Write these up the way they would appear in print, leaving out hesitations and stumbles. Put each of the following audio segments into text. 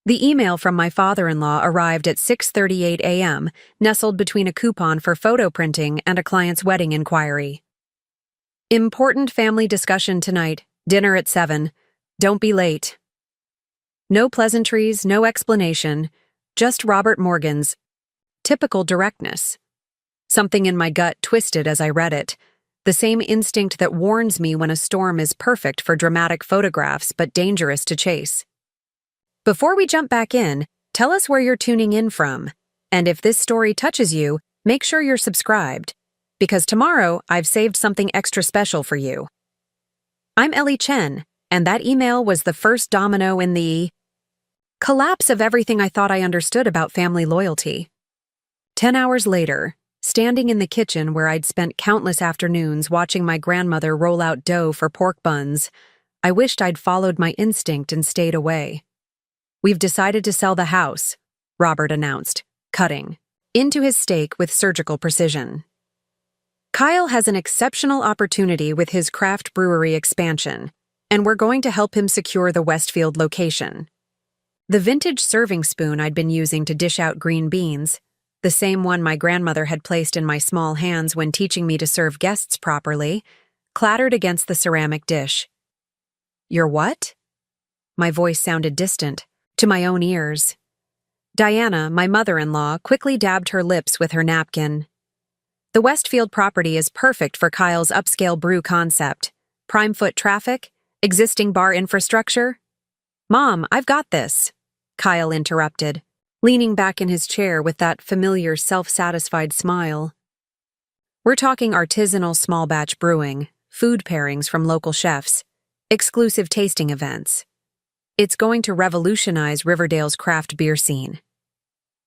The email from my father-in-law arrived at 6:38 a.m., nestled between a coupon for photo printing and a client's wedding inquiry. Important family discussion tonight. Dinner at 7. Don't be late. No pleasantries, no explanation, just Robert Morgan's typical directness. Something in my gut twisted as I read it, the same instinct that warns me when a storm is perfect for dramatic photographs but dangerous to chase. Before we jump back in, tell us where you're tuning in from, and if this story touches you, make sure you're subscribed, because tomorrow I've saved something extra special for you. I'm Ellie Chen, and that email was the first domino in the collapse of everything I thought I understood about family loyalty. 10 hours later, standing in the kitchen where I'd spent countless afternoons watching my grandmother roll out dough for pork buns, I wished I'd followed my instinct and stayed away. "We've decided to sell the house," Robert announced, cutting into his steak with surgical precision. "Kyle has an exceptional opportunity with his craft brewery expansion, and we're going to help him secure the Westfield location." The vintage serving spoon I'd been using to dish out green beans, the same one my grandmother had placed in my small hands when teaching me to serve guests properly, clattered against the ceramic dish. "Your what?" My voice sounded distant, to my own ears. Diana, my mother-in-law, quickly dabbed her lips with her napkin. "The Westfield property is perfect for Kyle's upscale brew concept. Prime foot traffic, existing bar infrastructure." "Mom, I've got this," Kyle interrupted, leaning back in his chair with that familiar self-satisfied smile. "We're talking artisanal small-batch brewing, food pairings from local chefs, exclusive tasting events. It's going to revolutionize Riverdale's craft beer scene."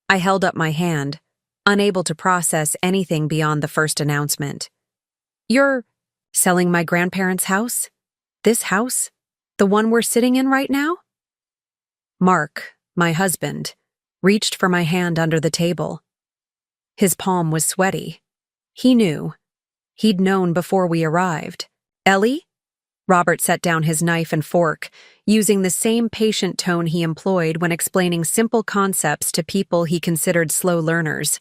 I held up my hand, unable to process anything beyond the first announcement. "You're selling my grandparents' house? This house? The one we're sitting in right now?" Mark, my husband, reached for my hand under the table. His palm was sweaty. He knew. He'd known before we arrived. "Ellie?" Robert set down his knife and fork, using the same patient tone he employed when explaining simple concepts to people he considered slow learners.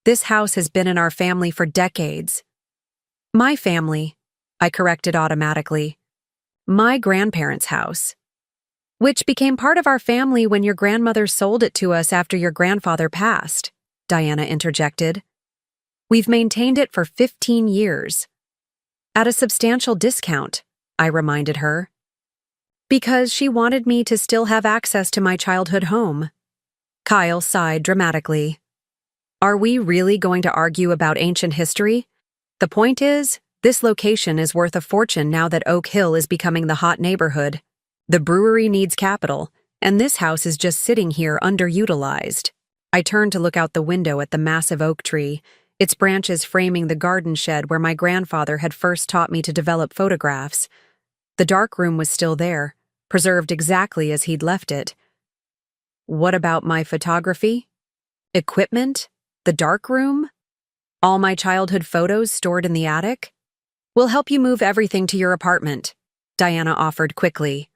"This house has been in our family for decades." "My family," I corrected automatically. "My grandparents' house. Which became part of our family when your grandmother sold it to us after your grandfather passed," Diana interjected. "We've maintained it for 15 years. At a substantial discount," I reminded her. "Because she wanted me to still have access to my childhood home." Kyle sighed dramatically. "Are we really going to argue about ancient history? The point is, this location is worth a fortune now that Oak Hill is becoming the hot neighborhood. The brewery needs capital, and this house is just sitting here underutilized." I turned to look out the window at the massive oak tree, its branches framing the garden shed where my grandfather had first taught me to develop photographs. The dark room was still there, preserved exactly as he'd left it. What about my photography? Equipment? The dark room? All my childhood photos stored in the attic? "We'll help you move everything to your apartment," Diana offered quickly.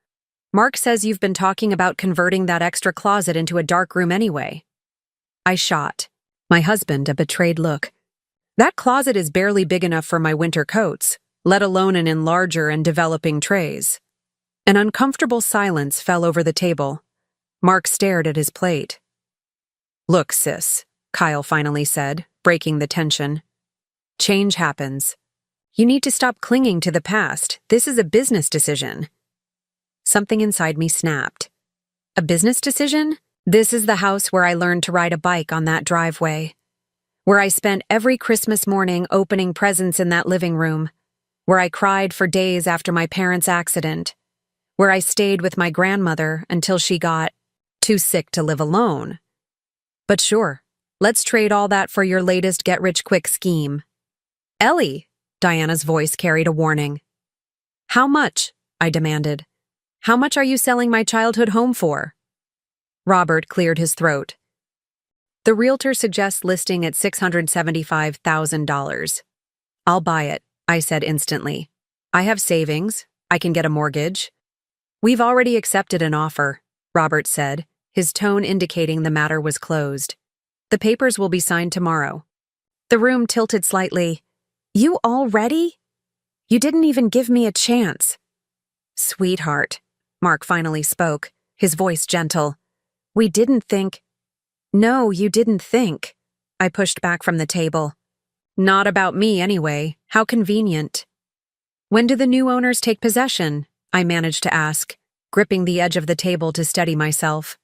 "Mark says you've been talking about converting that extra closet into a dark room anyway." I shot my husband a betrayed look. "That closet is barely big enough for my winter coats, let alone an enlarger and developing trays." An uncomfortable silence fell over the table. Mark stared at his plate. "Look, sis," Kyle finally said, breaking the tension. "Change happens. You need to stop clinging to the past. This is a business decision." Something inside me snapped. A business decision? This is the house where I learned to ride a bike on that driveway. Where I spent every Christmas morning opening presents in that living room. Where I cried for days after my parents' accident. Where I stayed with my grandmother until she got too sick to live alone. But sure, let's trade all that for your latest get-rich-quick scheme. "Ellie," Diana's voice carried a warning. "How much?" I demanded. "How much are you selling my childhood home for?" Robert cleared his throat. "The realtor suggests listing at $675,000. "I'll buy it," I said instantly. "I have savings. I can get a mortgage." "We've already accepted an offer," Robert said, his tone indicating the matter was closed. "The papers will be signed tomorrow." The room tilted slightly. "You already? You didn't even give me a chance." "Sweetheart," Mark finally spoke, his voice gentle. "We didn't think—" "No, you didn't think." I pushed back from the table. "Not about me, anyway. How convenient." "When do the new owners take possession?" I managed to ask, gripping the edge of the table to steady myself.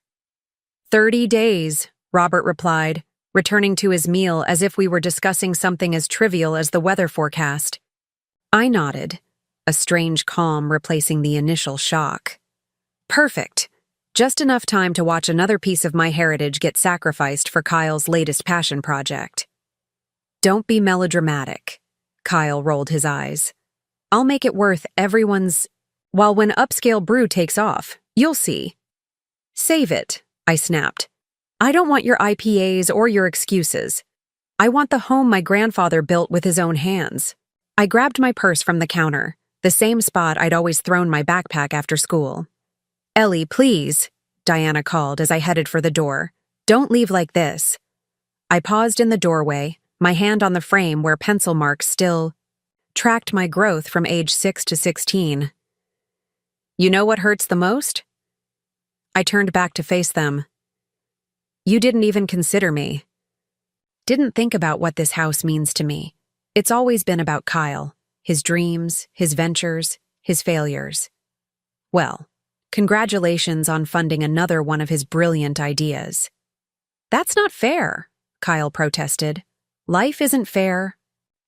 30 days, Robert replied, returning to his meal as if we were discussing something as trivial as the weather forecast. I nodded, a strange calm replacing the initial shock. Perfect. Just enough time to watch another piece of my heritage get sacrificed for Kyle's latest passion project. Don't be melodramatic. Kyle rolled his eyes. I'll make it worth everyone's... While when upscale brew takes off, you'll see. Save it, I snapped. I don't want your IPAs or your excuses. I want the home my grandfather built with his own hands. I grabbed my purse from the counter, the same spot I'd always thrown my backpack after school. Ellie, please, Diana called as I headed for the door. Don't leave like this. I paused in the doorway, my hand on the frame where pencil marks still tracked my growth from age 6 to 16. You know what hurts the most? I turned back to face them. You didn't even consider me. Didn't think about what this house means to me. It's always been about Kyle, his dreams, his ventures, his failures. Well, congratulations on funding another one of his brilliant ideas. That's not fair, Kyle protested. Life isn't fair,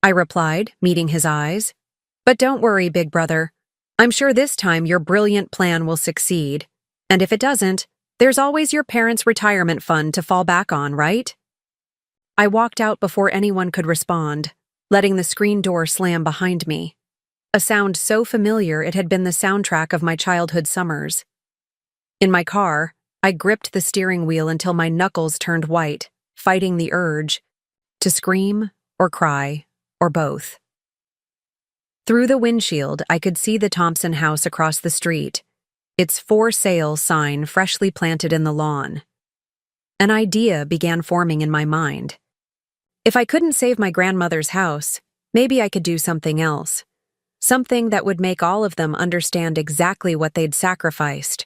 I replied, meeting his eyes. But don't worry, big brother. I'm sure this time your brilliant plan will succeed. And if it doesn't, there's always your parents' retirement fund to fall back on, right? I walked out before anyone could respond, letting the screen door slam behind me. A sound so familiar it had been the soundtrack of my childhood summers. In my car, I gripped the steering wheel until my knuckles turned white, fighting the urge to scream or cry or both. Through the windshield, I could see the Thompson house across the street, its for sale sign freshly planted in the lawn. An idea began forming in my mind. If I couldn't save my grandmother's house, maybe I could do something else. Something that would make all of them understand exactly what they'd sacrificed.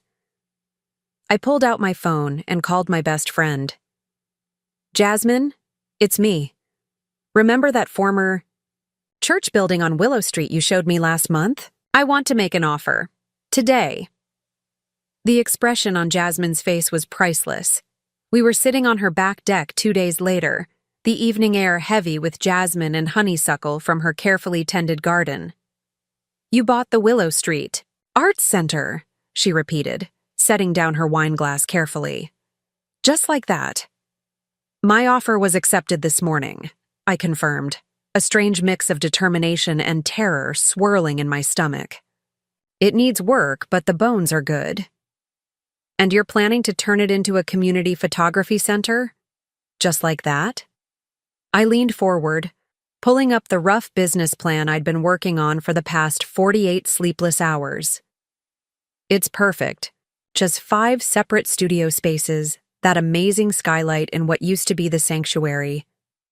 I pulled out my phone and called my best friend. Jasmine, it's me. Remember that former church building on Willow Street you showed me last month? I want to make an offer. Today. The expression on Jasmine's face was priceless. We were sitting on her back deck 2 days later, the evening air heavy with jasmine and honeysuckle from her carefully tended garden. You bought the Willow Street Arts Center, she repeated, setting down her wine glass carefully. Just like that. My offer was accepted this morning, I confirmed, a strange mix of determination and terror swirling in my stomach. It needs work, but the bones are good. And you're planning to turn it into a community photography center? Just like that? I leaned forward, pulling up the rough business plan I'd been working on for the past 48 sleepless hours. It's perfect. Just 5 separate studio spaces, that amazing skylight in what used to be the sanctuary,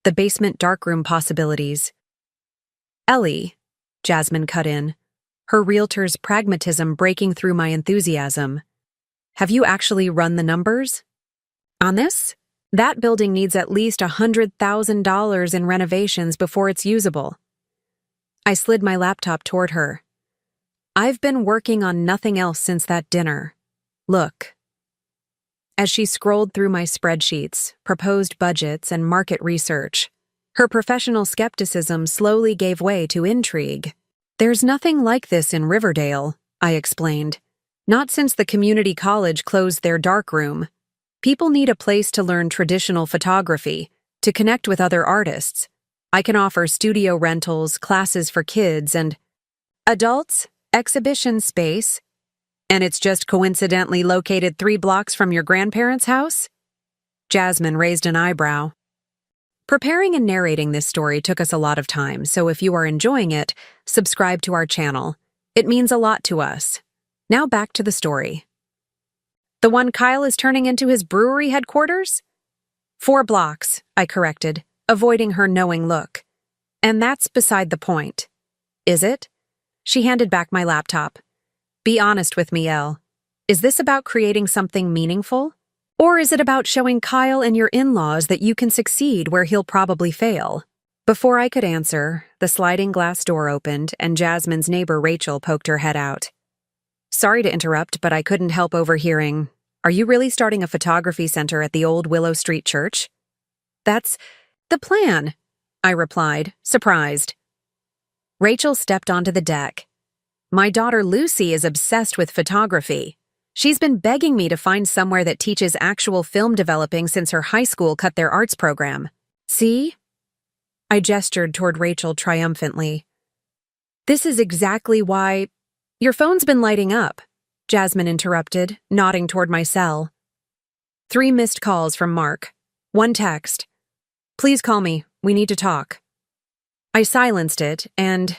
the basement darkroom possibilities. Ellie, Jasmine cut in, her realtor's pragmatism breaking through my enthusiasm. Have you actually run the numbers? On this? That building needs at least $100,000 in renovations before it's usable. I slid my laptop toward her. I've been working on nothing else since that dinner. Look. As she scrolled through my spreadsheets, proposed budgets, and market research, her professional skepticism slowly gave way to intrigue. There's nothing like this in Riverdale, I explained. Not since the community college closed their darkroom. People need a place to learn traditional photography, to connect with other artists. I can offer studio rentals, classes for kids, and adults, exhibition space. And it's just coincidentally located 3 blocks from your grandparents' house? Jasmine raised an eyebrow. Preparing and narrating this story took us a lot of time, so if you are enjoying it, subscribe to our channel. It means a lot to us. Now back to the story. The one Kyle is turning into his brewery headquarters? 4 blocks, I corrected, avoiding her knowing look. And that's beside the point. Is it? She handed back my laptop. Be honest with me, Elle. Is this about creating something meaningful? Or is it about showing Kyle and your in-laws that you can succeed where he'll probably fail? Before I could answer, the sliding glass door opened and Jasmine's neighbor Rachel poked her head out. Sorry to interrupt, but I couldn't help overhearing. Are you really starting a photography center at the old Willow Street Church? That's the plan, I replied, surprised. Rachel stepped onto the deck. My daughter Lucy is obsessed with photography. She's been begging me to find somewhere that teaches actual film developing since her high school cut their arts program. See? I gestured toward Rachel triumphantly. This is exactly why— Your phone's been lighting up, Jasmine interrupted, nodding toward my cell. 3 missed calls from Mark. 1 text. Please call me, we need to talk. I silenced it and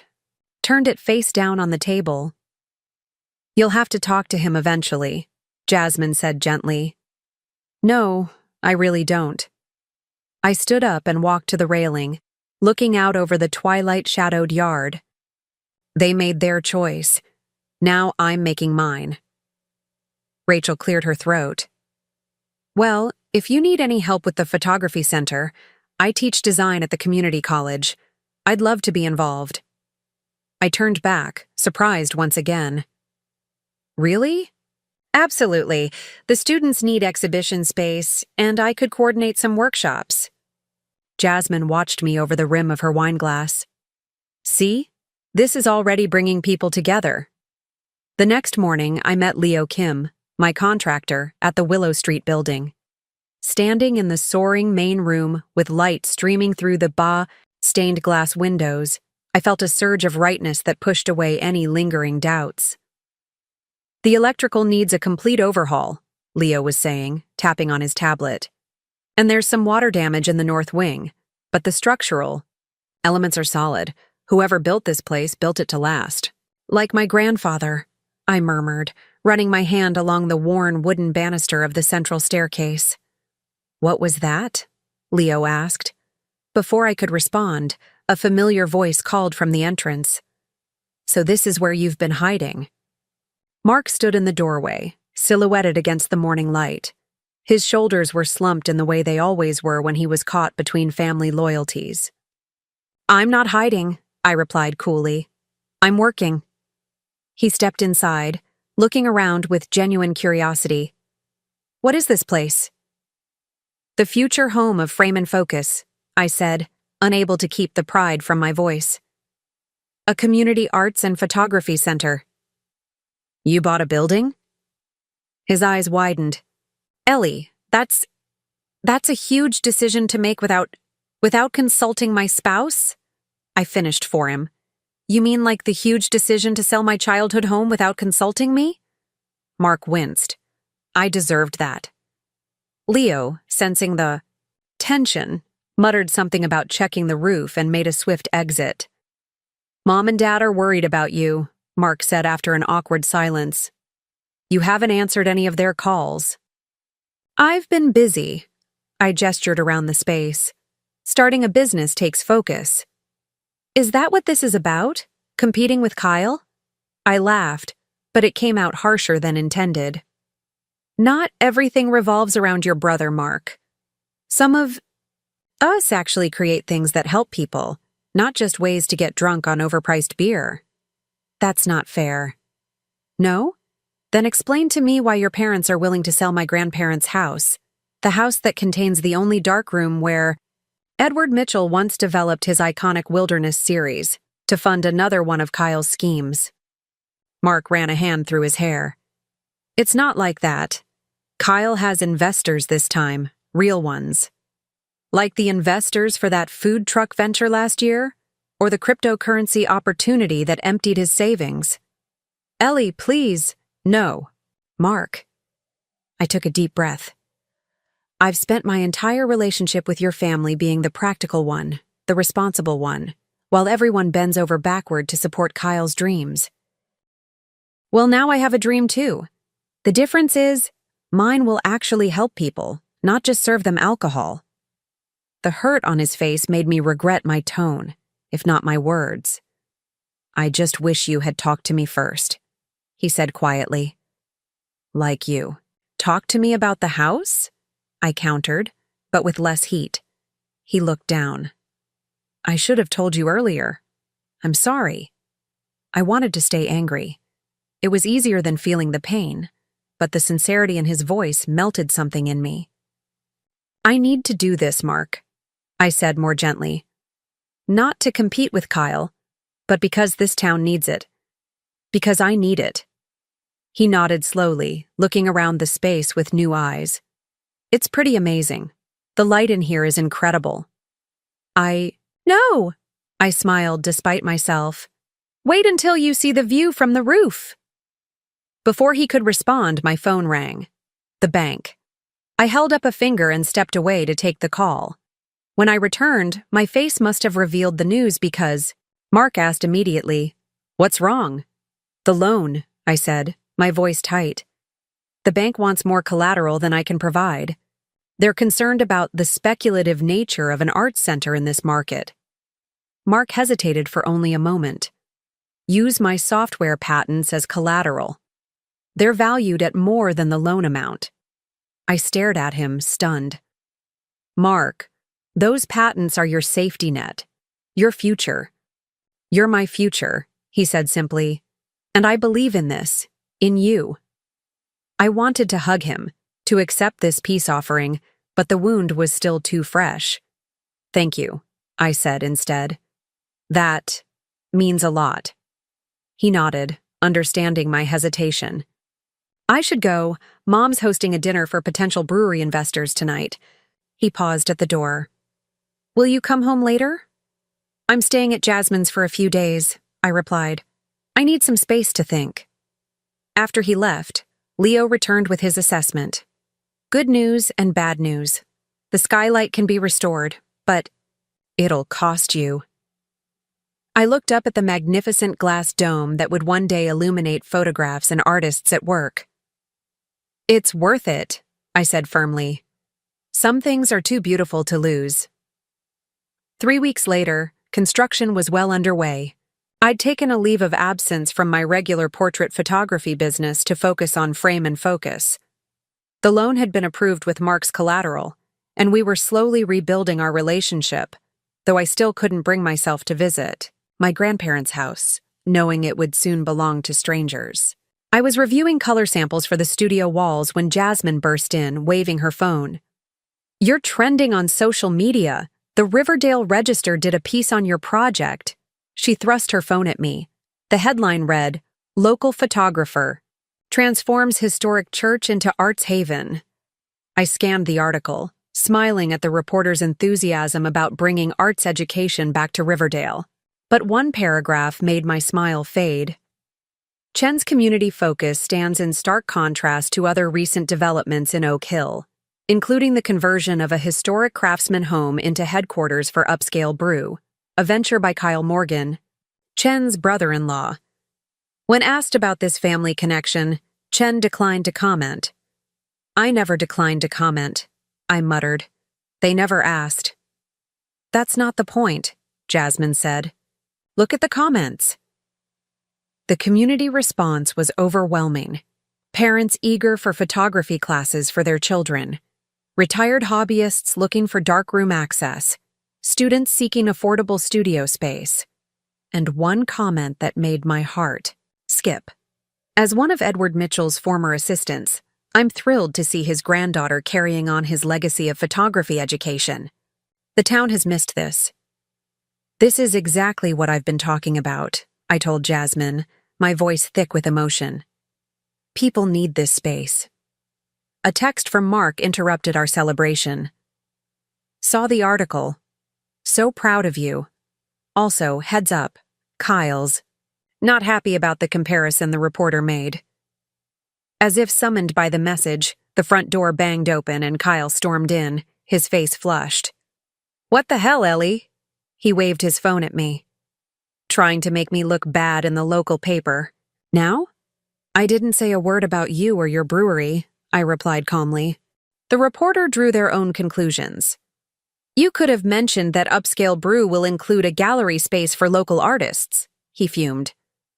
turned it face down on the table. You'll have to talk to him eventually, Jasmine said gently. No, I really don't. I stood up and walked to the railing, looking out over the twilight-shadowed yard. They made their choice. Now I'm making mine. Rachel cleared her throat. Well, if you need any help with the photography center, I teach design at the community college. I'd love to be involved. I turned back, surprised once again. Really? Absolutely. The students need exhibition space, and I could coordinate some workshops. Jasmine watched me over the rim of her wineglass. See? This is already bringing people together. The next morning, I met Leo Kim, my contractor, at the Willow Street building. Standing in the soaring main room with light streaming through the stained glass windows, I felt a surge of rightness that pushed away any lingering doubts. The electrical needs a complete overhaul, Leo was saying, tapping on his tablet. And there's some water damage in the north wing, but the structural elements are solid. Whoever built this place built it to last. Like my grandfather, I murmured, running my hand along the worn wooden banister of the central staircase. What was that? Leo asked. Before I could respond, a familiar voice called from the entrance. So this is where you've been hiding. Mark stood in the doorway, silhouetted against the morning light. His shoulders were slumped in the way they always were when he was caught between family loyalties. I'm not hiding, I replied coolly. I'm working. He stepped inside, looking around with genuine curiosity. What is this place? The future home of Frame and Focus, I said, unable to keep the pride from my voice. A community arts and photography center. You bought a building? His eyes widened. Ellie, that's a huge decision to make without consulting my spouse? I finished for him. You mean like the huge decision to sell my childhood home without consulting me? Mark winced. I deserved that. Leo, sensing the tension, muttered something about checking the roof and made a swift exit. Mom and Dad are worried about you, Mark said after an awkward silence. You haven't answered any of their calls. I've been busy. I gestured around the space. Starting a business takes focus. Is that what this is about? Competing with Kyle? I laughed, but it came out harsher than intended. Not everything revolves around your brother, Mark. Some of us actually create things that help people, not just ways to get drunk on overpriced beer. That's not fair. No? Then explain to me why your parents are willing to sell my grandparents' house, the house that contains the only darkroom where Edward Mitchell once developed his iconic Wilderness series to fund another one of Kyle's schemes. Mark ran a hand through his hair. It's not like that. Kyle has investors this time, real ones. Like the investors for that food truck venture last year, or the cryptocurrency opportunity that emptied his savings. Ellie, please. No. Mark. I took a deep breath. I've spent my entire relationship with your family being the practical one, the responsible one, while everyone bends over backward to support Kyle's dreams. Well, now I have a dream too. The difference is, Mine will actually help people, not just serve them alcohol. The hurt on his face made me regret my tone, if not my words. I just wish you had talked to me first, he said quietly. Like you. Talk to me about the house? I countered, but with less heat. He looked down. I should have told you earlier. I'm sorry. I wanted to stay angry. It was easier than feeling the pain, but the sincerity in his voice melted something in me. I need to do this, Mark, I said more gently. Not to compete with Kyle, but because this town needs it. Because I need it. He nodded slowly, looking around the space with new eyes. It's pretty amazing. The light in here is incredible. No! I smiled despite myself. Wait until you see the view from the roof. Before he could respond, my phone rang. The bank. I held up a finger and stepped away to take the call. When I returned, my face must have revealed the news because Mark asked immediately, "What's wrong?" "The loan," I said, my voice tight. "The bank wants more collateral than I can provide. They're concerned about the speculative nature of an arts center in this market." Mark hesitated for only a moment. "Use my software patents as collateral. They're valued at more than the loan amount." I stared at him, stunned. "Mark, those patents are your safety net. Your future. You're my future," he said simply. "And I believe in this. In you." I wanted to hug him, to accept this peace offering, but the wound was still too fresh. "Thank you," I said instead. "That means a lot." He nodded, understanding my hesitation. "I should go. Mom's hosting a dinner for potential brewery investors tonight." He paused at the door. "Will you come home later?" "I'm staying at Jasmine's for a few days," I replied. "I need some space to think." After he left, Leo returned with his assessment. Good news and bad news. The skylight can be restored, but it'll cost you. I looked up at the magnificent glass dome that would one day illuminate photographs and artists at work. "It's worth it," I said firmly. "Some things are too beautiful to lose." 3 weeks later, construction was well underway. I'd taken a leave of absence from my regular portrait photography business to focus on frame and focus. The loan had been approved with Mark's collateral, and we were slowly rebuilding our relationship, though I still couldn't bring myself to visit my grandparents' house, knowing it would soon belong to strangers. I was reviewing color samples for the studio walls when Jasmine burst in, waving her phone. "You're trending on social media. The Riverdale Register did a piece on your project." She thrust her phone at me. The headline read, "Local Photographer Transforms Historic Church into Arts Haven." I scanned the article, smiling at the reporter's enthusiasm about bringing arts education back to Riverdale. But one paragraph made my smile fade. Chen's community focus stands in stark contrast to other recent developments in Oak Hill, including the conversion of a historic craftsman home into headquarters for Upscale Brew, a venture by Kyle Morgan, Chen's brother-in-law. When asked about this family connection, Chen declined to comment. "I never declined to comment," I muttered. "They never asked." "That's not the point," Jasmine said. "Look at the comments." The community response was overwhelming. Parents eager for photography classes for their children, retired hobbyists looking for darkroom access, students seeking affordable studio space, and one comment that made my heart skip. As one of Edward Mitchell's former assistants, I'm thrilled to see his granddaughter carrying on his legacy of photography education. The town has missed this. "This is exactly what I've been talking about," I told Jasmine, my voice thick with emotion. "People need this space." A text from Mark interrupted our celebration. "Saw the article. So proud of you. Also, heads up, Kyle's not happy about the comparison the reporter made." As if summoned by the message, the front door banged open and Kyle stormed in, his face flushed. "What the hell, Ellie?" He waved his phone at me. "Trying to make me look bad in the local paper. Now?" "I didn't say a word about you or your brewery. I replied calmly. The reporter drew their own conclusions. You could have mentioned that upscale brew will include a gallery space for local artists, he fumed.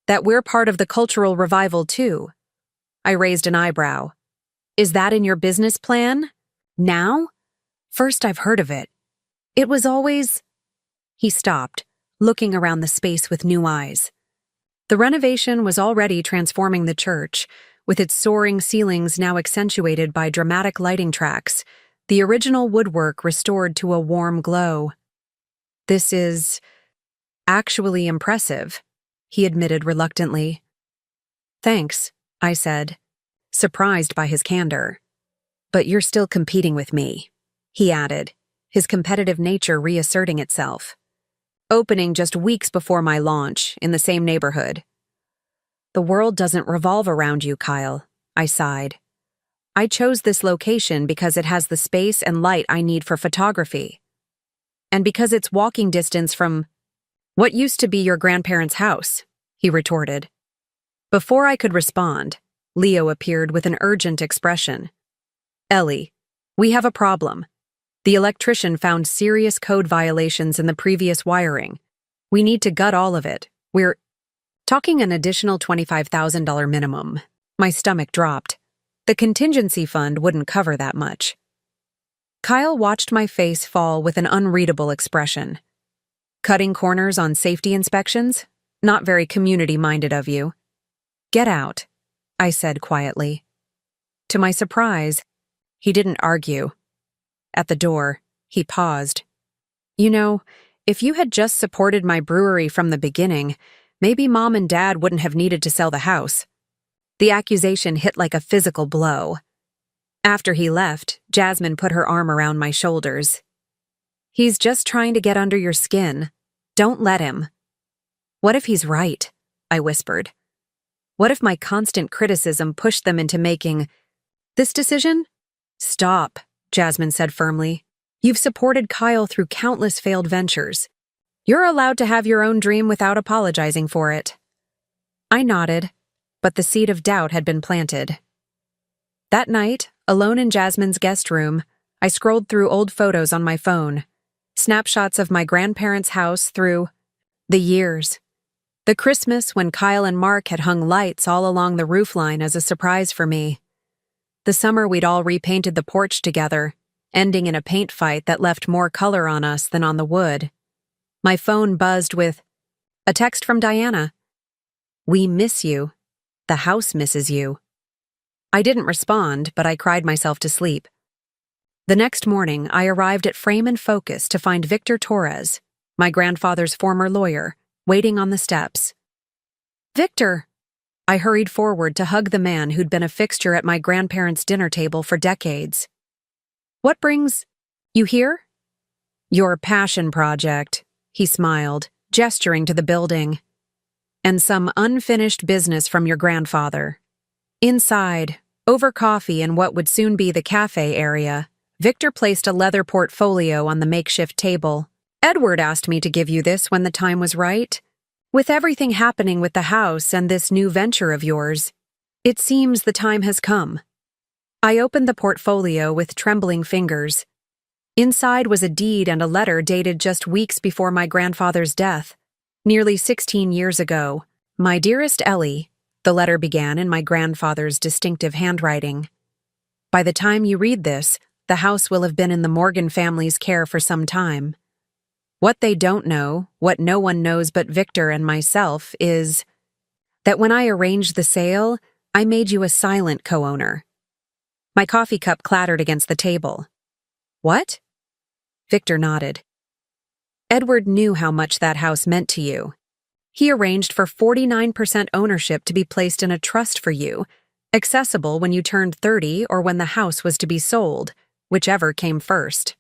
That we're part of the cultural revival too. I raised an eyebrow. Is that in your business plan? Now? First I've heard of it. It was always... He stopped, looking around the space with new eyes. The renovation was already transforming the church, with its soaring ceilings now accentuated by dramatic lighting tracks, the original woodwork restored to a warm glow. This is actually impressive, he admitted reluctantly. Thanks, I said, surprised by his candor. But you're still competing with me, he added, his competitive nature reasserting itself. Opening just weeks before my launch, in the same neighborhood. The world doesn't revolve around you, Kyle, I sighed. I chose this location because it has the space and light I need for photography. And because it's walking distance from what used to be your grandparents' house, he retorted. Before I could respond, Leo appeared with an urgent expression. Ellie, we have a problem. The electrician found serious code violations in the previous wiring. We need to gut all of it. We're talking an additional $25,000 minimum. My stomach dropped. The contingency fund wouldn't cover that much. Kyle watched my face fall with an unreadable expression. Cutting corners on safety inspections? Not very community-minded of you. Get out, I said quietly. To my surprise, he didn't argue. At the door, he paused. You know, if you had just supported my brewery from the beginning, maybe Mom and Dad wouldn't have needed to sell the house. The accusation hit like a physical blow. After he left, Jasmine put her arm around my shoulders. He's just trying to get under your skin. Don't let him. What if he's right? I whispered. What if my constant criticism pushed them into making this decision? Stop, Jasmine said firmly. You've supported Kyle through countless failed ventures. You're allowed to have your own dream without apologizing for it. I nodded, but the seed of doubt had been planted. That night, alone in Jasmine's guest room, I scrolled through old photos on my phone, snapshots of my grandparents' house through the years. The Christmas when Kyle and Mark had hung lights all along the roofline as a surprise for me. The summer we'd all repainted the porch together, ending in a paint fight that left more color on us than on the wood. My phone buzzed with a text from Diana. We miss you. The house misses you. I didn't respond, but I cried myself to sleep. The next morning, I arrived at Frame and Focus to find Victor Torres, my grandfather's former lawyer, waiting on the steps. Victor! I hurried forward to hug the man who'd been a fixture at my grandparents' dinner table for decades. What brings you here? Your passion project, he smiled, gesturing to the building. And some unfinished business from your grandfather. Inside, over coffee in what would soon be the cafe area, Victor placed a leather portfolio on the makeshift table. Edward asked me to give you this when the time was right. With everything happening with the house and this new venture of yours, it seems the time has come. I opened the portfolio with trembling fingers. Inside was a deed and a letter dated just weeks before my grandfather's death, nearly 16 years ago. My dearest Ellie, the letter began in my grandfather's distinctive handwriting. By the time you read this, the house will have been in the Morgan family's care for some time. What they don't know, what no one knows but Victor and myself, is that when I arranged the sale, I made you a silent co-owner. My coffee cup clattered against the table. What? Victor nodded. Edward knew how much that house meant to you. He arranged for 49% ownership to be placed in a trust for you, accessible when you turned 30 or when the house was to be sold, whichever came first.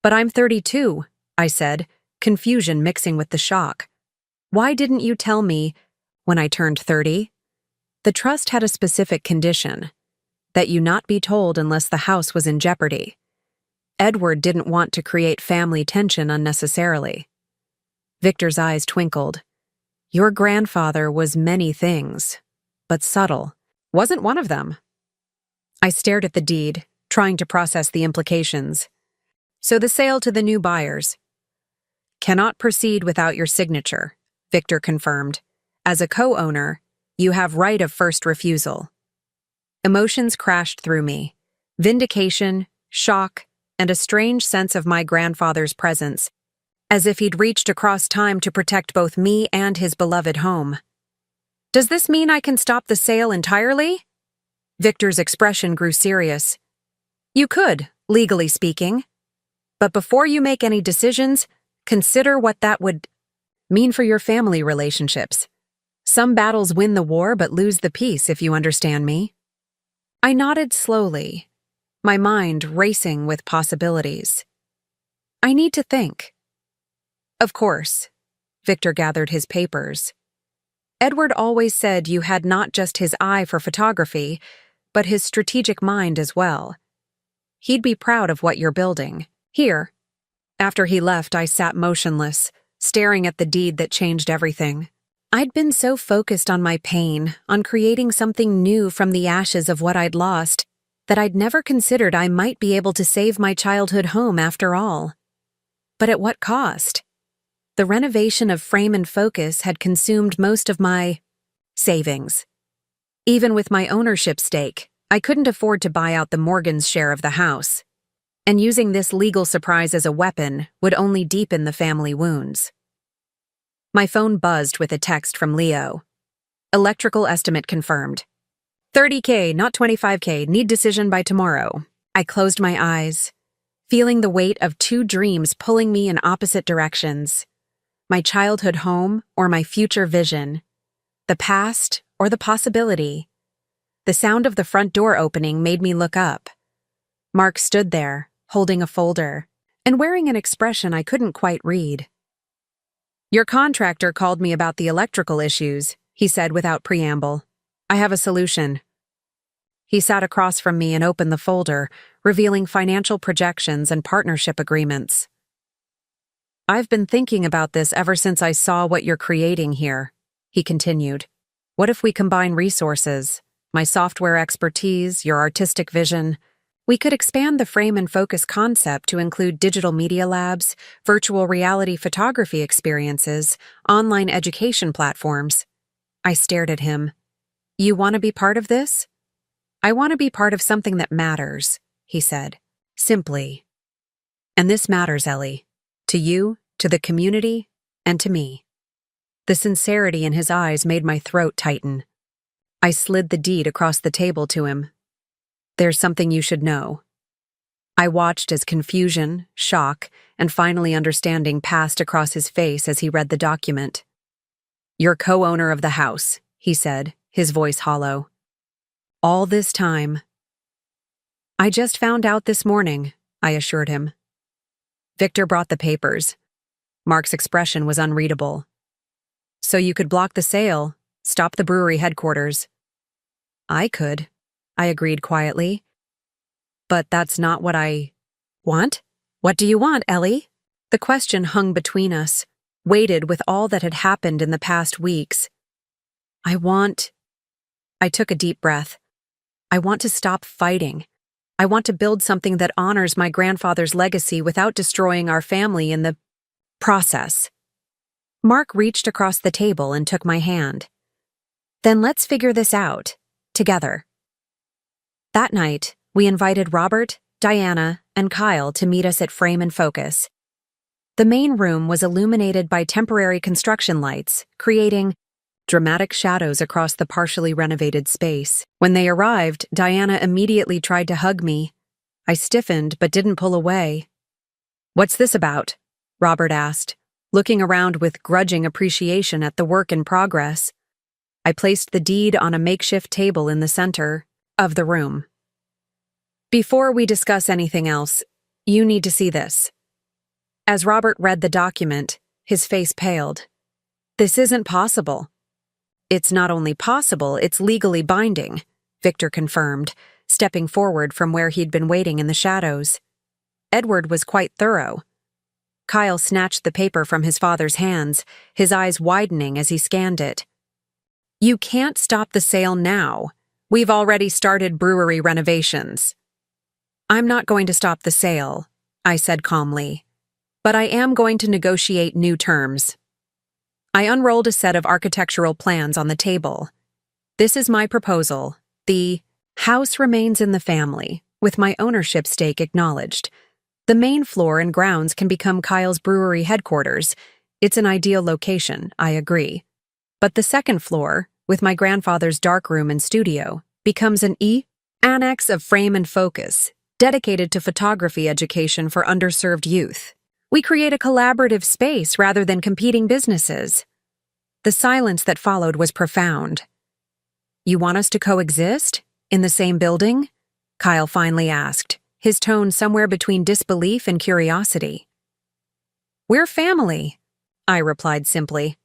But I'm 32, I said, confusion mixing with the shock. Why didn't you tell me when I turned 30? The trust had a specific condition, that you not be told unless the house was in jeopardy. Edward didn't want to create family tension unnecessarily. Victor's eyes twinkled. Your grandfather was many things, but subtle wasn't one of them. I stared at the deed, trying to process the implications. So the sale to the new buyers cannot proceed without your signature, Victor confirmed. As a co-owner, you have right of first refusal. Emotions crashed through me. Vindication, shock, and a strange sense of my grandfather's presence, as if he'd reached across time to protect both me and his beloved home. Does this mean I can stop the sale entirely? Victor's expression grew serious. You could, legally speaking. But before you make any decisions, consider what that would mean for your family relationships. Some battles win the war but lose the peace, if you understand me. I nodded slowly, my mind racing with possibilities. I need to think. Of course. Victor gathered his papers. Edward always said you had not just his eye for photography, but his strategic mind as well. He'd be proud of what you're building. Here. After he left, I sat motionless, staring at the deed that changed everything. I'd been so focused on my pain, on creating something new from the ashes of what I'd lost, that I'd never considered I might be able to save my childhood home after all. But at what cost? The renovation of Frame and Focus had consumed most of my savings. Even with my ownership stake, I couldn't afford to buy out the Morgans' share of the house. And using this legal surprise as a weapon would only deepen the family wounds. My phone buzzed with a text from Leo. Electrical estimate confirmed. $30K, not $25K, need decision by tomorrow. I closed my eyes, feeling the weight of two dreams pulling me in opposite directions. My childhood home or my future vision. The past or the possibility. The sound of the front door opening made me look up. Mark stood there, holding a folder, and wearing an expression I couldn't quite read. Your contractor called me about the electrical issues, he said without preamble. I have a solution. He sat across from me and opened the folder, revealing financial projections and partnership agreements. I've been thinking about this ever since I saw what you're creating here, he continued. What if we combine resources? My software expertise, your artistic vision. We could expand the Frame and Focus concept to include digital media labs, virtual reality photography experiences, online education platforms. I stared at him. You want to be part of this? I want to be part of something that matters, he said, simply. And this matters, Ellie. To you, to the community, and to me. The sincerity in his eyes made my throat tighten. I slid the deed across the table to him. There's something you should know. I watched as confusion, shock, and finally understanding passed across his face as he read the document. You're co-owner of the house, he said, his voice hollow. All this time. I just found out this morning, I assured him. Victor brought the papers. Mark's expression was unreadable. So you could block the sale, stop the brewery headquarters. I could, I agreed quietly. But that's not what I want. What do you want, Ellie? The question hung between us, weighted with all that had happened in the past weeks. I took a deep breath. I want to stop fighting. I want to build something that honors my grandfather's legacy without destroying our family in the process. Mark reached across the table and took my hand. Then let's figure this out, together. That night, we invited Robert, Diana, and Kyle to meet us at Frame and Focus. The main room was illuminated by temporary construction lights, creating dramatic shadows across the partially renovated space. When they arrived, Diana immediately tried to hug me. I stiffened but didn't pull away. What's this about? Robert asked, looking around with grudging appreciation at the work in progress. I placed the deed on a makeshift table in the center of the room. Before we discuss anything else, you need to see this. As Robert read the document, his face paled. This isn't possible. It's not only possible, it's legally binding, Victor confirmed, stepping forward from where he'd been waiting in the shadows. Edward was quite thorough. Kyle snatched the paper from his father's hands, his eyes widening as he scanned it. You can't stop the sale now. We've already started brewery renovations. I'm not going to stop the sale, I said calmly, but I am going to negotiate new terms. I unrolled a set of architectural plans on the table. This is my proposal. The house remains in the family, with my ownership stake acknowledged. The main floor and grounds can become Kyle's brewery headquarters. It's an ideal location, I agree. But the second floor, with my grandfather's darkroom and studio, becomes an annex of Frame and Focus, dedicated to photography education for underserved youth. We create a collaborative space rather than competing businesses. The silence that followed was profound. You want us to coexist? In the same building? Kyle finally asked, his tone somewhere between disbelief and curiosity. We're family, I replied simply.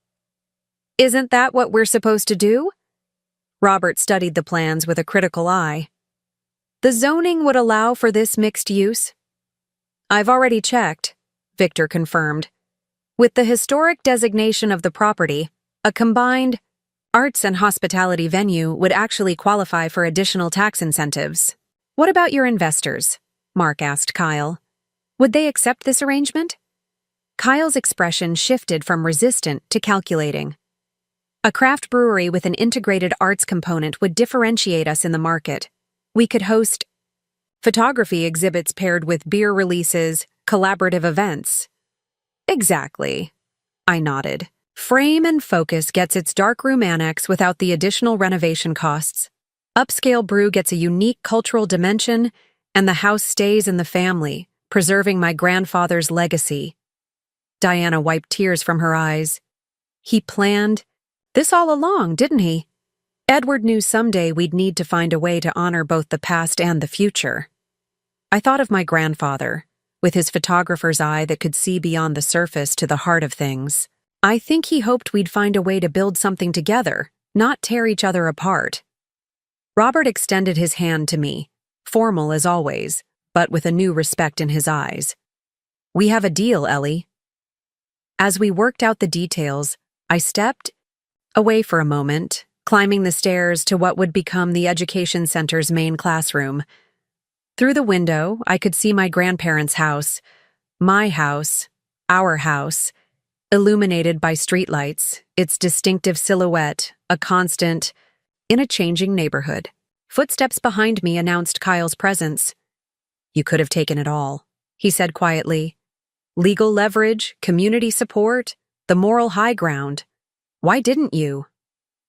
Isn't that what we're supposed to do? Robert studied the plans with a critical eye. The zoning would allow for this mixed use? I've already checked, Victor confirmed. With the historic designation of the property, a combined arts and hospitality venue would actually qualify for additional tax incentives. What about your investors? Mark asked Kyle. Would they accept this arrangement? Kyle's expression shifted from resistant to calculating. A craft brewery with an integrated arts component would differentiate us in the market. We could host photography exhibits paired with beer releases, collaborative events. Exactly. I nodded. Frame and Focus gets its darkroom annex without the additional renovation costs. Upscale Brew gets a unique cultural dimension, and the house stays in the family, preserving my grandfather's legacy. Diana wiped tears from her eyes. He planned this all along, didn't he? Edward knew someday we'd need to find a way to honor both the past and the future. I thought of my grandfather, with his photographer's eye that could see beyond the surface to the heart of things. I think he hoped we'd find a way to build something together, not tear each other apart. Robert extended his hand to me, formal as always, but with a new respect in his eyes. We have a deal, Ellie. As we worked out the details, I stepped away for a moment, climbing the stairs to what would become the education center's main classroom. Through the window, I could see my grandparents' house, my house, our house, illuminated by streetlights, its distinctive silhouette, a constant, in a changing neighborhood. Footsteps behind me announced Kyle's presence. You could have taken it all, he said quietly. Legal leverage, community support, the moral high ground. Why didn't you?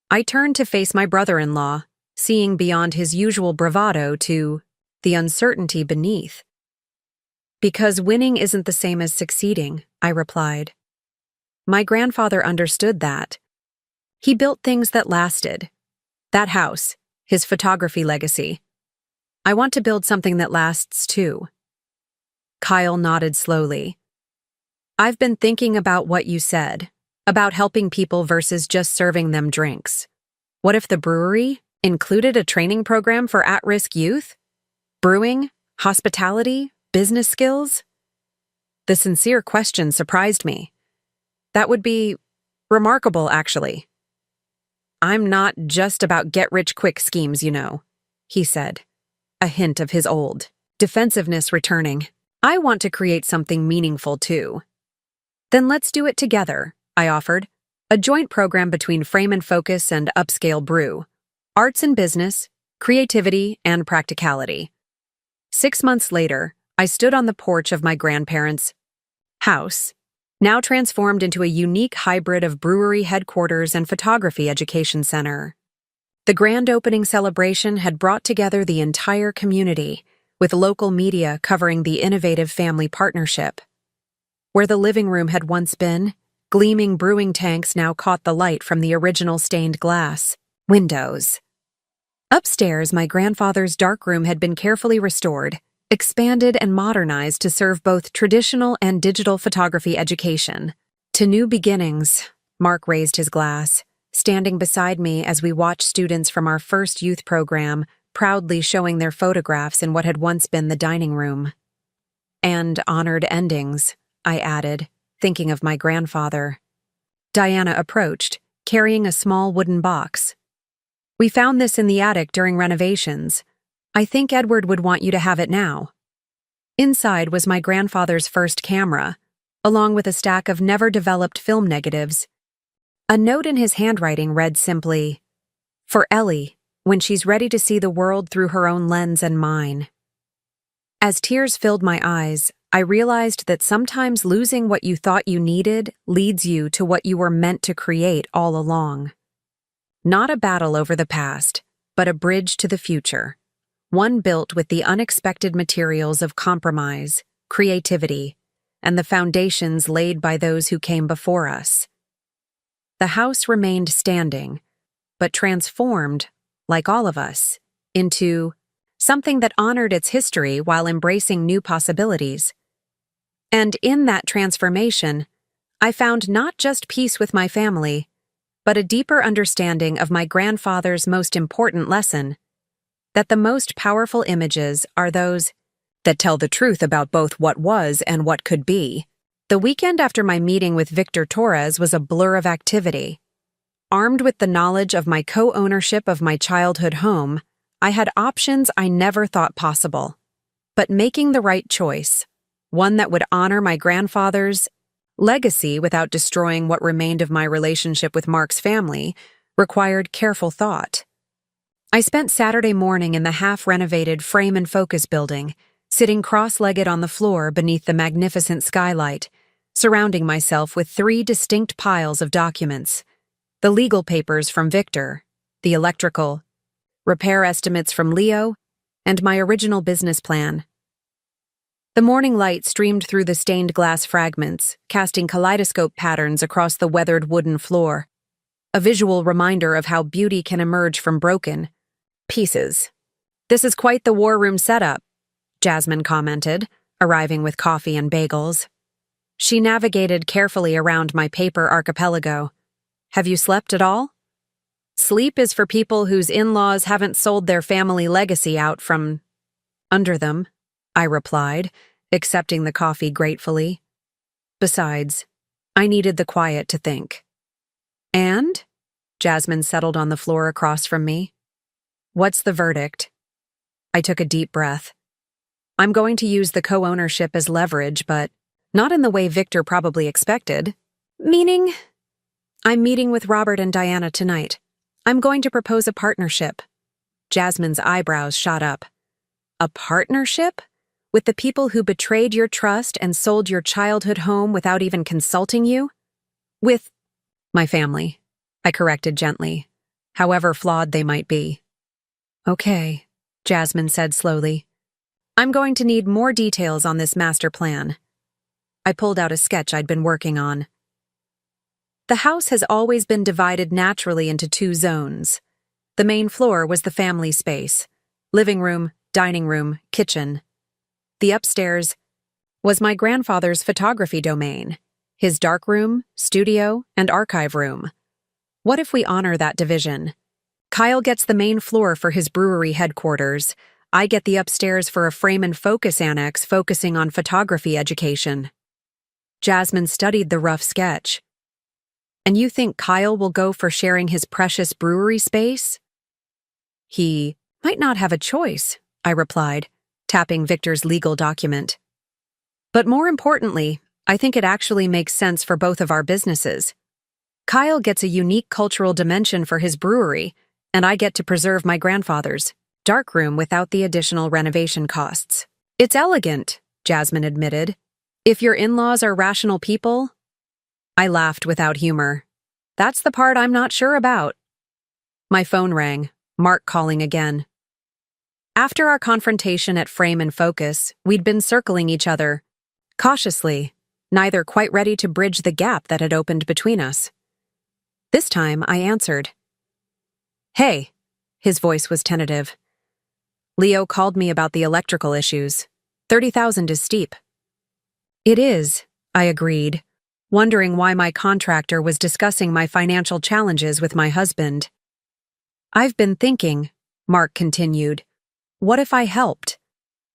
I turned to face my brother-in-law, seeing beyond his usual bravado to the uncertainty beneath. Because winning isn't the same as succeeding, I replied. My grandfather understood that. He built things that lasted. That house, his photography legacy. I want to build something that lasts too. Kyle nodded slowly. I've been thinking about what you said, about helping people versus just serving them drinks. What if the brewery included a training program for at-risk youth? Brewing, hospitality, business skills? The sincere question surprised me. That would be remarkable, actually. I'm not just about get-rich-quick schemes, you know, he said, a hint of his old defensiveness returning. I want to create something meaningful, too. Then let's do it together, I offered. A joint program between Frame and Focus and Upscale Brew. Arts and business, creativity, and practicality. 6 months later, I stood on the porch of my grandparents' house, now transformed into a unique hybrid of brewery headquarters and photography education center. The grand opening celebration had brought together the entire community, with local media covering the innovative family partnership. Where the living room had once been, gleaming brewing tanks now caught the light from the original stained glass windows. Upstairs, my grandfather's darkroom had been carefully restored, expanded and modernized to serve both traditional and digital photography education. To new beginnings, Mark raised his glass, standing beside me as we watched students from our first youth program proudly showing their photographs in what had once been the dining room. And honored endings, I added, thinking of my grandfather. Diana approached, carrying a small wooden box. We found this in the attic during renovations. I think Edward would want you to have it now. Inside was my grandfather's first camera, along with a stack of never-developed film negatives. A note in his handwriting read simply, "For Ellie, when she's ready to see the world through her own lens and mine." As tears filled my eyes, I realized that sometimes losing what you thought you needed leads you to what you were meant to create all along. Not a battle over the past, but a bridge to the future. One built with the unexpected materials of compromise, creativity, and the foundations laid by those who came before us. The house remained standing, but transformed, like all of us, into something that honored its history while embracing new possibilities. And in that transformation, I found not just peace with my family, but a deeper understanding of my grandfather's most important lesson, that the most powerful images are those that tell the truth about both what was and what could be. The weekend after my meeting with Victor Torres was a blur of activity. Armed with the knowledge of my co-ownership of my childhood home, I had options I never thought possible. But making the right choice, one that would honor my grandfather's legacy without destroying what remained of my relationship with Mark's family, required careful thought. I spent Saturday morning in the half-renovated Frame and Focus building, sitting cross-legged on the floor beneath the magnificent skylight, surrounding myself with 3 distinct piles of documents: the legal papers from Victor, the electrical, repair estimates from Leo, and my original business plan. The morning light streamed through the stained glass fragments, casting kaleidoscope patterns across the weathered wooden floor, a visual reminder of how beauty can emerge from broken pieces. "This is quite the war room setup," Jasmine commented, arriving with coffee and bagels. She navigated carefully around my paper archipelago. "Have you slept at all?" "Sleep is for people whose in-laws haven't sold their family legacy out from under them," I replied, accepting the coffee gratefully. Besides, I needed the quiet to think. "And?" Jasmine settled on the floor across from me. "What's the verdict?" I took a deep breath. "I'm going to use the co-ownership as leverage, but not in the way Victor probably expected." "Meaning?" "I'm meeting with Robert and Diana tonight. I'm going to propose a partnership." Jasmine's eyebrows shot up. "A partnership? With the people who betrayed your trust and sold your childhood home without even consulting you?" "With my family," I corrected gently, "however flawed they might be." "Okay," Jasmine said slowly. "I'm going to need more details on this master plan." I pulled out a sketch I'd been working on. The house has always been divided naturally into 2 zones. The main floor was the family space: living room, dining room, kitchen. The upstairs was my grandfather's photography domain, his darkroom, studio, and archive room. What if we honor that division? Kyle gets the main floor for his brewery headquarters. I get the upstairs for a Frame and Focus annex focusing on photography education. Jasmine studied the rough sketch. "And you think Kyle will go for sharing his precious brewery space?" "He might not have a choice," I replied, tapping Victor's legal document. "But more importantly, I think it actually makes sense for both of our businesses. Kyle gets a unique cultural dimension for his brewery, and I get to preserve my grandfather's darkroom without the additional renovation costs." "It's elegant," Jasmine admitted. "If your in-laws are rational people." I laughed without humor. "That's the part I'm not sure about." My phone rang, Mark calling again. After our confrontation at Frame and Focus, we'd been circling each other, cautiously, neither quite ready to bridge the gap that had opened between us. This time, I answered. "Hey," his voice was tentative. "Leo called me about the electrical issues. 30,000 is steep." "It is," I agreed, wondering why my contractor was discussing my financial challenges with my husband. "I've been thinking," Mark continued, "what if I helped?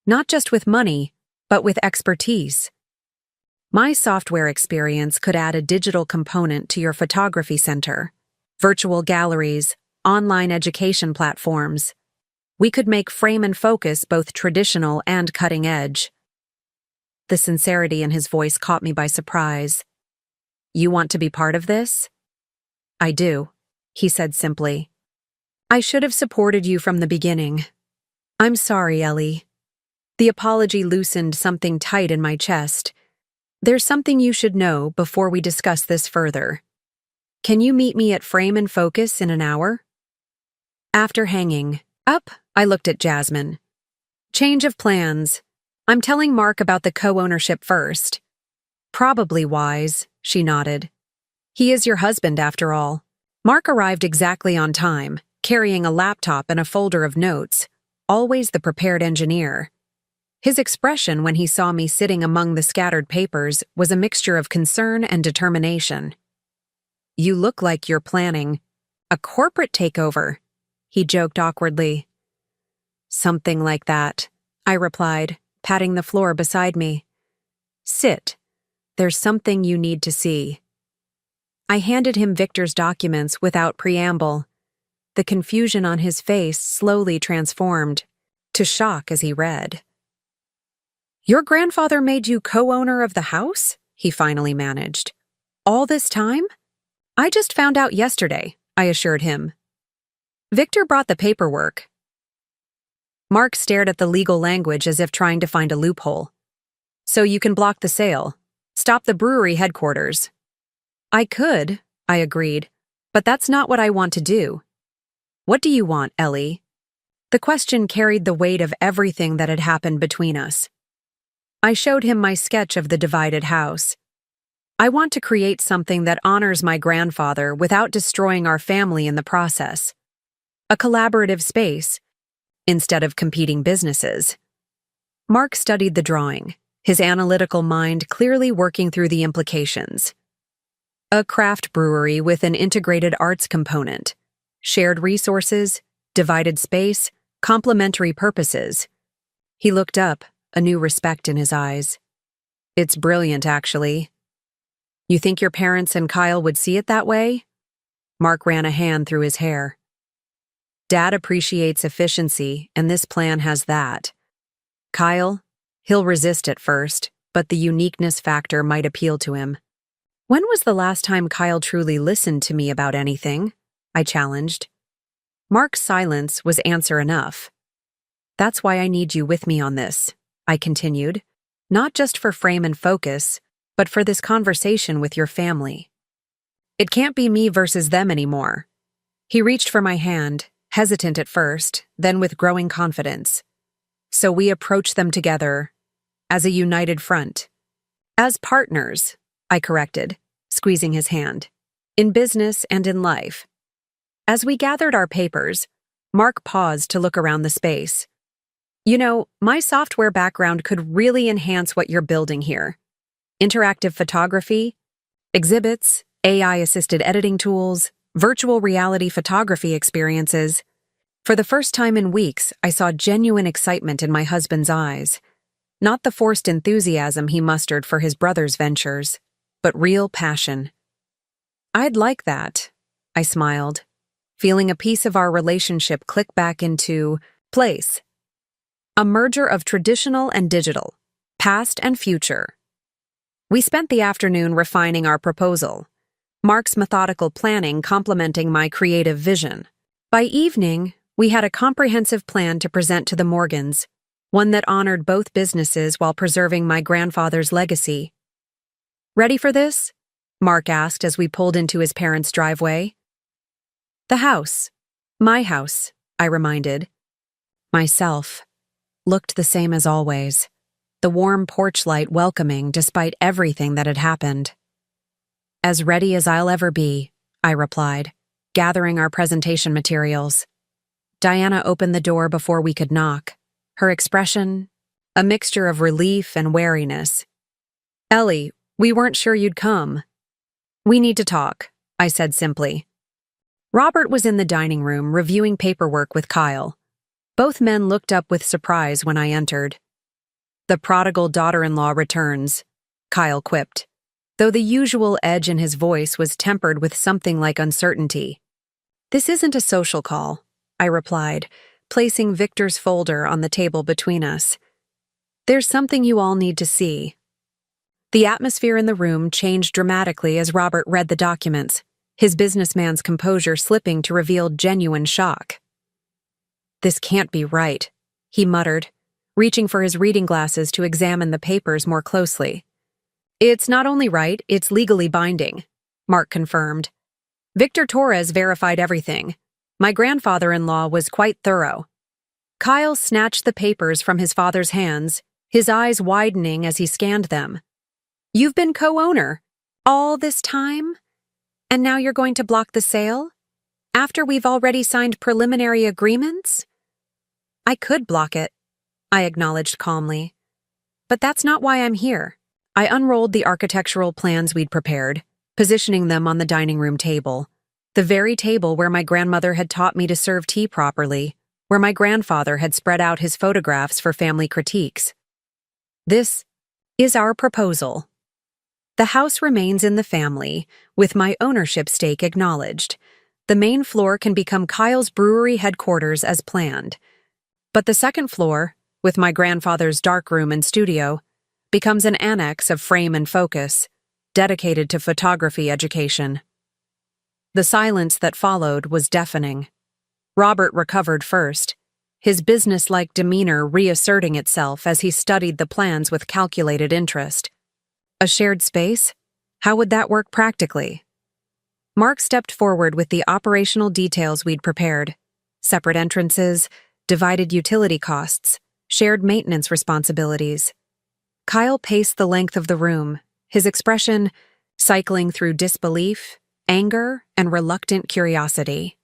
Not just with money, but with expertise. My software experience could add a digital component to your photography center. Virtual galleries, online education platforms. We could make Frame and Focus both traditional and cutting edge. The sincerity in his voice caught me by surprise. You want to be part of this? I do, he said simply. I should have supported you from the beginning. I'm sorry, Ellie. The apology loosened something tight in my chest. There's something you should know before we discuss this further. Can you meet me at Frame and Focus in an hour? After hanging up, I looked at Jasmine. Change of plans. I'm telling Mark about the co-ownership first. Probably wise, she nodded. He is your husband, after all. Mark arrived exactly on time, carrying a laptop and a folder of notes, always the prepared engineer. His expression when he saw me sitting among the scattered papers was a mixture of concern and determination. You look like you're planning a corporate takeover, he joked awkwardly. Something like that, I replied, patting the floor beside me. Sit. There's something you need to see. I handed him Victor's documents without preamble. The confusion on his face slowly transformed to shock as he read. Your grandfather made you co-owner of the house? He finally managed. All this time? I just found out yesterday, I assured him. Victor brought the paperwork. Mark stared at the legal language as if trying to find a loophole. So you can block the sale. Stop the brewery headquarters. I could, I agreed, but that's not what I want to do. What do you want, Ellie? The question carried the weight of everything that had happened between us. I showed him my sketch of the divided house. I want to create something that honors my grandfather without destroying our family in the process. A collaborative space, instead of competing businesses. Mark studied the drawing, his analytical mind clearly working through the implications. A craft brewery with an integrated arts component, shared resources, divided space, complementary purposes. He looked up, a new respect in his eyes. It's brilliant, actually. You think your parents and Kyle would see it that way? Mark ran a hand through his hair. Dad appreciates efficiency, and this plan has that. Kyle, he'll resist at first, but the uniqueness factor might appeal to him. When was the last time Kyle truly listened to me about anything? I challenged. Mark's silence was answer enough. That's why I need you with me on this, I continued. Not just for Frame and Focus, but for this conversation with your family. It can't be me versus them anymore. He reached for my hand, hesitant at first, then with growing confidence. So we approach them together, as a united front. As partners, I corrected, squeezing his hand, in business and in life. As we gathered our papers, Mark paused to look around the space. You know, my software background could really enhance what you're building here. Interactive photography, exhibits, AI-assisted editing tools, virtual reality photography experiences. For the first time in weeks, I saw genuine excitement in my husband's eyes. Not the forced enthusiasm he mustered for his brother's ventures, but real passion. I'd like that, I smiled, feeling a piece of our relationship click back into place. A merger of traditional and digital, past and future. We spent the afternoon refining our proposal, Mark's methodical planning complementing my creative vision. By evening, we had a comprehensive plan to present to the Morgans, one that honored both businesses while preserving my grandfather's legacy. Ready for this? Mark asked as we pulled into his parents' driveway. The house. My house, I reminded. Myself. Looked the same as always. The warm porch light welcoming despite everything that had happened. As ready as I'll ever be, I replied, gathering our presentation materials. Diana opened the door before we could knock, her expression a mixture of relief and wariness. Ellie, we weren't sure you'd come. We need to talk, I said simply. Robert was in the dining room reviewing paperwork with Kyle. Both men looked up with surprise when I entered. The prodigal daughter-in-law returns, Kyle quipped, though the usual edge in his voice was tempered with something like uncertainty. This isn't a social call, I replied, placing Victor's folder on the table between us. There's something you all need to see. The atmosphere in the room changed dramatically as Robert read the documents, his businessman's composure slipping to reveal genuine shock. This can't be right, he muttered, reaching for his reading glasses to examine the papers more closely. It's not only right, it's legally binding, Mark confirmed. Victor Torres verified everything. My grandfather-in-law was quite thorough. Kyle snatched the papers from his father's hands, his eyes widening as he scanned them. You've been co-owner all this time? And now you're going to block the sale? After we've already signed preliminary agreements? I could block it, I acknowledged calmly. But that's not why I'm here. I unrolled the architectural plans we'd prepared, positioning them on the dining room table, the very table where my grandmother had taught me to serve tea properly, where my grandfather had spread out his photographs for family critiques. This is our proposal. The house remains in the family, with my ownership stake acknowledged. The main floor can become Kyle's brewery headquarters as planned. But the second floor, with my grandfather's darkroom and studio, becomes an annex of frame and focus, dedicated to photography education. The silence that followed was deafening. Robert recovered first, his businesslike demeanor reasserting itself as he studied the plans with calculated interest. A shared space? How would that work practically? Mark stepped forward with the operational details we'd prepared. Separate entrances, divided utility costs, shared maintenance responsibilities. Kyle paced the length of the room, his expression cycling through disbelief, anger, and reluctant curiosity.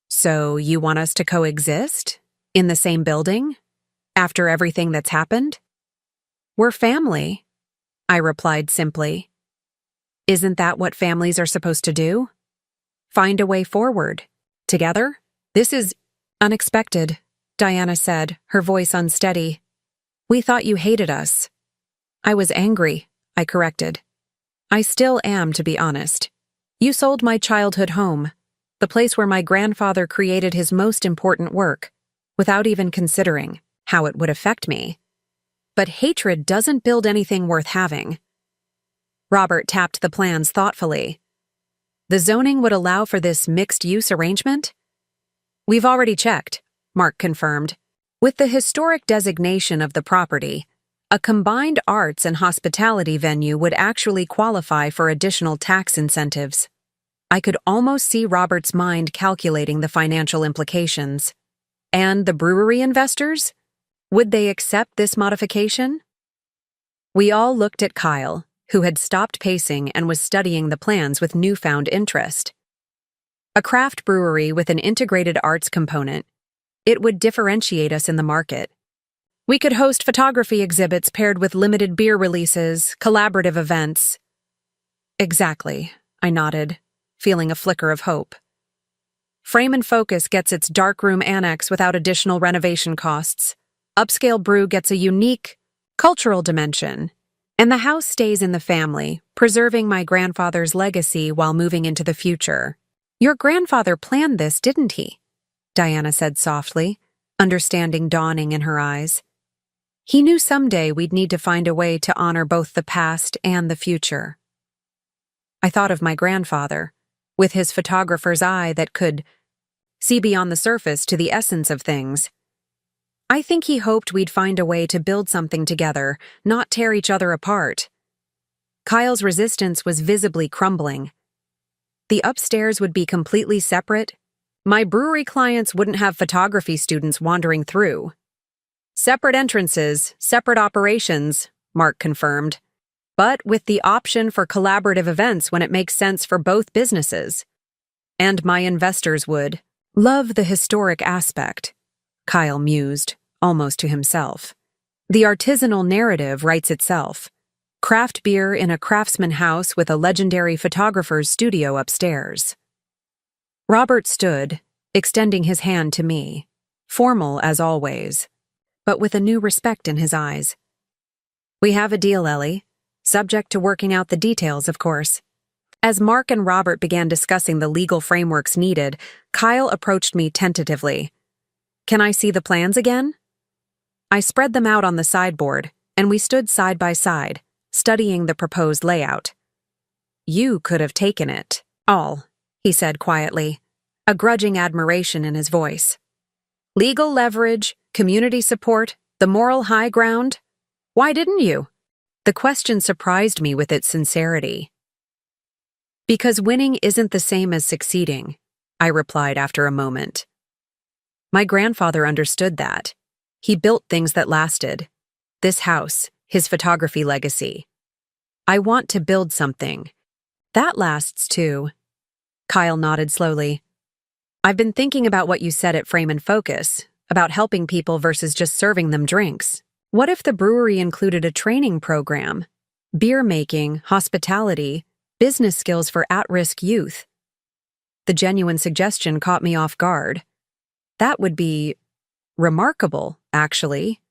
So you want us to coexist? In the same building? After everything that's happened? We're family, I replied simply. Isn't that what families are supposed to do? Find a way forward. Together? This is unexpected, Diana said, her voice unsteady. We thought you hated us. I was angry, I corrected. I still am, to be honest. You sold my childhood home, the place where my grandfather created his most important work, without even considering how it would affect me. But hatred doesn't build anything worth having. Robert tapped the plans thoughtfully. The zoning would allow for this mixed-use arrangement? We've already checked, Mark confirmed. With the historic designation of the property, a combined arts and hospitality venue would actually qualify for additional tax incentives. I could almost see Robert's mind calculating the financial implications. And the brewery investors? Would they accept this modification? We all looked at Kyle, who had stopped pacing and was studying the plans with newfound interest. A craft brewery with an integrated arts component, it would differentiate us in the market. We could host photography exhibits paired with limited beer releases, collaborative events. Exactly, I nodded, feeling a flicker of hope. Frame and Focus gets its darkroom annex without additional renovation costs. Upscale Brew gets a unique, cultural dimension. And the house stays in the family, preserving my grandfather's legacy while moving into the future. Your grandfather planned this, didn't he? Diana said softly, understanding dawning in her eyes. He knew someday we'd need to find a way to honor both the past and the future. I thought of my grandfather, with his photographer's eye that could see beyond the surface to the essence of things. I think he hoped we'd find a way to build something together, not tear each other apart. Kyle's resistance was visibly crumbling. The upstairs would be completely separate. My brewery clients wouldn't have photography students wandering through. Separate entrances, separate operations, Mark confirmed, but with the option for collaborative events when it makes sense for both businesses. And my investors would love the historic aspect, Kyle mused, almost to himself. The artisanal narrative writes itself. Craft beer in a craftsman house with a legendary photographer's studio upstairs. Robert stood, extending his hand to me, formal as always, but with a new respect in his eyes. We have a deal, Ellie, subject to working out the details, of course. As Mark and Robert began discussing the legal frameworks needed, Kyle approached me tentatively. "Can I see the plans again?" I spread them out on the sideboard, and we stood side by side, studying the proposed layout. "You could have taken it all," he said quietly, a grudging admiration in his voice. "Legal leverage, community support, the moral high ground. Why didn't you?" The question surprised me with its sincerity. "Because winning isn't the same as succeeding," I replied after a moment. My grandfather understood that. He built things that lasted. This house, his photography legacy. I want to build something. That lasts too. Kyle nodded slowly. "I've been thinking about what you said at Frame and Focus, about helping people versus just serving them drinks. What if the brewery included a training program? Beer making, hospitality, business skills for at-risk youth?" The genuine suggestion caught me off guard. That would be remarkable, actually.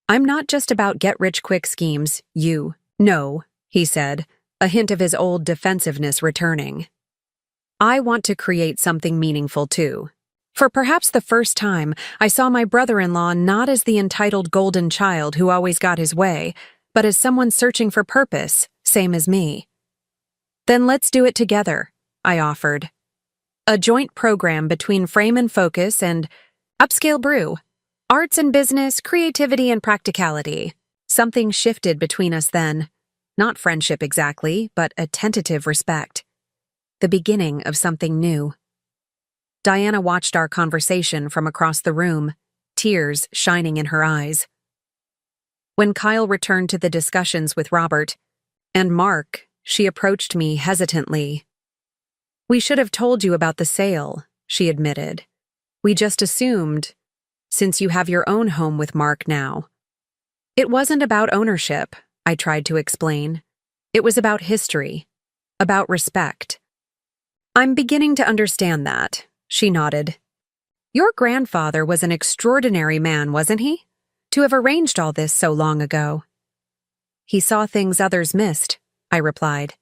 "I'm not just about get-rich-quick schemes, you know," he said, a hint of his old defensiveness returning. "I want to create something meaningful, too." For perhaps the first time, I saw my brother-in-law not as the entitled golden child who always got his way, but as someone searching for purpose, same as me. "Then let's do it together," I offered. "A joint program between Frame and Focus and Upscale Brew. Arts and business, creativity and practicality." Something shifted between us then. Not friendship exactly, but a tentative respect. The beginning of something new. Diana watched our conversation from across the room, tears shining in her eyes. When Kyle returned to the discussions with Robert and Mark, she approached me hesitantly. "We should have told you about the sale," she admitted. "We just assumed, since you have your own home with Mark now." "It wasn't about ownership," I tried to explain. "It was about history, about respect." "I'm beginning to understand that," she nodded. "Your grandfather was an extraordinary man, wasn't he? To have arranged all this so long ago." "He saw things others missed," I replied.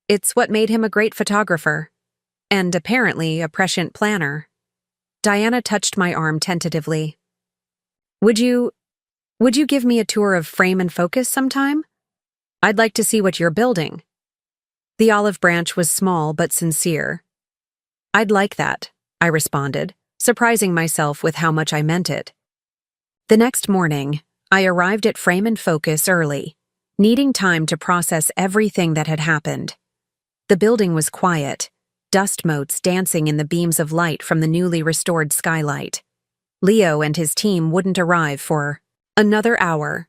"It's what made him a great photographer, and apparently a prescient planner." Diana touched my arm tentatively. Would you give me a tour of Frame and Focus sometime? I'd like to see what you're building." The olive branch was small but sincere. "I'd like that," I responded, surprising myself with how much I meant it. The next morning, I arrived at Frame and Focus early, needing time to process everything that had happened. The building was quiet, dust motes dancing in the beams of light from the newly restored skylight. Leo and his team wouldn't arrive for another hour.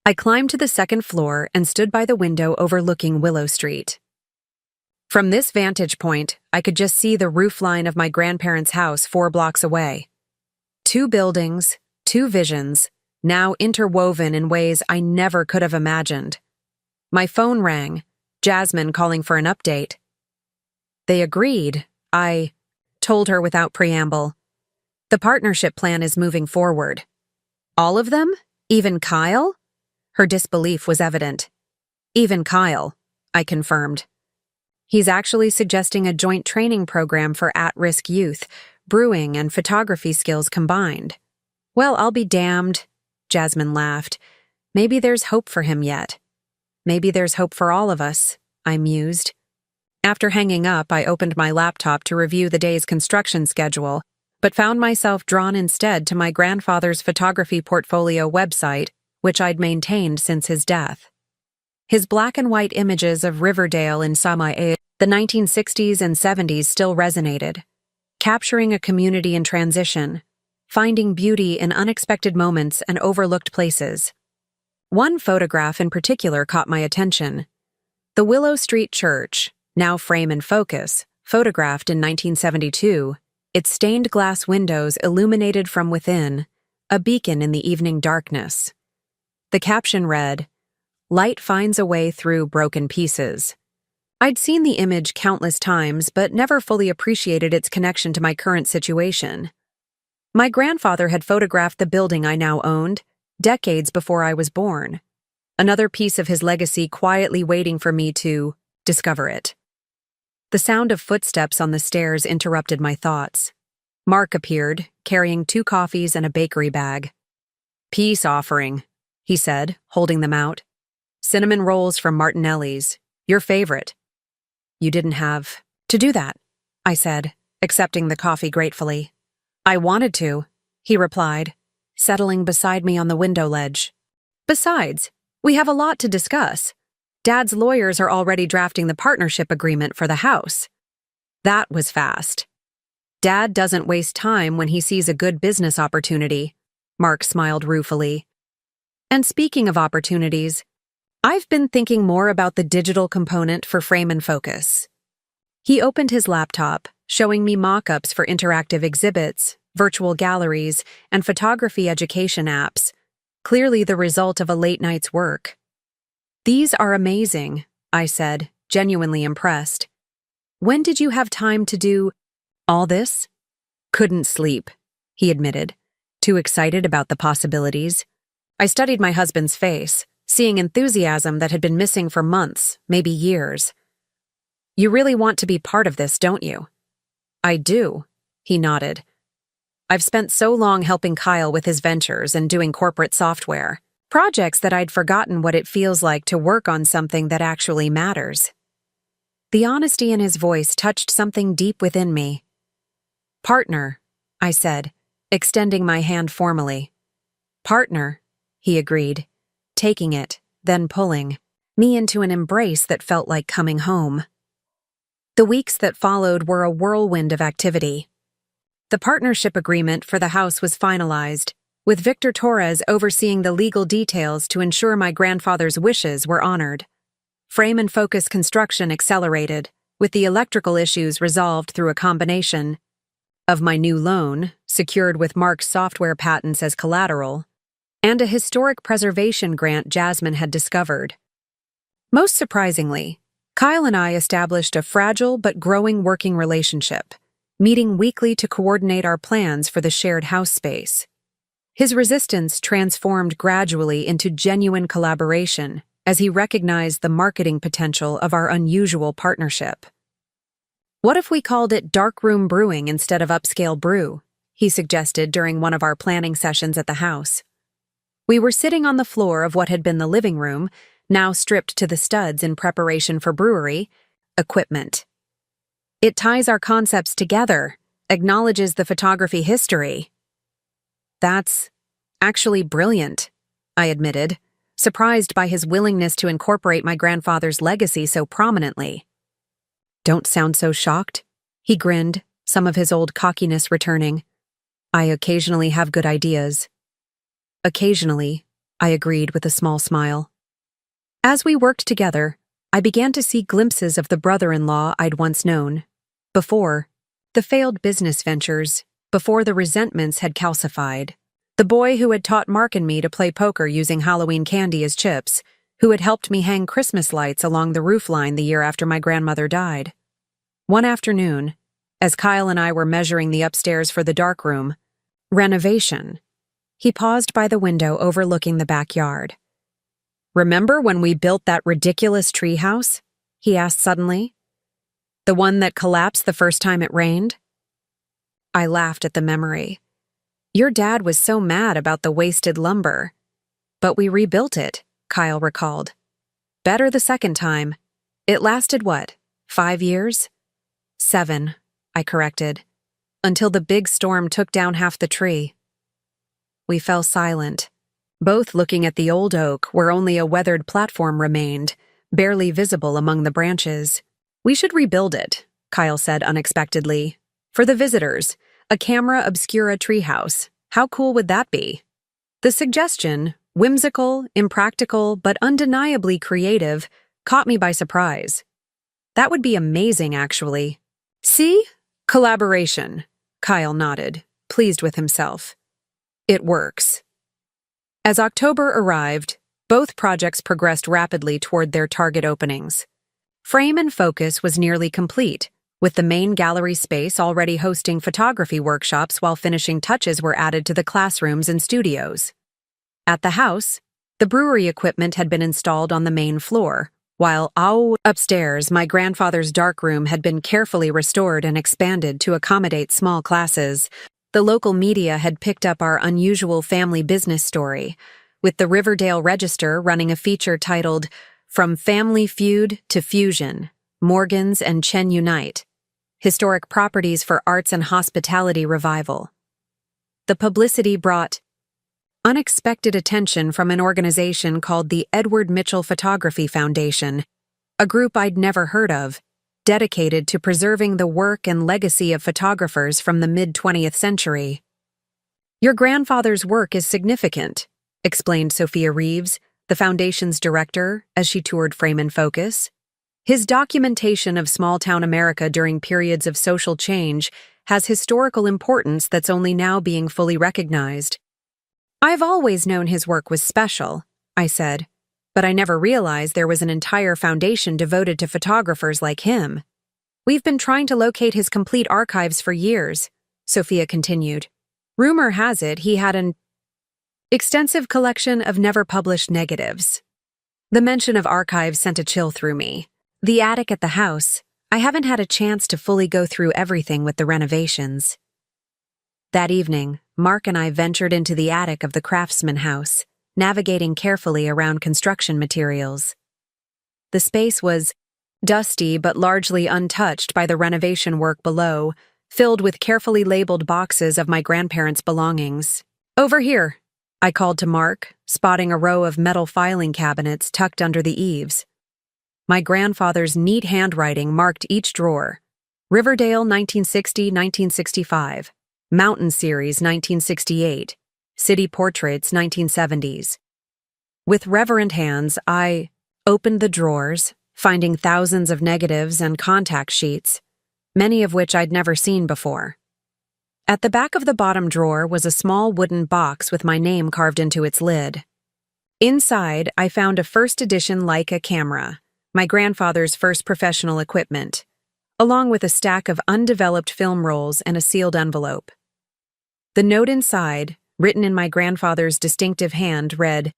I climbed to the second floor and stood by the window overlooking Willow Street. From this vantage point, I could just see the roofline of my grandparents' house 4 blocks away. 2 buildings, 2 visions, now interwoven in ways I never could have imagined. My phone rang, Jasmine calling for an update. "They agreed," I told her without preamble. "The partnership plan is moving forward." "All of them? Even Kyle?" Her disbelief was evident. "Even Kyle," I confirmed. "He's actually suggesting a joint training program for at-risk youth, brewing and photography skills combined." "Well, I'll be damned," Jasmine laughed. "Maybe there's hope for him yet. Maybe there's hope for all of us," I mused. After hanging up, I opened my laptop to review the day's construction schedule, but found myself drawn instead to my grandfather's photography portfolio website, which I'd maintained since his death. His black and white images of Riverdale in the 1960s and 70s still resonated, capturing a community in transition, finding beauty in unexpected moments and overlooked places. One photograph in particular caught my attention. The Willow Street Church, now Frame and Focus, photographed in 1972, its stained glass windows illuminated from within, a beacon in the evening darkness. The caption read, "Light finds a way through broken pieces." I'd seen the image countless times, but never fully appreciated its connection to my current situation. My grandfather had photographed the building I now owned, decades before I was born. Another piece of his legacy quietly waiting for me to discover it. The sound of footsteps on the stairs interrupted my thoughts. Mark appeared, carrying 2 coffees and a bakery bag. "Peace offering," he said, holding them out. "Cinnamon rolls from Martinelli's. Your favorite." "You didn't have to do that," I said, accepting the coffee gratefully. "I wanted to," he replied, settling beside me on the window ledge. "Besides, we have a lot to discuss. Dad's lawyers are already drafting the partnership agreement for the house." That was fast. "Dad doesn't waste time when he sees a good business opportunity," Mark smiled ruefully. "And speaking of opportunities, I've been thinking more about the digital component for Frame and Focus." He opened his laptop, showing me mock-ups for interactive exhibits, virtual galleries, and photography education apps, clearly the result of a late night's work. "These are amazing," I said, genuinely impressed. "When did you have time to do all this?" "Couldn't sleep," he admitted, too excited about the possibilities. I studied my husband's face, seeing enthusiasm that had been missing for months, maybe years. "You really want to be part of this, don't you?" "I do," he nodded. "I've spent so long helping Kyle with his ventures and doing corporate software, projects that I'd forgotten what it feels like to work on something that actually matters." The honesty in his voice touched something deep within me. "Partner," I said, extending my hand formally. "Partner," he agreed, taking it, then pulling me into an embrace that felt like coming home. The weeks that followed were a whirlwind of activity. The partnership agreement for the house was finalized, with Victor Torres overseeing the legal details to ensure my grandfather's wishes were honored. Frame and Focus construction accelerated, with the electrical issues resolved through a combination of my new loan, secured with Mark's software patents as collateral, and a historic preservation grant Jasmine had discovered. Most surprisingly, Kyle and I established a fragile but growing working relationship, meeting weekly to coordinate our plans for the shared house space. His resistance transformed gradually into genuine collaboration as he recognized the marketing potential of our unusual partnership. "What if we called it darkroom brewing instead of upscale brew?" he suggested during one of our planning sessions at the house. We were sitting on the floor of what had been the living room, now stripped to the studs in preparation for brewery equipment. "It ties our concepts together, acknowledges the photography history." "That's actually brilliant," I admitted, surprised by his willingness to incorporate my grandfather's legacy so prominently. "Don't sound so shocked," he grinned, some of his old cockiness returning. "I occasionally have good ideas." "Occasionally," I agreed with a small smile. As we worked together, I began to see glimpses of the brother-in-law I'd once known. Before the failed business ventures, before the resentments had calcified. The boy who had taught Mark and me to play poker using Halloween candy as chips, who had helped me hang Christmas lights along the roofline the year after my grandmother died. One afternoon, as Kyle and I were measuring the upstairs for the darkroom renovation, he paused by the window overlooking the backyard. "Remember when we built that ridiculous treehouse?" he asked suddenly. "The one that collapsed the first time it rained?" I laughed at the memory. "Your dad was so mad about the wasted lumber. But we rebuilt it," Kyle recalled. "Better the second time. It lasted what, 5 years?" 7, I corrected, until the big storm took down half the tree. We fell silent, both looking at the old oak where only a weathered platform remained, barely visible among the branches. "We should rebuild it," Kyle said unexpectedly. "For the visitors, a camera obscura treehouse. How cool would that be?" The suggestion, whimsical, impractical, but undeniably creative, caught me by surprise. "That would be amazing, actually." "See? Collaboration," Kyle nodded, pleased with himself. "It works." As October arrived, both projects progressed rapidly toward their target openings. Frame and Focus was nearly complete, with the main gallery space already hosting photography workshops while finishing touches were added to the classrooms and studios. At the house, the brewery equipment had been installed on the main floor, while out upstairs, my grandfather's darkroom had been carefully restored and expanded to accommodate small classes. The local media had picked up our unusual family business story, with the Riverdale Register running a feature titled From Family Feud to Fusion, Morgans and Chen Unite, Historic Properties for Arts and Hospitality Revival. The publicity brought unexpected attention from an organization called the Edward Mitchell Photography Foundation, a group I'd never heard of, dedicated to preserving the work and legacy of photographers from the mid-20th century. "Your grandfather's work is significant," explained Sophia Reeves, the foundation's director, as she toured Frame and Focus. "His documentation of small-town America during periods of social change has historical importance that's only now being fully recognized." "I've always known his work was special," I said, "but I never realized there was an entire foundation devoted to photographers like him." "We've been trying to locate his complete archives for years," Sophia continued. "Rumor has it he had an extensive collection of never-published negatives." The mention of archives sent a chill through me. The attic at the house, I haven't had a chance to fully go through everything with the renovations. That evening, Mark and I ventured into the attic of the Craftsman house, navigating carefully around construction materials. The space was dusty but largely untouched by the renovation work below, filled with carefully labeled boxes of my grandparents' belongings. "Over here," I called to Mark, spotting a row of metal filing cabinets tucked under the eaves. My grandfather's neat handwriting marked each drawer: Riverdale 1960-1965, Mountain Series 1968, City Portraits 1970s. With reverent hands, I opened the drawers, finding thousands of negatives and contact sheets, many of which I'd never seen before. At the back of the bottom drawer was a small wooden box with my name carved into its lid. Inside, I found a first edition Leica camera, my grandfather's first professional equipment, along with a stack of undeveloped film rolls and a sealed envelope. The note inside, written in my grandfather's distinctive hand, read,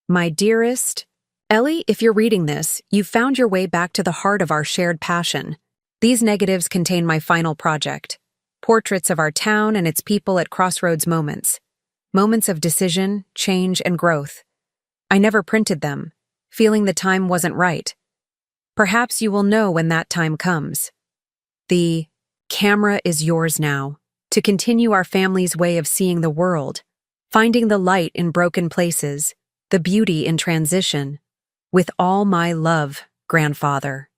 "My dearest Ellie, if you're reading this, you've found your way back to the heart of our shared passion. These negatives contain my final project, portraits of our town and its people at crossroads moments of decision, change, and growth. I never printed them, feeling the time wasn't right. Perhaps you will know when that time comes. The camera is yours now, to continue our family's way of seeing the world, finding the light in broken places, the beauty in transition. With all my love, grandfather."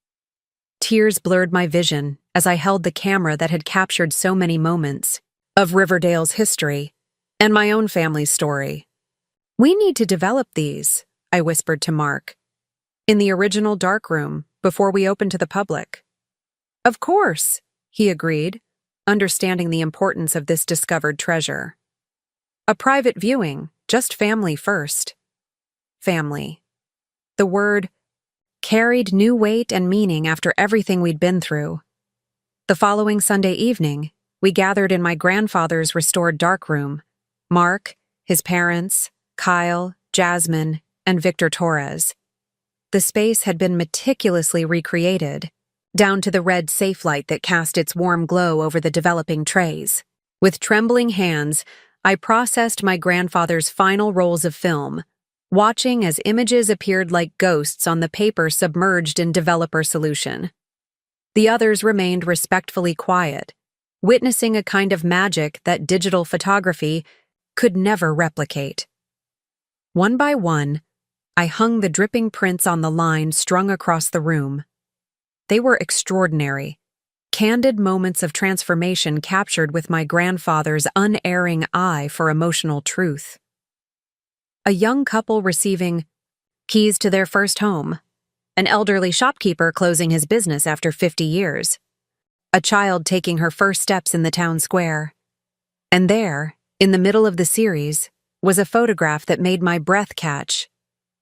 Tears blurred my vision as I held the camera that had captured so many moments of Riverdale's history and my own family's story. "We need to develop these," I whispered to Mark, "in the original darkroom before we open to the public." "Of course," he agreed, understanding the importance of this discovered treasure. "A private viewing, just family first." Family. The word carried new weight and meaning after everything we'd been through. The following Sunday evening, we gathered in my grandfather's restored darkroom: Mark, his parents, Kyle, Jasmine, and Victor Torres. The space had been meticulously recreated, down to the red safe light that cast its warm glow over the developing trays. With trembling hands, I processed my grandfather's final rolls of film, watching as images appeared like ghosts on the paper submerged in developer solution. The others remained respectfully quiet, witnessing a kind of magic that digital photography could never replicate. One by one, I hung the dripping prints on the line strung across the room. They were extraordinary, candid moments of transformation captured with my grandfather's unerring eye for emotional truth. A young couple receiving keys to their first home, an elderly shopkeeper closing his business after 50 years, a child taking her first steps in the town square. And there, in the middle of the series, was a photograph that made my breath catch: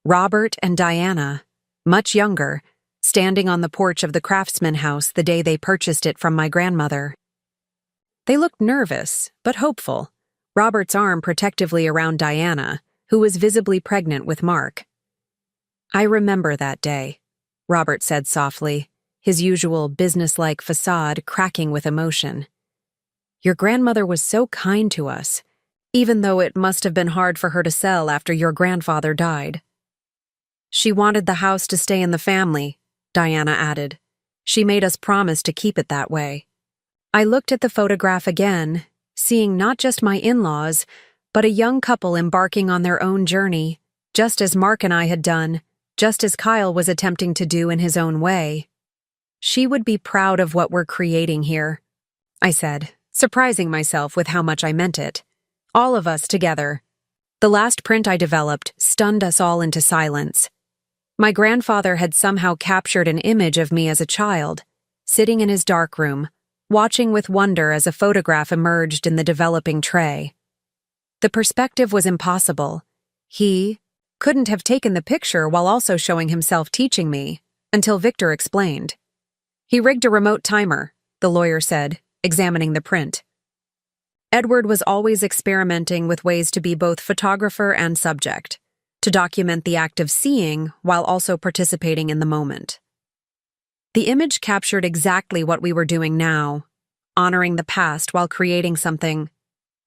Robert and Diana, much younger, standing on the porch of the Craftsman house the day they purchased it from my grandmother. They looked nervous, but hopeful, Robert's arm protectively around Diana, who was visibly pregnant with Mark. I remember that day. Robert said softly, his usual businesslike facade cracking with emotion. Your grandmother was so kind to us, even though it must have been hard for her to sell after your grandfather died. She wanted the house to stay in the family, Diana added. She made us promise to keep it that way. I looked at the photograph again, seeing not just my in-laws, but a young couple embarking on their own journey, just as Mark and I had done, just as Kyle was attempting to do in his own way. She would be proud of what we're creating here, I said, surprising myself with how much I meant it. All of us together. The last print I developed stunned us all into silence. My grandfather had somehow captured an image of me as a child, sitting in his darkroom, watching with wonder as a photograph emerged in the developing tray. The perspective was impossible. He couldn't have taken the picture while also showing himself teaching me, until Victor explained. He rigged a remote timer, the lawyer said, examining the print. Edward was always experimenting with ways to be both photographer and subject, to document the act of seeing while also participating in the moment. The image captured exactly what we were doing now, honoring the past while creating something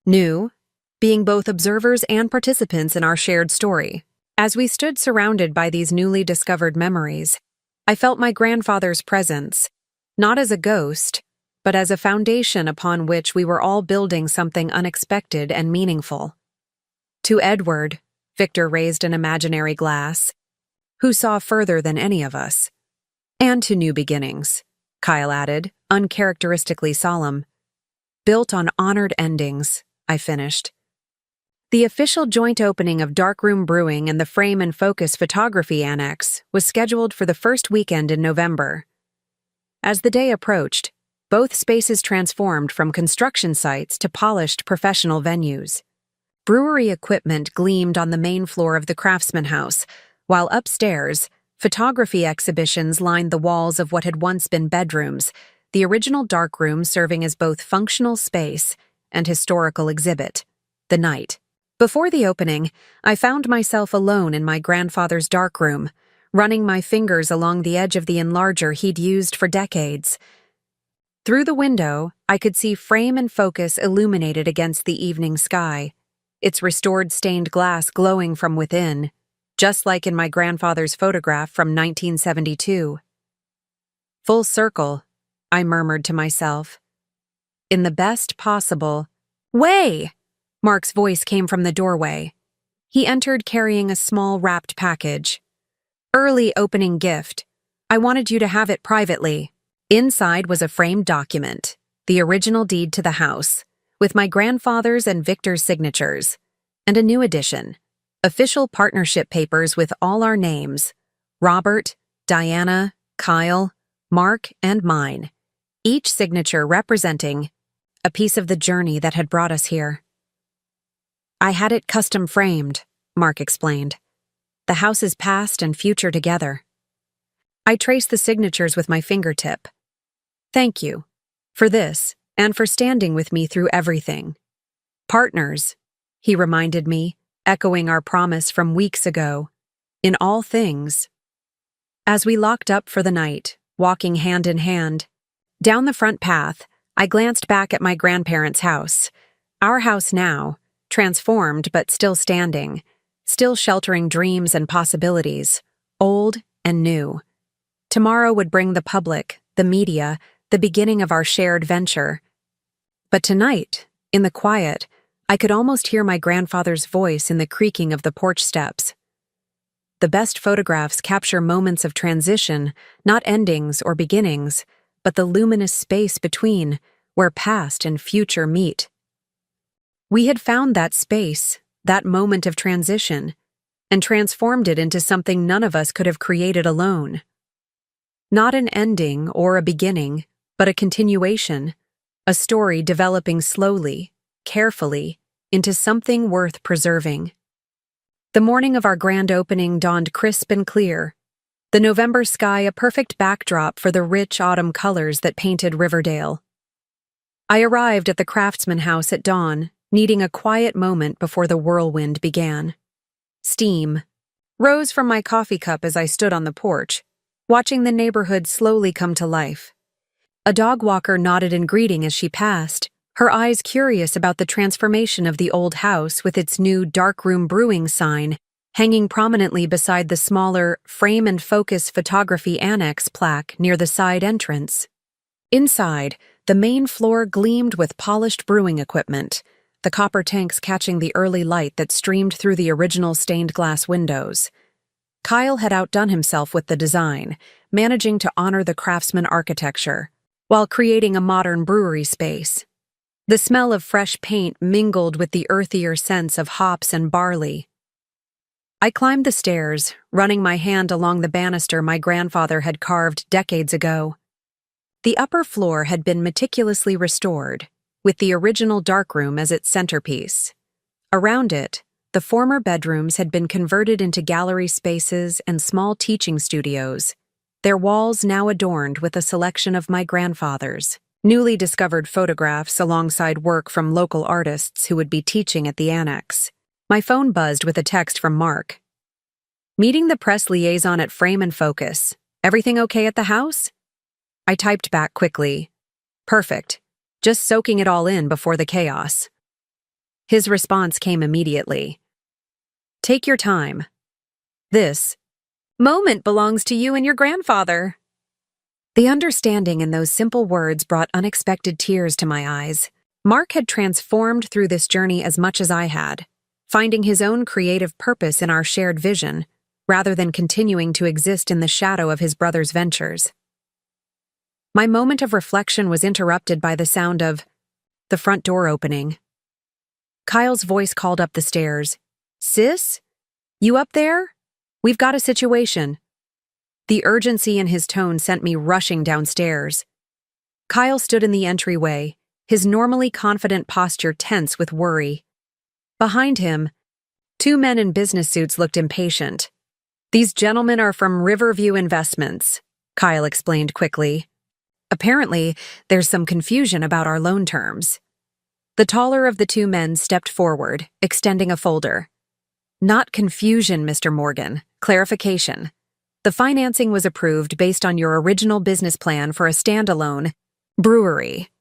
new, being both observers and participants in our shared story. As we stood surrounded by these newly discovered memories, I felt my grandfather's presence, not as a ghost, but as a foundation upon which we were all building something unexpected and meaningful. To Edward, Victor raised an imaginary glass, who saw further than any of us. And to new beginnings, Kyle added, uncharacteristically solemn. Built on honored endings, I finished. The official joint opening of Darkroom Brewing and the Frame and Focus Photography Annex was scheduled for the first weekend in November. As the day approached, both spaces transformed from construction sites to polished professional venues. Brewery equipment gleamed on the main floor of the Craftsman House, while upstairs, photography exhibitions lined the walls of what had once been bedrooms, the original darkroom serving as both functional space and historical exhibit. The night. Before the opening, I found myself alone in my grandfather's darkroom, running my fingers along the edge of the enlarger he'd used for decades. Through the window, I could see Frame and Focus illuminated against the evening sky, its restored stained glass glowing from within, just like in my grandfather's photograph from 1972. Full circle, I murmured to myself. In the best possible way, Mark's voice came from the doorway. He entered carrying a small wrapped package. Early opening gift. I wanted you to have it privately. Inside was a framed document, the original deed to the house, with my grandfather's and Victor's signatures, and a new addition, official partnership papers with all our names, Robert, Diana, Kyle, Mark, and mine, each signature representing a piece of the journey that had brought us here. I had it custom framed, Mark explained. The house's past and future together. I traced the signatures with my fingertip. Thank you for this and for standing with me through everything. Partners, he reminded me, echoing our promise from weeks ago, in all things. As we locked up for the night, walking hand in hand, down the front path, I glanced back at my grandparents' house. Our house now, transformed but still standing, still sheltering dreams and possibilities, old and new. Tomorrow would bring the public, the media, the beginning of our shared venture. But tonight, in the quiet, I could almost hear my grandfather's voice in the creaking of the porch steps. The best photographs capture moments of transition, not endings or beginnings, but the luminous space between, where past and future meet. We had found that space, that moment of transition, and transformed it into something none of us could have created alone. Not an ending or a beginning, but a continuation, a story developing slowly, carefully, into something worth preserving. The morning of our grand opening dawned crisp and clear, the November sky a perfect backdrop for the rich autumn colors that painted Riverdale. I arrived at the Craftsman House at dawn, needing a quiet moment before the whirlwind began. Steam rose from my coffee cup as I stood on the porch, watching the neighborhood slowly come to life. A dog walker nodded in greeting as she passed, her eyes curious about the transformation of the old house with its new darkroom brewing sign hanging prominently beside the smaller frame and focus photography annex plaque near the side entrance. Inside, the main floor gleamed with polished brewing equipment, the copper tanks catching the early light that streamed through the original stained glass windows. Kyle had outdone himself with the design, managing to honor the craftsman architecture, while creating a modern brewery space. The smell of fresh paint mingled with the earthier sense of hops and barley. I climbed the stairs, running my hand along the banister my grandfather had carved decades ago. The upper floor had been meticulously restored, with the original darkroom as its centerpiece. Around it, the former bedrooms had been converted into gallery spaces and small teaching studios, their walls now adorned with a selection of my grandfather's newly discovered photographs alongside work from local artists who would be teaching at the annex. My phone buzzed with a text from Mark. "Meeting the press liaison at Frame and Focus. Everything okay at the house?" I typed back quickly. "Perfect. Just soaking it all in before the chaos." His response came immediately. "Take your time. This moment belongs to you and your grandfather." The understanding in those simple words brought unexpected tears to my eyes. Mark had transformed through this journey as much as I had, finding his own creative purpose in our shared vision, rather than continuing to exist in the shadow of his brother's ventures. My moment of reflection was interrupted by the sound of the front door opening. Kyle's voice called up the stairs. "Sis? You up there? We've got a situation." The urgency in his tone sent me rushing downstairs. Kyle stood in the entryway, his normally confident posture tense with worry. Behind him, two men in business suits looked impatient. "These gentlemen are from Riverview Investments," Kyle explained quickly. "Apparently, there's some confusion about our loan terms." The taller of the two men stepped forward, extending a folder. "Not confusion, Mr. Morgan. Clarification. The financing was approved based on your original business plan for a standalone brewery.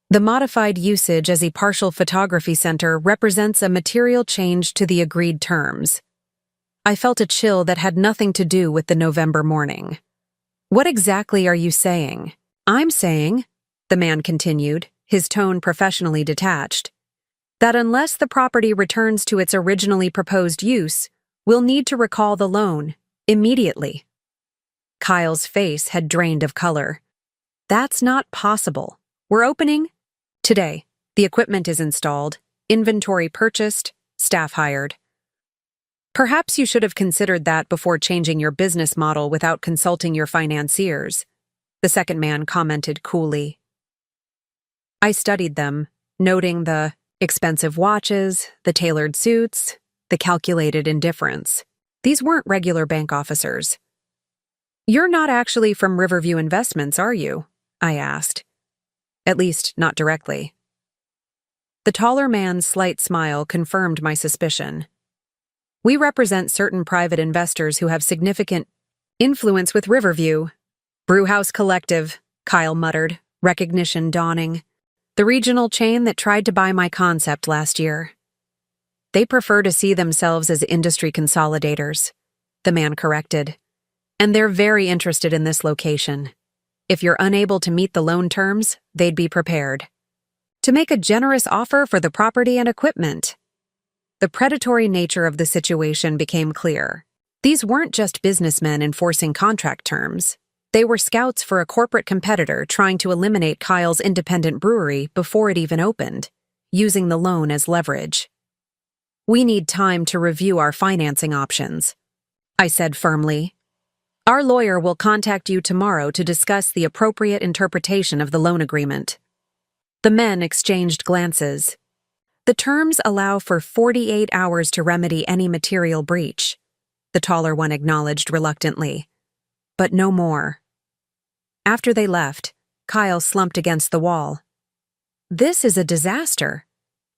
The modified usage as a partial photography center represents a material change to the agreed terms." I felt a chill that had nothing to do with the November morning. "What exactly are you saying?" "I'm saying," the man continued, his tone professionally detached, "that unless the property returns to its originally proposed use, we'll need to recall the loan immediately." Kyle's face had drained of color. "That's not possible. We're opening today. The equipment is installed, inventory purchased, staff hired." "Perhaps you should have considered that before changing your business model without consulting your financiers," the second man commented coolly. I studied them, noting the expensive watches, the tailored suits, the calculated indifference. These weren't regular bank officers. "You're not actually from Riverview Investments, are you?" I asked. At least, not directly. The taller man's slight smile confirmed my suspicion. "We represent certain private investors who have significant influence with Riverview." "Brewhouse Collective," Kyle muttered, recognition dawning. "The regional chain that tried to buy my concept last year." "They prefer to see themselves as industry consolidators," the man corrected. "And they're very interested in this location. If you're unable to meet the loan terms, they'd be prepared to make a generous offer for the property and equipment." The predatory nature of the situation became clear. These weren't just businessmen enforcing contract terms. They were scouts for a corporate competitor trying to eliminate Kyle's independent brewery before it even opened, using the loan as leverage. "We need time to review our financing options," I said firmly. "Our lawyer will contact you tomorrow to discuss the appropriate interpretation of the loan agreement." The men exchanged glances. "The terms allow for 48 hours to remedy any material breach," the taller one acknowledged reluctantly. "But no more." After they left, Kyle slumped against the wall. "This is a disaster.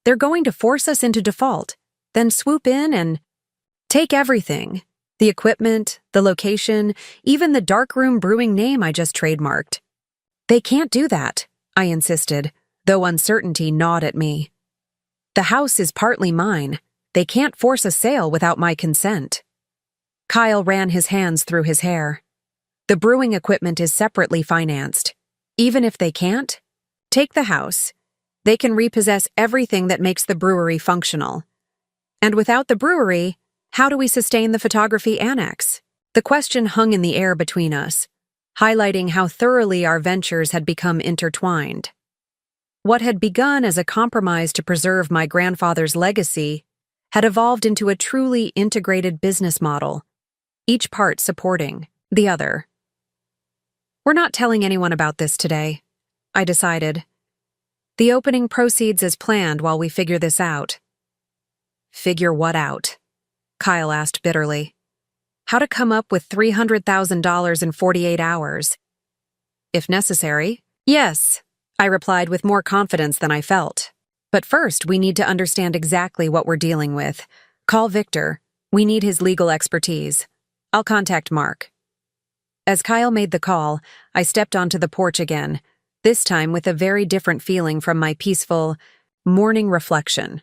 They're going to force us into default, then swoop in and take everything." The equipment, the location, even the darkroom brewing name I just trademarked. They can't do that, I insisted, though uncertainty gnawed at me. The house is partly mine. They can't force a sale without my consent. Kyle ran his hands through his hair. The brewing equipment is separately financed. Even if they can't, take the house. They can repossess everything that makes the brewery functional. And without the brewery, how do we sustain the photography annex? The question hung in the air between us, highlighting how thoroughly our ventures had become intertwined. What had begun as a compromise to preserve my grandfather's legacy had evolved into a truly integrated business model, each part supporting the other. We're not telling anyone about this today, I decided. The opening proceeds as planned while we figure this out. Figure what out? Kyle asked bitterly. How to come up with $300,000 in 48 hours? If necessary, yes, I replied with more confidence than I felt. But first, we need to understand exactly what we're dealing with. Call Victor. We need his legal expertise. I'll contact Mark. As Kyle made the call, I stepped onto the porch again, this time with a very different feeling from my peaceful morning reflection.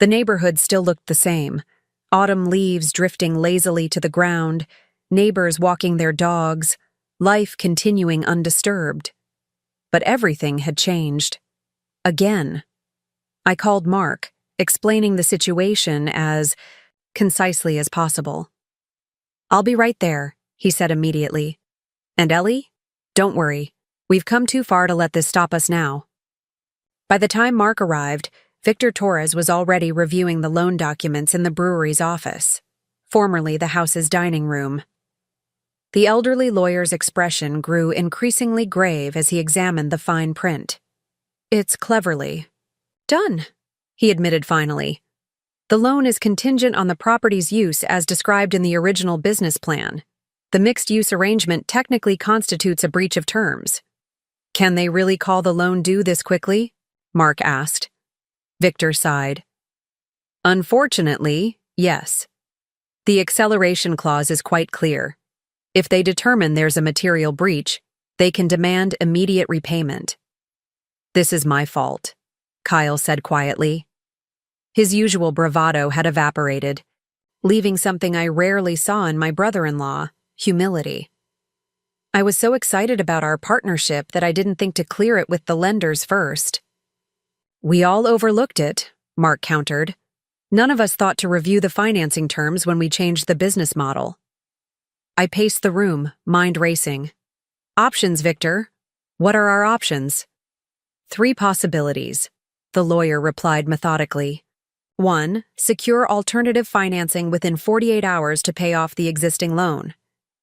The neighborhood still looked the same. Autumn leaves drifting lazily to the ground, neighbors walking their dogs, life continuing undisturbed. But everything had changed. Again. I called Mark, explaining the situation as concisely as possible. I'll be right there, he said immediately. And Ellie? Don't worry. We've come too far to let this stop us now. By the time Mark arrived, Victor Torres was already reviewing the loan documents in the brewery's office, formerly the house's dining room. The elderly lawyer's expression grew increasingly grave as he examined the fine print. It's cleverly done, he admitted finally. The loan is contingent on the property's use as described in the original business plan. The mixed-use arrangement technically constitutes a breach of terms. Can they really call the loan due this quickly? Mark asked. Victor sighed. Unfortunately, yes. The acceleration clause is quite clear. If they determine there's a material breach, they can demand immediate repayment. This is my fault, Kyle said quietly. His usual bravado had evaporated, leaving something I rarely saw in my brother-in-law, humility. I was so excited about our partnership that I didn't think to clear it with the lenders first. We all overlooked it, Mark countered. None of us thought to review the financing terms when we changed the business model. I paced the room, mind racing. Options, Victor. What are our options? 3 possibilities, the lawyer replied methodically. 1. Secure alternative financing within 48 hours to pay off the existing loan.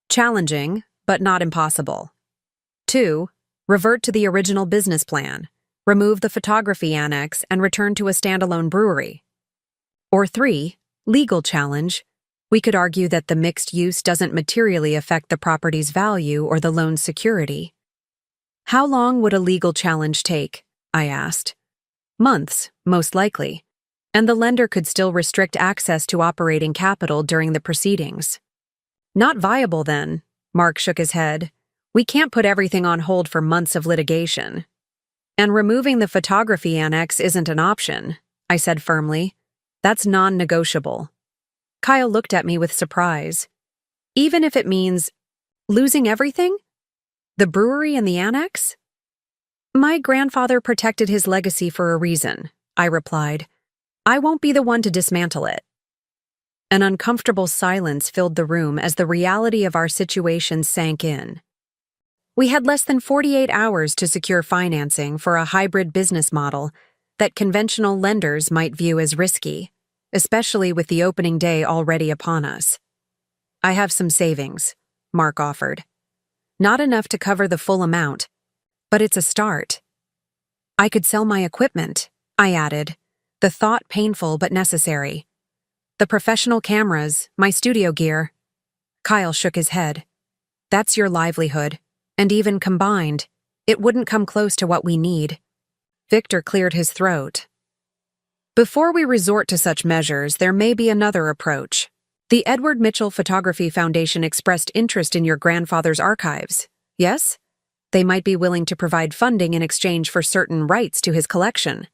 Challenging, but not impossible. 2. Revert to the original business plan. Remove the photography annex and return to a standalone brewery. Or 3. Legal challenge. We could argue that the mixed use doesn't materially affect the property's value or the loan's security. How long would a legal challenge take? I asked. Months, most likely. And the lender could still restrict access to operating capital during the proceedings. Not viable then, Mark shook his head. We can't put everything on hold for months of litigation. And removing the photography annex isn't an option, I said firmly. That's non-negotiable. Kyle looked at me with surprise. Even if it means losing everything? The brewery and the annex? My grandfather protected his legacy for a reason, I replied. I won't be the one to dismantle it. An uncomfortable silence filled the room as the reality of our situation sank in. We had less than 48 hours to secure financing for a hybrid business model that conventional lenders might view as risky, especially with the opening day already upon us. I have some savings, Mark offered. Not enough to cover the full amount, but it's a start. I could sell my equipment, I added, the thought painful but necessary. The professional cameras, my studio gear. Kyle shook his head. That's your livelihood, and even combined, it wouldn't come close to what we need. Victor cleared his throat. Before we resort to such measures, there may be another approach. The Edward Mitchell Photography Foundation expressed interest in your grandfather's archives. Yes? They might be willing to provide funding in exchange for certain rights to his collection.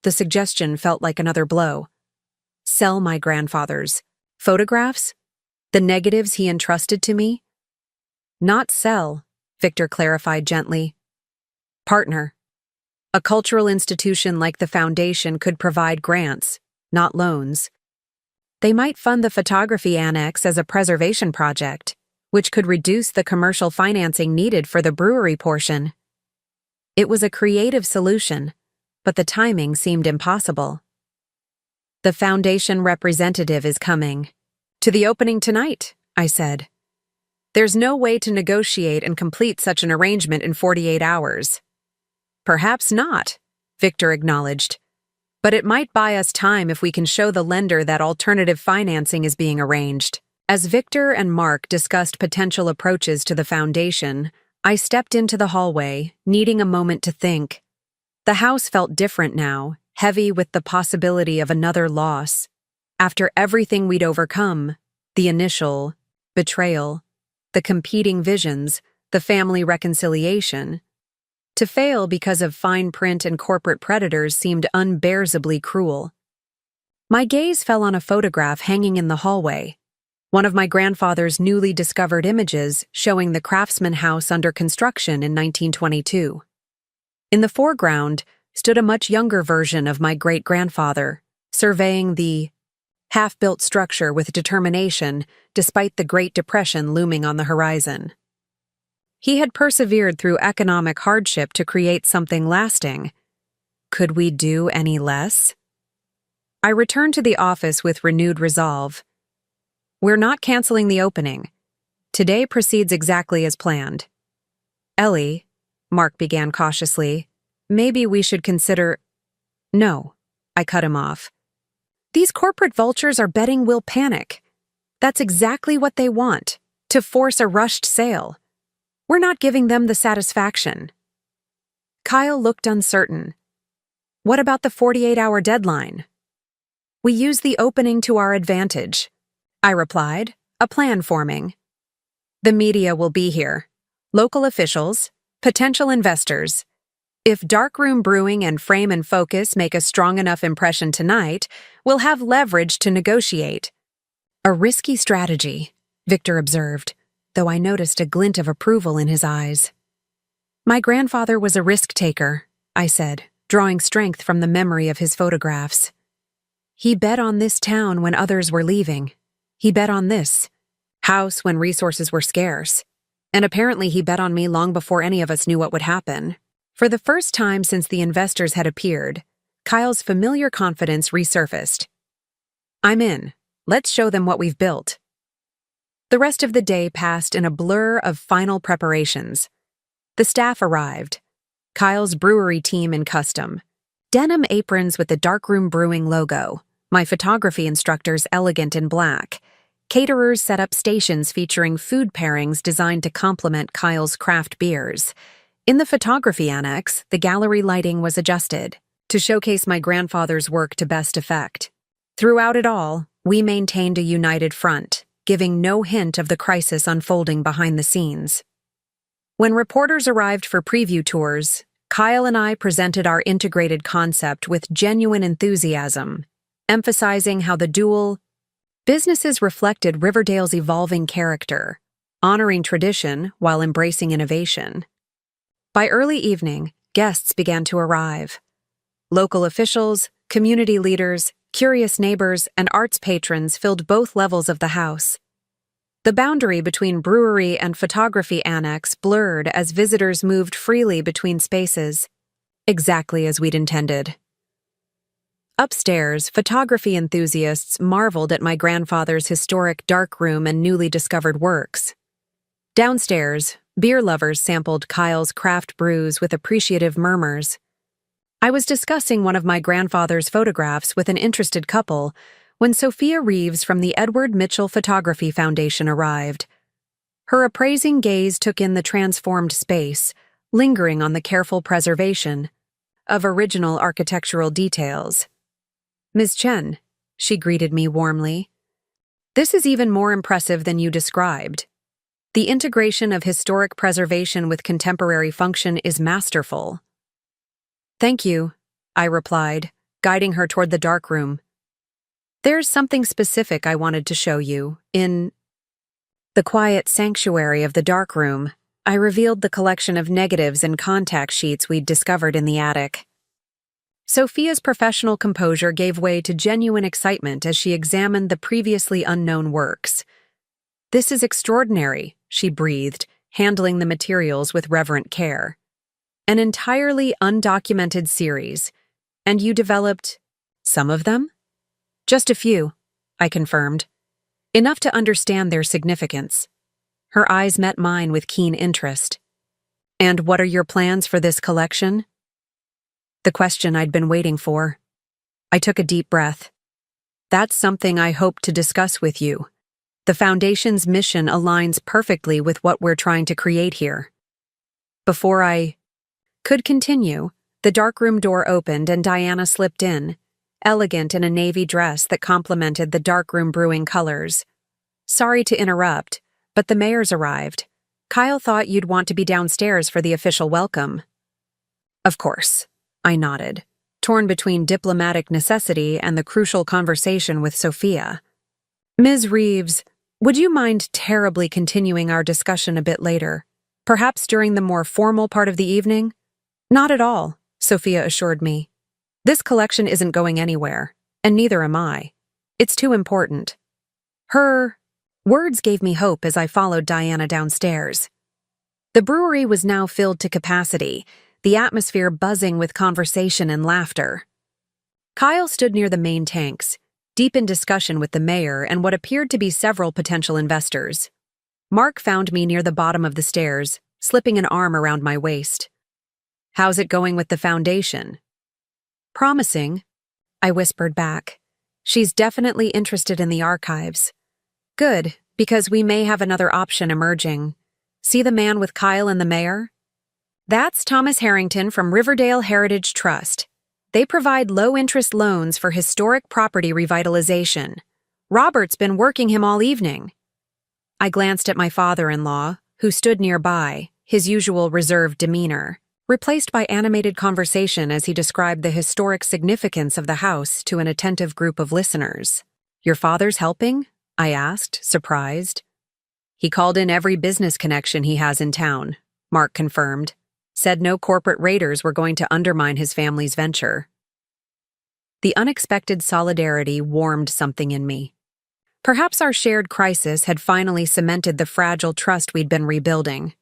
The suggestion felt like another blow. Sell my grandfather's photographs? The negatives he entrusted to me? Not sell, Victor clarified gently. Partner. A cultural institution like the foundation could provide grants, not loans. They might fund the photography annex as a preservation project, which could reduce the commercial financing needed for the brewery portion. It was a creative solution, but the timing seemed impossible. The foundation representative is coming. To the opening tonight, I said. There's no way to negotiate and complete such an arrangement in 48 hours. Perhaps not, Victor acknowledged. But it might buy us time if we can show the lender that alternative financing is being arranged. As Victor and Mark discussed potential approaches to the foundation, I stepped into the hallway, needing a moment to think. The house felt different now, heavy with the possibility of another loss. After everything we'd overcome, the initial betrayal, the competing visions, the family reconciliation, to fail because of fine print and corporate predators seemed unbearably cruel. My gaze fell on a photograph hanging in the hallway, one of my grandfather's newly discovered images showing the Craftsman House under construction in 1922. In the foreground stood a much younger version of my great-grandfather, surveying the half-built structure with determination despite the Great Depression looming on the horizon. He had persevered through economic hardship to create something lasting. Could we do any less? I returned to the office with renewed resolve. We're not canceling the opening. Today proceeds exactly as planned. Ellie, Mark began cautiously, maybe we should consider— No, I cut him off. These corporate vultures are betting we'll panic. That's exactly what they want, to force a rushed sale. We're not giving them the satisfaction. Kyle looked uncertain. What about the 48-hour deadline? We use the opening to our advantage, I replied, a plan forming. The media will be here. Local officials, potential investors. If Darkroom Brewing and Frame and Focus make a strong enough impression tonight, we'll have leverage to negotiate. A risky strategy, Victor observed, though I noticed a glint of approval in his eyes. My grandfather was a risk-taker, I said, drawing strength from the memory of his photographs. He bet on this town when others were leaving. He bet on this house when resources were scarce. And apparently he bet on me long before any of us knew what would happen. For the first time since the investors had appeared, Kyle's familiar confidence resurfaced. I'm in. Let's show them what we've built. The rest of the day passed in a blur of final preparations. The staff arrived. Kyle's brewery team in custom. Denim aprons with the Darkroom Brewing logo. My photography instructors elegant in black. Caterers set up stations featuring food pairings designed to complement Kyle's craft beers. In the photography annex, the gallery lighting was adjusted to showcase my grandfather's work to best effect. Throughout it all, we maintained a united front, giving no hint of the crisis unfolding behind the scenes. When reporters arrived for preview tours, Kyle and I presented our integrated concept with genuine enthusiasm, emphasizing how the dual businesses reflected Riverdale's evolving character, honoring tradition while embracing innovation. By early evening, guests began to arrive. Local officials, community leaders, curious neighbors, and arts patrons filled both levels of the house. The boundary between brewery and photography annex blurred as visitors moved freely between spaces, exactly as we'd intended. Upstairs, photography enthusiasts marveled at my grandfather's historic darkroom and newly discovered works. Downstairs, beer lovers sampled Kyle's craft brews with appreciative murmurs. I was discussing one of my grandfather's photographs with an interested couple when Sophia Reeves from the Edward Mitchell Photography Foundation arrived. Her appraising gaze took in the transformed space, lingering on the careful preservation of original architectural details. Ms. Chen, she greeted me warmly. This is even more impressive than you described. The integration of historic preservation with contemporary function is masterful. Thank you, I replied, guiding her toward the dark room. There's something specific I wanted to show you. In the quiet sanctuary of the dark room, I revealed the collection of negatives and contact sheets we'd discovered in the attic. Sophia's professional composure gave way to genuine excitement as she examined the previously unknown works. This is extraordinary, she breathed, handling the materials with reverent care. An entirely undocumented series. And you developed some of them? Just a few, I confirmed. Enough to understand their significance. Her eyes met mine with keen interest. And what are your plans for this collection? The question I'd been waiting for. I took a deep breath. That's something I hope to discuss with you. The Foundation's mission aligns perfectly with what we're trying to create here. Before I could continue, the darkroom door opened and Diana slipped in, elegant in a navy dress that complemented the darkroom brewing colors. Sorry to interrupt, but the mayor's arrived. Kyle thought you'd want to be downstairs for the official welcome. Of course, I nodded, torn between diplomatic necessity and the crucial conversation with Sophia. Ms. Reeves, would you mind terribly continuing our discussion a bit later? Perhaps during the more formal part of the evening? Not at all, Sophia assured me. This collection isn't going anywhere, and neither am I. It's too important. Her words gave me hope as I followed Diana downstairs. The brewery was now filled to capacity, the atmosphere buzzing with conversation and laughter. Kyle stood near the main tanks, deep in discussion with the mayor and what appeared to be several potential investors. Mark found me near the bottom of the stairs, slipping an arm around my waist. How's it going with the Foundation? Promising, I whispered back. She's definitely interested in the archives. Good, because we may have another option emerging. See the man with Kyle and the mayor? That's Thomas Harrington from Riverdale Heritage Trust. They provide low-interest loans for historic property revitalization. Robert's been working him all evening. I glanced at my father-in-law, who stood nearby, his usual reserved demeanor, replaced by animated conversation as he described the historic significance of the house to an attentive group of listeners. Your father's helping? I asked, surprised. He called in every business connection he has in town, Mark confirmed. Said no corporate raiders were going to undermine his family's venture. The unexpected solidarity warmed something in me. Perhaps our shared crisis had finally cemented the fragile trust we'd been rebuilding.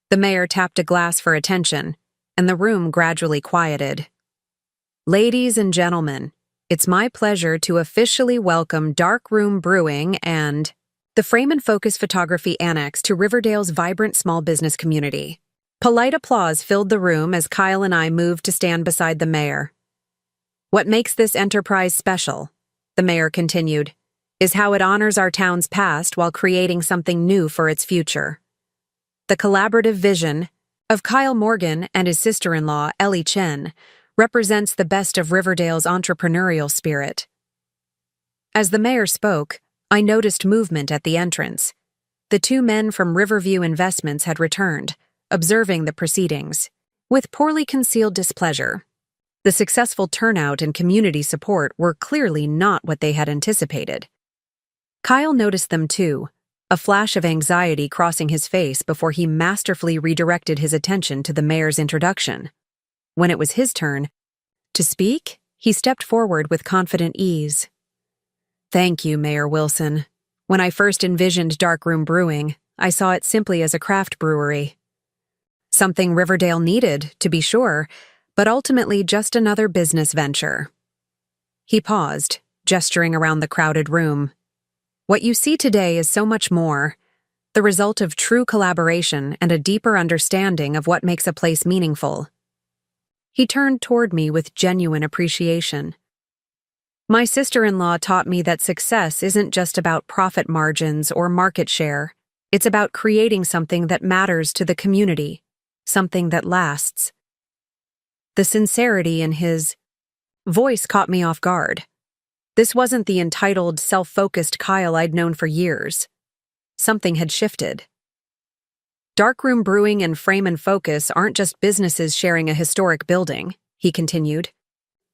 The mayor tapped a glass for attention, and the room gradually quieted. Ladies and gentlemen, it's my pleasure to officially welcome Darkroom Brewing and the Frame and Focus Photography Annex to Riverdale's vibrant small business community. Polite applause filled the room as Kyle and I moved to stand beside the mayor. What makes this enterprise special, the mayor continued, is how it honors our town's past while creating something new for its future. The collaborative vision of Kyle Morgan and his sister-in-law, Ellie Chen, represents the best of Riverdale's entrepreneurial spirit. As the mayor spoke, I noticed movement at the entrance. The two men from Riverview Investments had returned, observing the proceedings, with poorly concealed displeasure. The successful turnout and community support were clearly not what they had anticipated. Kyle noticed them too, a flash of anxiety crossing his face before he masterfully redirected his attention to the mayor's introduction. When it was his turn to speak, he stepped forward with confident ease. Thank you, Mayor Wilson. When I first envisioned Darkroom Brewing, I saw it simply as a craft brewery. Something Riverdale needed, to be sure, but ultimately just another business venture. He paused, gesturing around the crowded room. What you see today is so much more, the result of true collaboration and a deeper understanding of what makes a place meaningful. He turned toward me with genuine appreciation. My sister-in-law taught me that success isn't just about profit margins or market share. It's about creating something that matters to the community, something that lasts. The sincerity in his voice caught me off guard. This wasn't the entitled, self-focused Kyle I'd known for years. Something had shifted. Darkroom Brewing and Frame and Focus aren't just businesses sharing a historic building, he continued.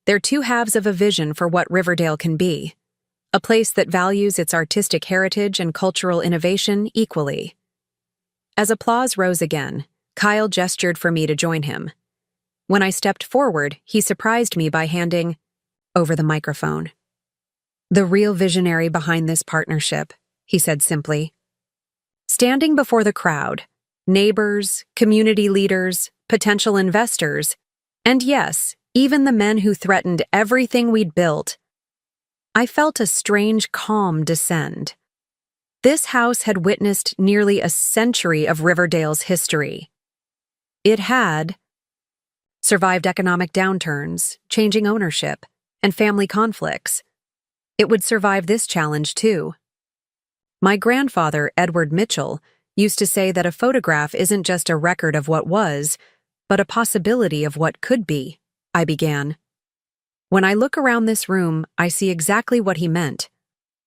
They're two halves of a vision for what Riverdale can be. A place that values its artistic heritage and cultural innovation equally. As applause rose again, Kyle gestured for me to join him. When I stepped forward, he surprised me by handing over the microphone. The real visionary behind this partnership, he said simply. Standing before the crowd, neighbors, community leaders, potential investors, and yes, even the men who threatened everything we'd built, I felt a strange calm descend. This house had witnessed nearly a century of Riverdale's history. It had survived economic downturns, changing ownership, and family conflicts. It would survive this challenge too. My grandfather, Edward Mitchell, used to say that a photograph isn't just a record of what was, but a possibility of what could be, I began. When I look around this room, I see exactly what he meant.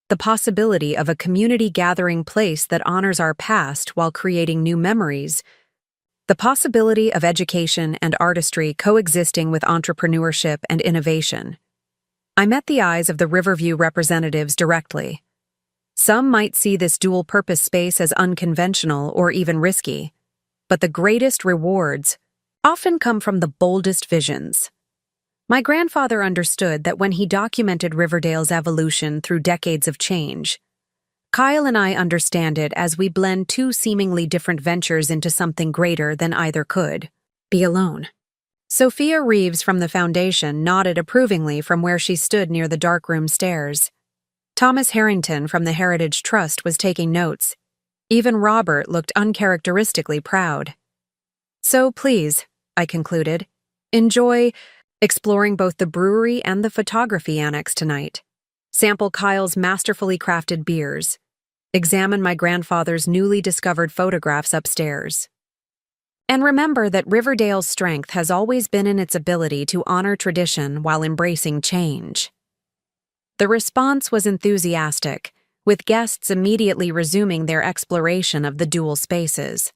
The possibility of a community gathering place that honors our past while creating new memories. The possibility of education and artistry coexisting with entrepreneurship and innovation. I met the eyes of the Riverview representatives directly. Some might see this dual-purpose space as unconventional or even risky, but the greatest rewards often come from the boldest visions. My grandfather understood that when he documented Riverdale's evolution through decades of change, Kyle and I understand it as we blend two seemingly different ventures into something greater than either could be alone. Sophia Reeves from the foundation nodded approvingly from where she stood near the darkroom stairs. Thomas Harrington from the Heritage Trust was taking notes. Even Robert looked uncharacteristically proud. So please, I concluded, enjoy exploring both the brewery and the photography annex tonight. Sample Kyle's masterfully crafted beers. Examine my grandfather's newly discovered photographs upstairs. And remember that Riverdale's strength has always been in its ability to honor tradition while embracing change. The response was enthusiastic, with guests immediately resuming their exploration of the dual spaces.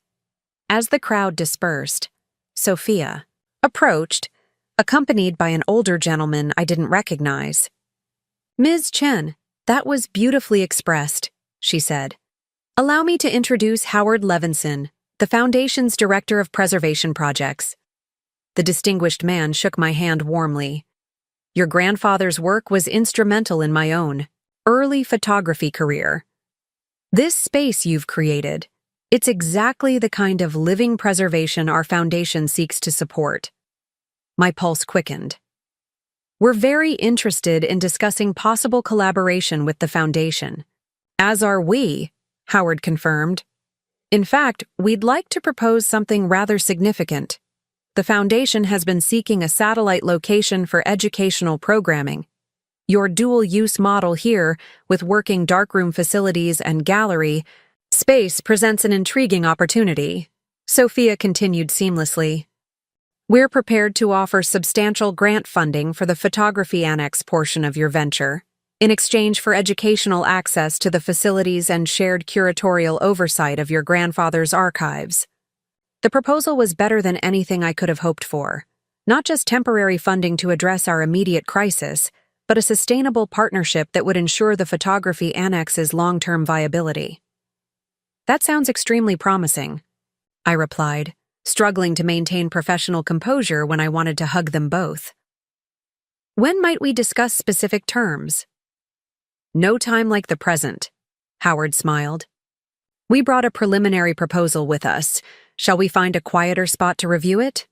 As the crowd dispersed, Sophia approached, accompanied by an older gentleman I didn't recognize. Ms. Chen, that was beautifully expressed, she said. Allow me to introduce Howard Levinson, the Foundation's Director of Preservation Projects. The distinguished man shook my hand warmly. Your grandfather's work was instrumental in my own early photography career. This space you've created, it's exactly the kind of living preservation our foundation seeks to support. My pulse quickened. We're very interested in discussing possible collaboration with the foundation. As are we, Howard confirmed. In fact, we'd like to propose something rather significant. The foundation has been seeking a satellite location for educational programming. Your dual-use model here, with working darkroom facilities and gallery space, presents an intriguing opportunity. Sophia continued seamlessly. We're prepared to offer substantial grant funding for the photography annex portion of your venture, in exchange for educational access to the facilities and shared curatorial oversight of your grandfather's archives. The proposal was better than anything I could have hoped for. Not just temporary funding to address our immediate crisis, but a sustainable partnership that would ensure the photography annex's long-term viability. That sounds extremely promising, I replied, struggling to maintain professional composure when I wanted to hug them both. When might we discuss specific terms? No time like the present, Howard smiled. We brought a preliminary proposal with us. Shall we find a quieter spot to review it?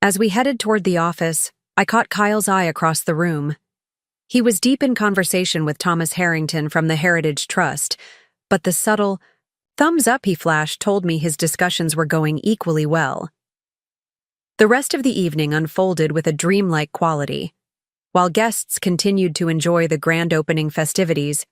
As we headed toward the office, I caught Kyle's eye across the room. He was deep in conversation with Thomas Harrington from the Heritage Trust, but the subtle thumbs up he flashed told me his discussions were going equally well. The rest of the evening unfolded with a dreamlike quality. While guests continued to enjoy the grand opening festivities,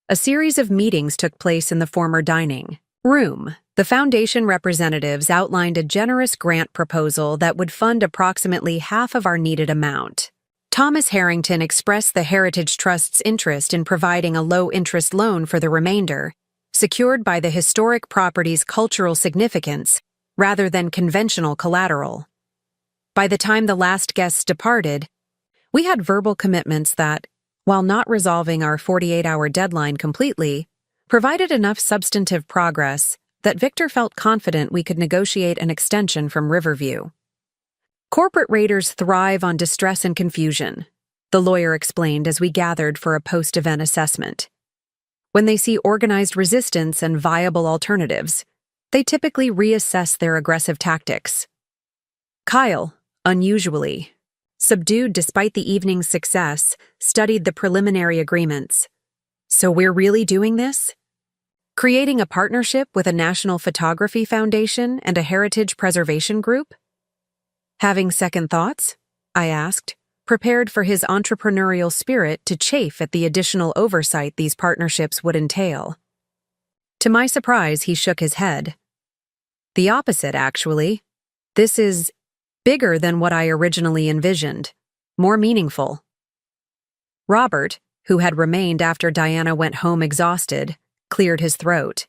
a series of meetings took place in the former dining room. The foundation representatives outlined a generous grant proposal that would fund approximately half of our needed amount. Thomas Harrington expressed the Heritage Trust's interest in providing a low-interest loan for the remainder, secured by the historic property's cultural significance rather than conventional collateral. By the time the last guests departed, we had verbal commitments that, while not resolving our 48-hour deadline completely, provided enough substantive progress that Victor felt confident we could negotiate an extension from Riverview. Corporate raiders thrive on distress and confusion, the lawyer explained as we gathered for a post-event assessment. When they see organized resistance and viable alternatives, they typically reassess their aggressive tactics. Kyle, unusually, subdued despite the evening's success, studied the preliminary agreements. So we're really doing this? Creating a partnership with a National Photography Foundation and a heritage preservation group? Having second thoughts? I asked, prepared for his entrepreneurial spirit to chafe at the additional oversight these partnerships would entail. To my surprise, he shook his head. The opposite, actually. This is bigger than what I originally envisioned, more meaningful. Robert, who had remained after Diana went home exhausted, cleared his throat.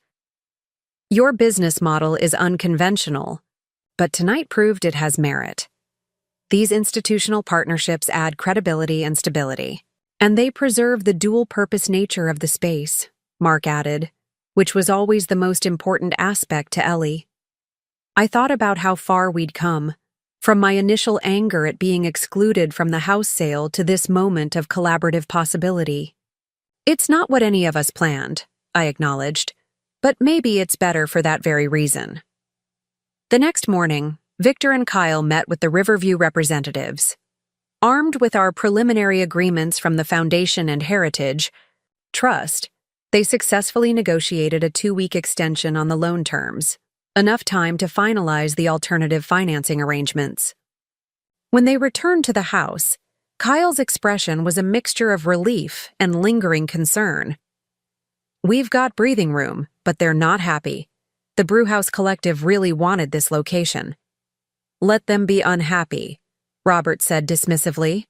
Your business model is unconventional, but tonight proved it has merit. These institutional partnerships add credibility and stability, and they preserve the dual-purpose nature of the space, Mark added, which was always the most important aspect to Ellie. I thought about how far we'd come, from my initial anger at being excluded from the house sale to this moment of collaborative possibility. It's not what any of us planned, I acknowledged, but maybe it's better for that very reason. The next morning, Victor and Kyle met with the Riverview representatives. Armed with our preliminary agreements from the Foundation and Heritage Trust, they successfully negotiated a 2-week extension on the loan terms, enough time to finalize the alternative financing arrangements. When they returned to the house, Kyle's expression was a mixture of relief and lingering concern. We've got breathing room, but they're not happy. The Brewhouse Collective really wanted this location. Let them be unhappy, Robert said dismissively.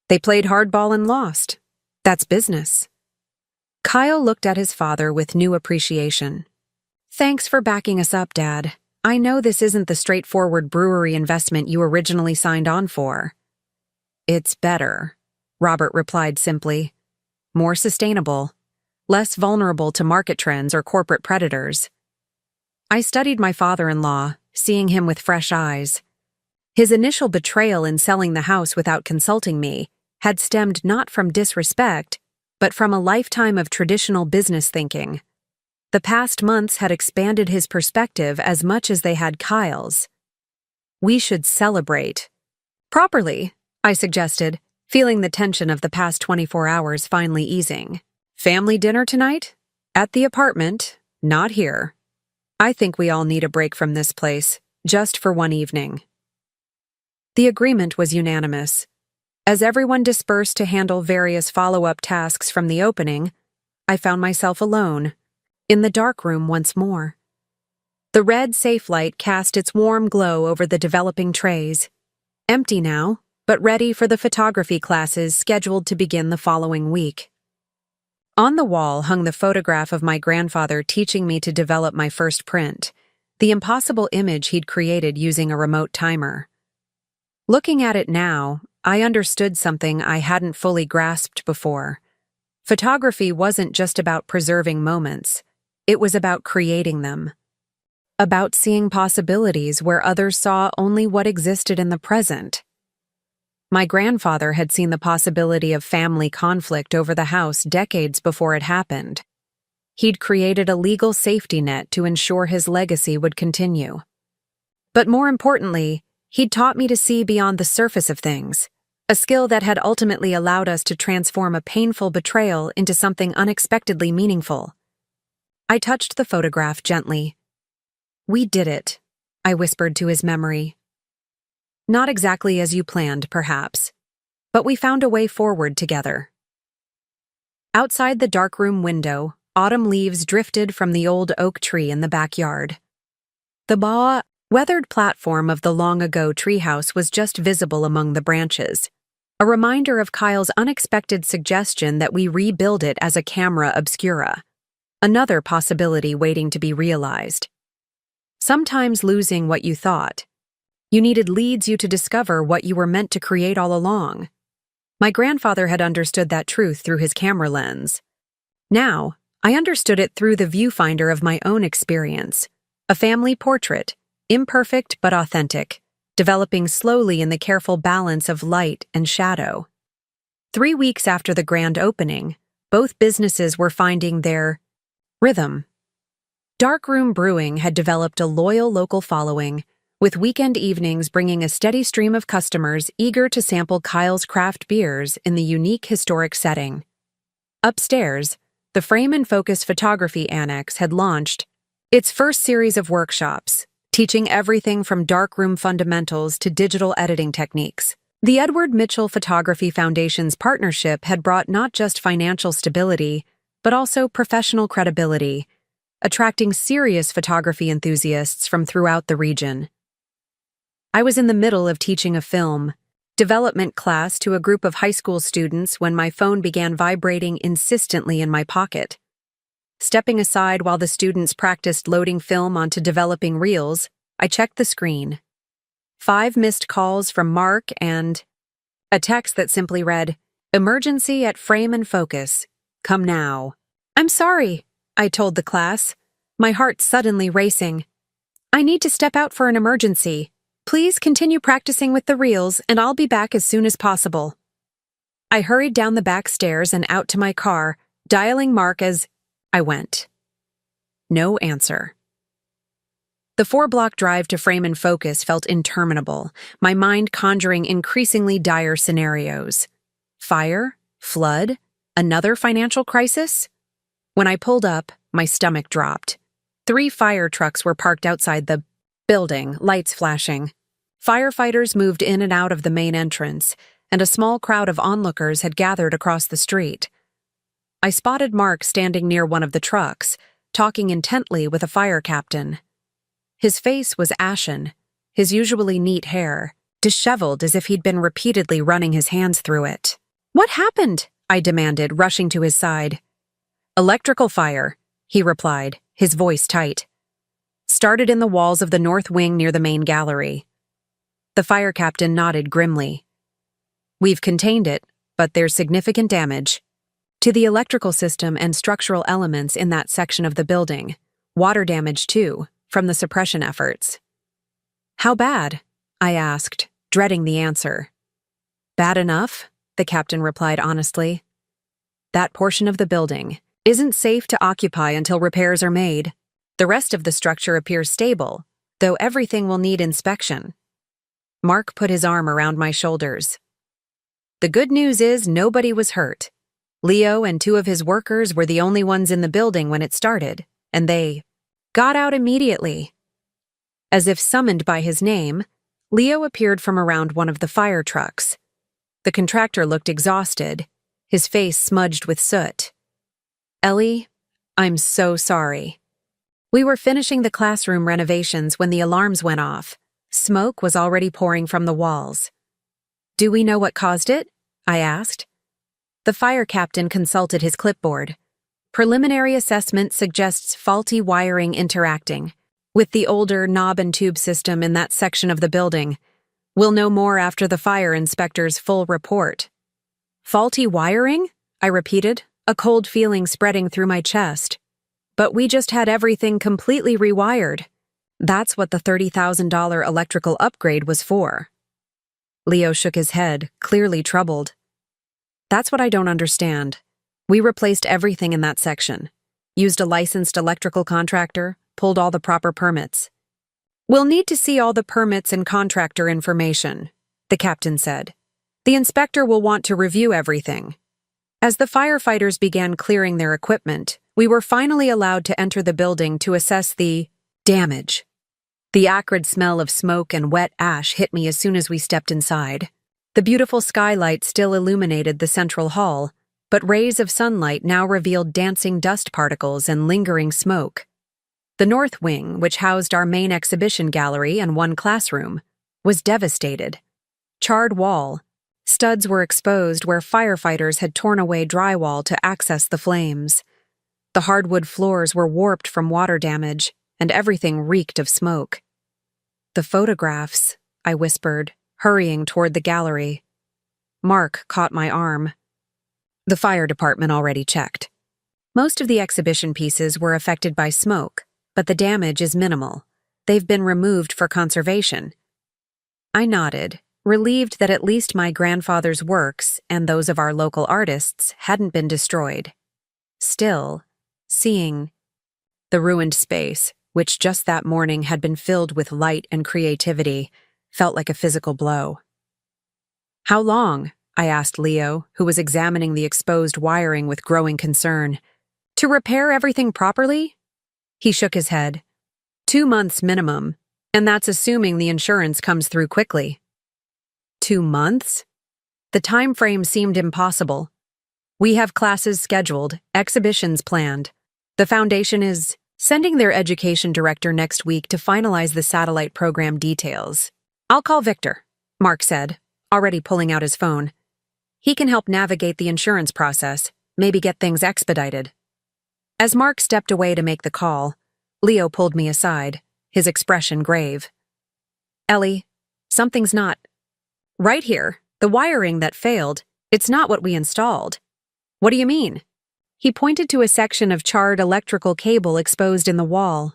They played hardball and lost. That's business. Kyle looked at his father with new appreciation. Thanks for backing us up, Dad. I know this isn't the straightforward brewery investment you originally signed on for. It's better, Robert replied simply. More sustainable, less vulnerable to market trends or corporate predators. I studied my father-in-law, seeing him with fresh eyes. His initial betrayal in selling the house without consulting me had stemmed not from disrespect, but from a lifetime of traditional business thinking. The past months had expanded his perspective as much as they had Kyle's. We should celebrate. Properly, I suggested, feeling the tension of the past 24 hours finally easing. Family dinner tonight? At the apartment, not here. I think we all need a break from this place, just for one evening. The agreement was unanimous. As everyone dispersed to handle various follow-up tasks from the opening, I found myself alone, in the dark room once more. The red safe light cast its warm glow over the developing trays, empty now, but ready for the photography classes scheduled to begin the following week. On the wall hung the photograph of my grandfather teaching me to develop my first print, the impossible image he'd created using a remote timer. Looking at it now, I understood something I hadn't fully grasped before. Photography wasn't just about preserving moments, it was about creating them. About seeing possibilities where others saw only what existed in the present. My grandfather had seen the possibility of family conflict over the house decades before it happened. He'd created a legal safety net to ensure his legacy would continue. But more importantly, he'd taught me to see beyond the surface of things, a skill that had ultimately allowed us to transform a painful betrayal into something unexpectedly meaningful. I touched the photograph gently. We did it, I whispered to his memory. Not exactly as you planned, perhaps, but we found a way forward together. Outside the darkroom window, autumn leaves drifted from the old oak tree in the backyard. The weathered platform of the long-ago treehouse was just visible among the branches, a reminder of Kyle's unexpected suggestion that we rebuild it as a camera obscura, another possibility waiting to be realized. Sometimes losing what you thought you needed leads you to discover what you were meant to create all along. My grandfather had understood that truth through his camera lens. Now, I understood it through the viewfinder of my own experience, a family portrait, imperfect but authentic, developing slowly in the careful balance of light and shadow. 3 weeks after the grand opening, both businesses were finding their rhythm. Darkroom Brewing had developed a loyal local following, with weekend evenings bringing a steady stream of customers eager to sample Kyle's craft beers in the unique historic setting. Upstairs, the Frame and Focus Photography Annex had launched its first series of workshops, teaching everything from darkroom fundamentals to digital editing techniques. The Edward Mitchell Photography Foundation's partnership had brought not just financial stability, but also professional credibility, attracting serious photography enthusiasts from throughout the region. I was in the middle of teaching a film development class to a group of high school students when my phone began vibrating insistently in my pocket. Stepping aside while the students practiced loading film onto developing reels, I checked the screen. 5 missed calls from Mark and a text that simply read, "Emergency at Frame and Focus. Come now." "I'm sorry," I told the class, my heart suddenly racing. "I need to step out for an emergency. Please continue practicing with the reels, and I'll be back as soon as possible." I hurried down the back stairs and out to my car, dialing Mark as I went. No answer. The 4-block drive to Frame and Focus felt interminable, my mind conjuring increasingly dire scenarios. Fire? Flood? Another financial crisis? When I pulled up, my stomach dropped. 3 fire trucks were parked outside the building, lights flashing. Firefighters moved in and out of the main entrance, and a small crowd of onlookers had gathered across the street. I spotted Mark standing near one of the trucks, talking intently with a fire captain. His face was ashen, his usually neat hair disheveled as if he'd been repeatedly running his hands through it. "What happened?" I demanded, rushing to his side. "Electrical fire," he replied, his voice tight. "Started in the walls of the north wing near the main gallery." The fire captain nodded grimly. "We've contained it, but there's significant damage to the electrical system and structural elements in that section of the building. Water damage, too, from the suppression efforts." "How bad?" I asked, dreading the answer. "Bad enough," the captain replied honestly. "That portion of the building isn't safe to occupy until repairs are made. The rest of the structure appears stable, though everything will need inspection." Mark put his arm around my shoulders. "The good news is nobody was hurt. Leo and 2 of his workers were the only ones in the building when it started, and they got out immediately." As if summoned by his name, Leo appeared from around one of the fire trucks. The contractor looked exhausted, his face smudged with soot. "Ellie, I'm so sorry. We were finishing the classroom renovations when the alarms went off. Smoke was already pouring from the walls." "Do we know what caused it?" I asked. The fire captain consulted his clipboard. "Preliminary assessment suggests faulty wiring interacting with the older knob and tube system in that section of the building. We'll know more after the fire inspector's full report." "Faulty wiring?" I repeated, a cold feeling spreading through my chest. "But we just had everything completely rewired. That's what the $30,000 electrical upgrade was for." Leo shook his head, clearly troubled. "That's what I don't understand. We replaced everything in that section, used a licensed electrical contractor, pulled all the proper permits." "We'll need to see all the permits and contractor information," the captain said. "The inspector will want to review everything." As the firefighters began clearing their equipment, we were finally allowed to enter the building to assess the damage. The acrid smell of smoke and wet ash hit me as soon as we stepped inside. The beautiful skylight still illuminated the central hall, but rays of sunlight now revealed dancing dust particles and lingering smoke. The north wing, which housed our main exhibition gallery and one classroom, was devastated. Charred wall, Studs were exposed where firefighters had torn away drywall to access the flames. The hardwood floors were warped from water damage, and everything reeked of smoke. "The photographs," I whispered, hurrying toward the gallery. Mark caught my arm. "The fire department already checked. Most of the exhibition pieces were affected by smoke, but the damage is minimal. They've been removed for conservation." I nodded, relieved that at least my grandfather's works and those of our local artists hadn't been destroyed. Still, seeing the ruined space, which just that morning had been filled with light and creativity, felt like a physical blow. "How long?" I asked Leo, who was examining the exposed wiring with growing concern. "To repair everything properly?" He shook his head. 2 months minimum, and that's assuming the insurance comes through quickly." 2 months? The time frame seemed impossible. "We have classes scheduled, exhibitions planned. The foundation is sending their education director next week to finalize the satellite program details. I'll call Victor," Mark said, already pulling out his phone. "He can help navigate the insurance process, maybe get things expedited." As Mark stepped away to make the call, Leo pulled me aside, his expression grave. "Ellie, something's not right here. The wiring that failed, it's not what we installed." "What do you mean?" He pointed to a section of charred electrical cable exposed in the wall.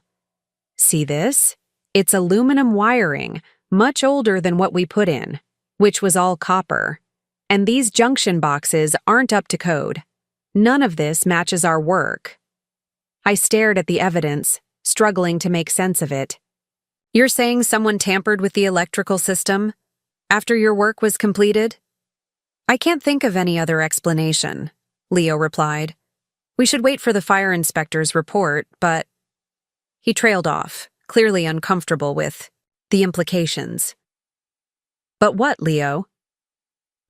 "See this? It's aluminum wiring, much older than what we put in, which was all copper. And these junction boxes aren't up to code. None of this matches our work." I stared at the evidence, struggling to make sense of it. "You're saying someone tampered with the electrical system after your work was completed?" "I can't think of any other explanation," Leo replied. "We should wait for the fire inspector's report, but—" He trailed off, clearly uncomfortable with the implications. "But what, Leo?"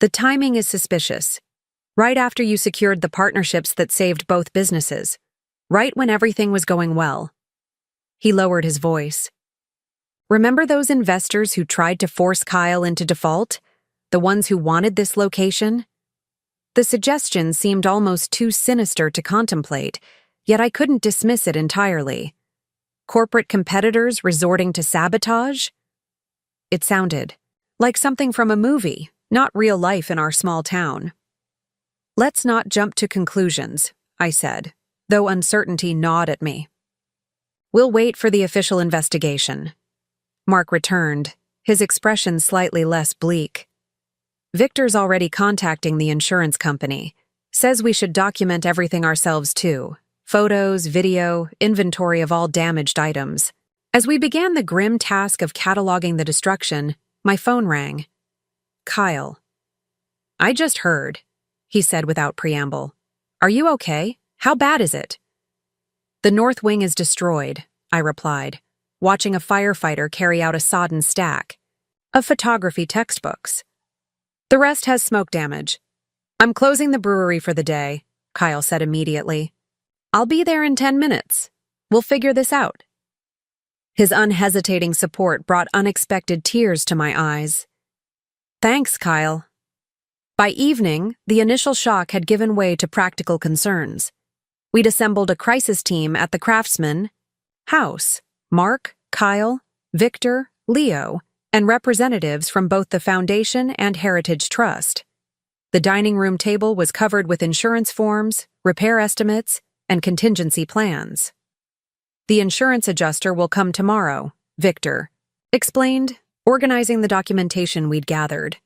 "The timing is suspicious. Right after you secured the partnerships that saved both businesses. Right when everything was going well." He lowered his voice. "Remember those investors who tried to force Kyle into default? The ones who wanted this location?" The suggestion seemed almost too sinister to contemplate, yet I couldn't dismiss it entirely. Corporate competitors resorting to sabotage? It sounded like something from a movie, not real life in our small town. "Let's not jump to conclusions," I said, though uncertainty gnawed at me. "We'll wait for the official investigation." Mark returned, his expression slightly less bleak. "Victor's already contacting the insurance company. Says we should document everything ourselves too. Photos, video, inventory of all damaged items." As we began the grim task of cataloging the destruction, my phone rang. "Kyle." "I just heard," he said without preamble. "Are you okay? How bad is it?" "The north wing is destroyed," I replied, watching a firefighter carry out a sodden stack of photography textbooks. "The rest has smoke damage. I'm closing the brewery for the day," Kyle said immediately. "I'll be there in 10 minutes. We'll figure this out." His unhesitating support brought unexpected tears to my eyes. "Thanks, Kyle." By evening, the initial shock had given way to practical concerns. We'd assembled a crisis team at the Craftsman house. Mark, Kyle, Victor, Leo, and representatives from both the Foundation and Heritage Trust. The dining room table was covered with insurance forms, repair estimates, and contingency plans. "The insurance adjuster will come tomorrow," Victor explained, organizing the documentation we'd gathered.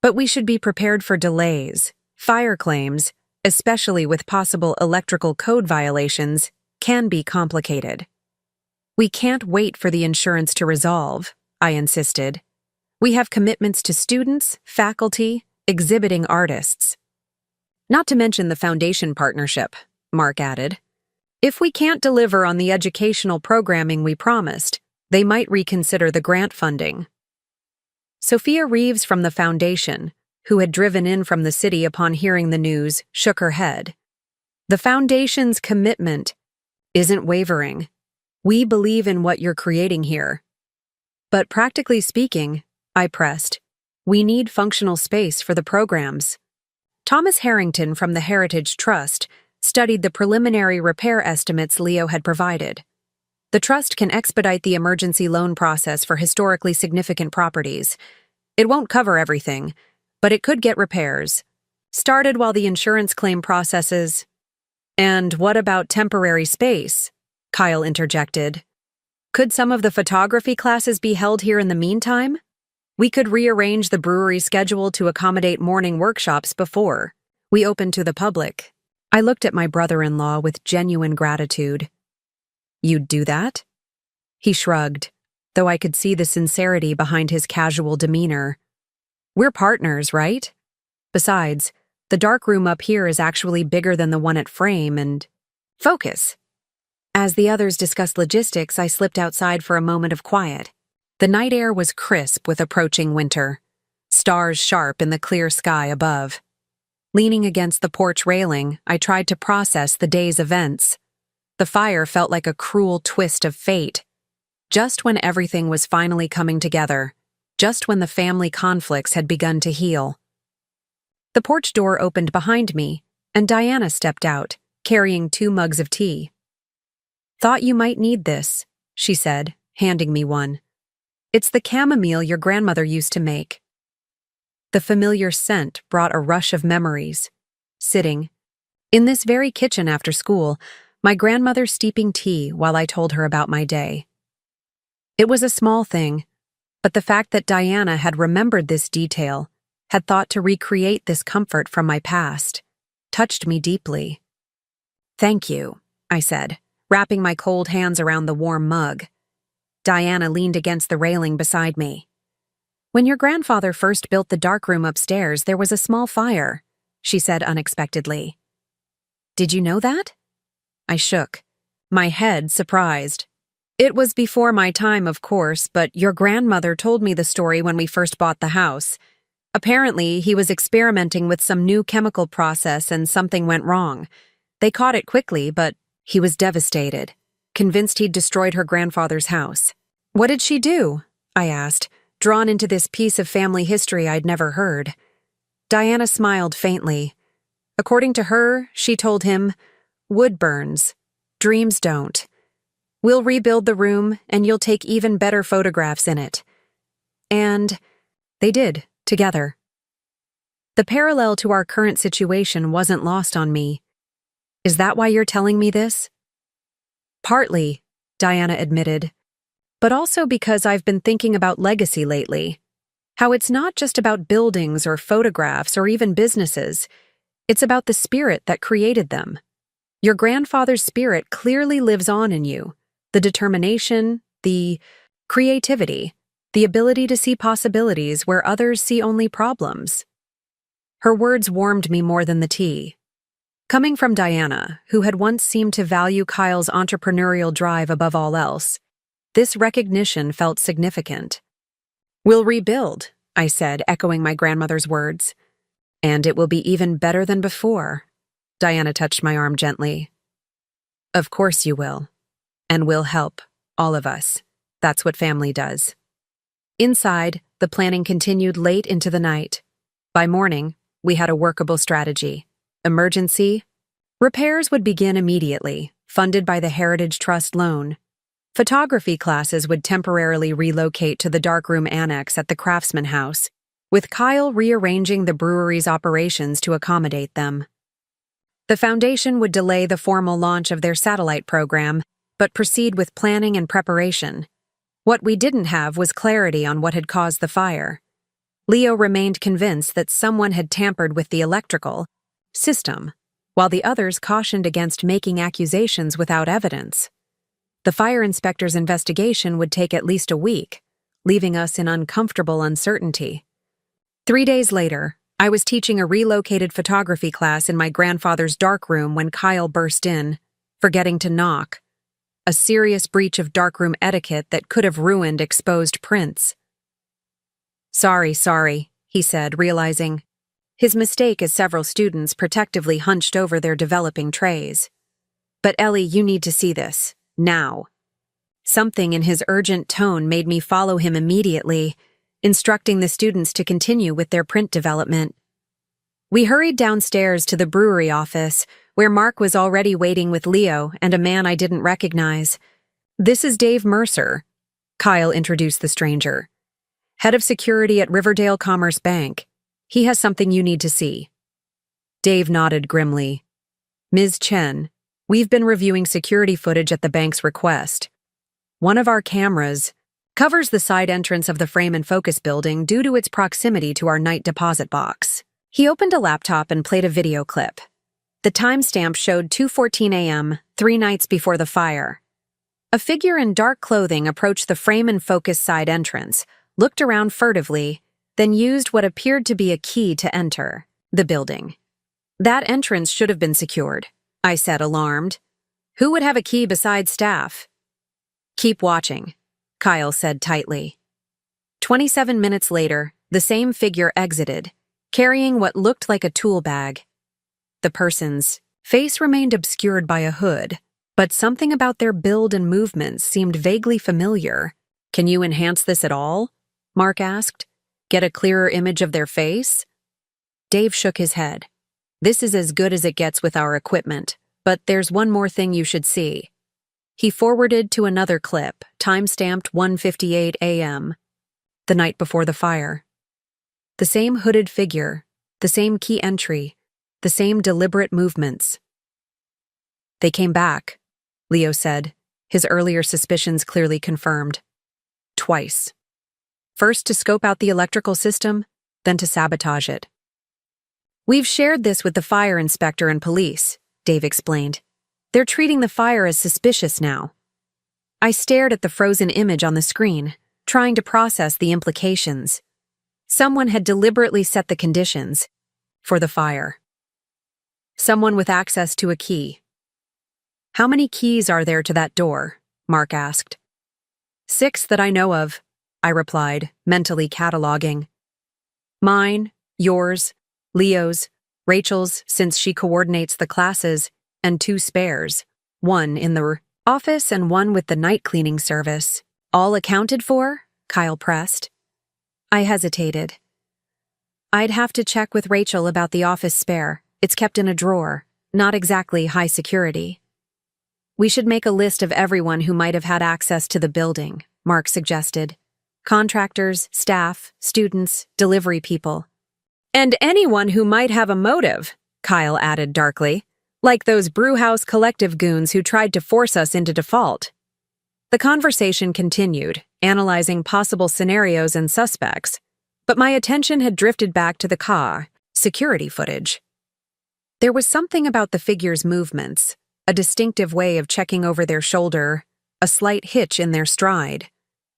"But we should be prepared for delays. Fire claims, especially with possible electrical code violations, can be complicated." "We can't wait for the insurance to resolve," I insisted. "We have commitments to students, faculty, exhibiting artists." "Not to mention the foundation partnership," Mark added. "If we can't deliver on the educational programming we promised, they might reconsider the grant funding." Sophia Reeves from the foundation, who had driven in from the city upon hearing the news, shook her head. "The foundation's commitment isn't wavering. We believe in what you're creating here." "But practically speaking," I pressed, We need functional space for the programs. Thomas Harrington from the Heritage Trust studied the preliminary repair estimates Leo had provided. The trust can expedite the emergency loan process for historically significant properties. It won't cover everything, but it could get repairs. Started while the insurance claim processes. And what about temporary space? Kyle interjected. Could some of the photography classes be held here in the meantime? We could rearrange the brewery schedule to accommodate morning workshops before we open to the public. I looked at my brother-in-law with genuine gratitude. You'd do that? He shrugged, though I could see the sincerity behind his casual demeanor. We're partners, right? Besides, the dark room up here is actually bigger than the one at Frame and Focus. As the others discussed logistics, I slipped outside for a moment of quiet. The night air was crisp with approaching winter, stars sharp in the clear sky above. Leaning against the porch railing, I tried to process the day's events. The fire felt like a cruel twist of fate. Just when everything was finally coming together, just when the family conflicts had begun to heal. The porch door opened behind me, and Diana stepped out, carrying 2 mugs of tea. "Thought you might need this," she said, handing me one. "It's the chamomile your grandmother used to make." The familiar scent brought a rush of memories. Sitting in this very kitchen after school, my grandmother steeping tea while I told her about my day. It was a small thing, but the fact that Diana had remembered this detail, had thought to recreate this comfort from my past, touched me deeply. "Thank you," I said, wrapping my cold hands around the warm mug. Diana leaned against the railing beside me. "When your grandfather first built the darkroom upstairs, there was a small fire," she said unexpectedly. "Did you know that?" I shook, my head surprised. "It was before my time, of course, but your grandmother told me the story when we first bought the house. Apparently, he was experimenting with some new chemical process and something went wrong. They caught it quickly, but he was devastated, convinced he'd destroyed her grandfather's house." "What did she do?" I asked, drawn into this piece of family history I'd never heard. Diana smiled faintly. According to her, she told him, "Wood burns. Dreams don't. We'll rebuild the room, and you'll take even better photographs in it." And they did, together. The parallel to our current situation wasn't lost on me. "Is that why you're telling me this?" "Partly," Diana admitted, "but also because I've been thinking about legacy lately. How it's not just about buildings or photographs or even businesses. It's about the spirit that created them. Your grandfather's spirit clearly lives on in you. The determination, the creativity, the ability to see possibilities where others see only problems." Her words warmed me more than the tea. Coming from Diana, who had once seemed to value Kyle's entrepreneurial drive above all else, this recognition felt significant. "We'll rebuild," I said, echoing my grandmother's words. "And it will be even better than before." Diana touched my arm gently. "Of course you will. And we'll help, all of us. That's what family does." Inside, the planning continued late into the night. By morning, we had a workable strategy. Emergency. Repairs would begin immediately, funded by the Heritage Trust loan. Photography classes would temporarily relocate to the darkroom annex at the Craftsman House, with Kyle rearranging the brewery's operations to accommodate them. The foundation would delay the formal launch of their satellite program, but proceed with planning and preparation. What we didn't have was clarity on what had caused the fire. Leo remained convinced that someone had tampered with the electrical system, while the others cautioned against making accusations without evidence. The fire inspector's investigation would take at least a week, leaving us in uncomfortable uncertainty. 3 days later, I was teaching a relocated photography class in my grandfather's darkroom when Kyle burst in, forgetting to knock. A serious breach of darkroom etiquette that could have ruined exposed prints. Sorry, he said, realizing his mistake as several students protectively hunched over their developing trays. "But Ellie, you need to see this. Now." Something in his urgent tone made me follow him immediately, instructing the students to continue with their print development. We hurried downstairs to the brewery office, where Mark was already waiting with Leo and a man I didn't recognize. "This is Dave Mercer," Kyle introduced the stranger. "Head of security at Riverdale Commerce Bank. He has something you need to see." Dave nodded grimly. "Ms. Chen, we've been reviewing security footage at the bank's request. One of our cameras covers the side entrance of the Frame and Focus building due to its proximity to our night deposit box." He opened a laptop and played a video clip. The timestamp showed 2:14 a.m., 3 nights before the fire. A figure in dark clothing approached the Frame and Focus side entrance, looked around furtively, then used what appeared to be a key to enter the building. "That entrance should have been secured," I said, alarmed. "Who would have a key besides staff?" "Keep watching," Kyle said tightly. 27 minutes later, the same figure exited, carrying what looked like a tool bag. The person's face remained obscured by a hood, but something about their build and movements seemed vaguely familiar. "Can you enhance this at all?" Mark asked. "Get a clearer image of their face?" Dave shook his head. "This is as good as it gets with our equipment, but there's one more thing you should see." He forwarded to another clip, time-stamped 1:58 a.m., the night before the fire. The same hooded figure, the same key entry, the same deliberate movements. "They came back," Leo said, his earlier suspicions clearly confirmed. "Twice. First to scope out the electrical system, then to sabotage it." "We've shared this with the fire inspector and police," Dave explained. "They're treating the fire as suspicious now." I stared at the frozen image on the screen, trying to process the implications. Someone had deliberately set the conditions for the fire. Someone with access to a key. "How many keys are there to that door?" Mark asked. "6 that I know of," I replied, mentally cataloging. "Mine, yours, Leo's, Rachel's, since she coordinates the classes, and 2 spares, one in the office and one with the night cleaning service. All accounted for?" Kyle pressed. I hesitated. "I'd have to check with Rachel about the office spare. It's kept in a drawer, not exactly high security." "We should make a list of everyone who might have had access to the building," Mark suggested. "Contractors, staff, students, delivery people. And anyone who might have a motive," Kyle added darkly, "like those Brewhouse Collective goons who tried to force us into default." The conversation continued, analyzing possible scenarios and suspects, but my attention had drifted back to the security footage. There was something about the figure's movements, a distinctive way of checking over their shoulder, a slight hitch in their stride,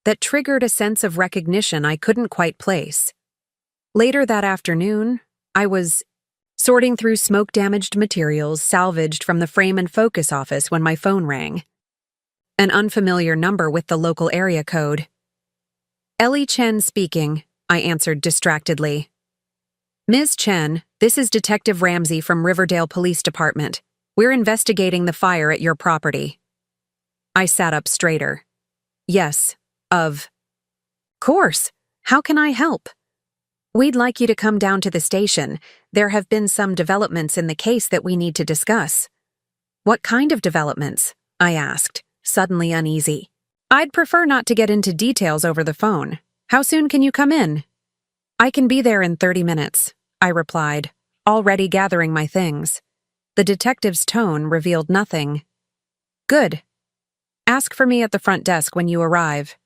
that triggered a sense of recognition I couldn't quite place. Later that afternoon, I was sorting through smoke-damaged materials salvaged from the Frame and Focus office when my phone rang. An unfamiliar number with the local area code. "Ellie Chen speaking," I answered distractedly. "Ms. Chen, this is Detective Ramsey from Riverdale Police Department. We're investigating the fire at your property." I sat up straighter. "Yes, of course. How can I help?" "We'd like you to come down to the station. There have been some developments in the case that we need to discuss." "What kind of developments?" I asked, suddenly uneasy. "I'd prefer not to get into details over the phone. How soon can you come in?" "I can be there in 30 minutes, I replied, already gathering my things. The detective's tone revealed nothing. "Good. Ask for me at the front desk when you arrive."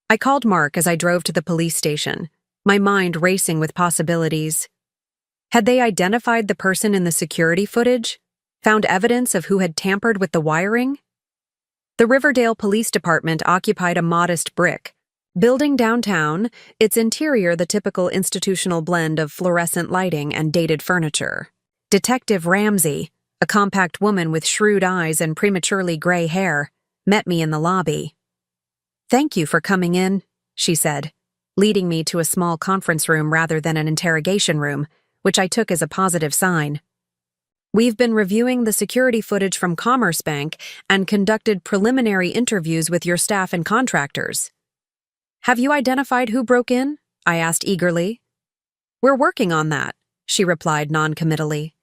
I called Mark as I drove to the police station, my mind racing with possibilities. Had they identified the person in the security footage? Found evidence of who had tampered with the wiring? The Riverdale Police Department occupied a modest brick building downtown, its interior the typical institutional blend of fluorescent lighting and dated furniture. Detective Ramsey, a compact woman with shrewd eyes and prematurely gray hair, met me in the lobby. "Thank you for coming in," she said, leading me to a small conference room rather than an interrogation room, which I took as a positive sign. "We've been reviewing the security footage from Commerce Bank and conducted preliminary interviews with your staff and contractors." "Have you identified who broke in?" I asked eagerly. We're working on that, she replied noncommittally.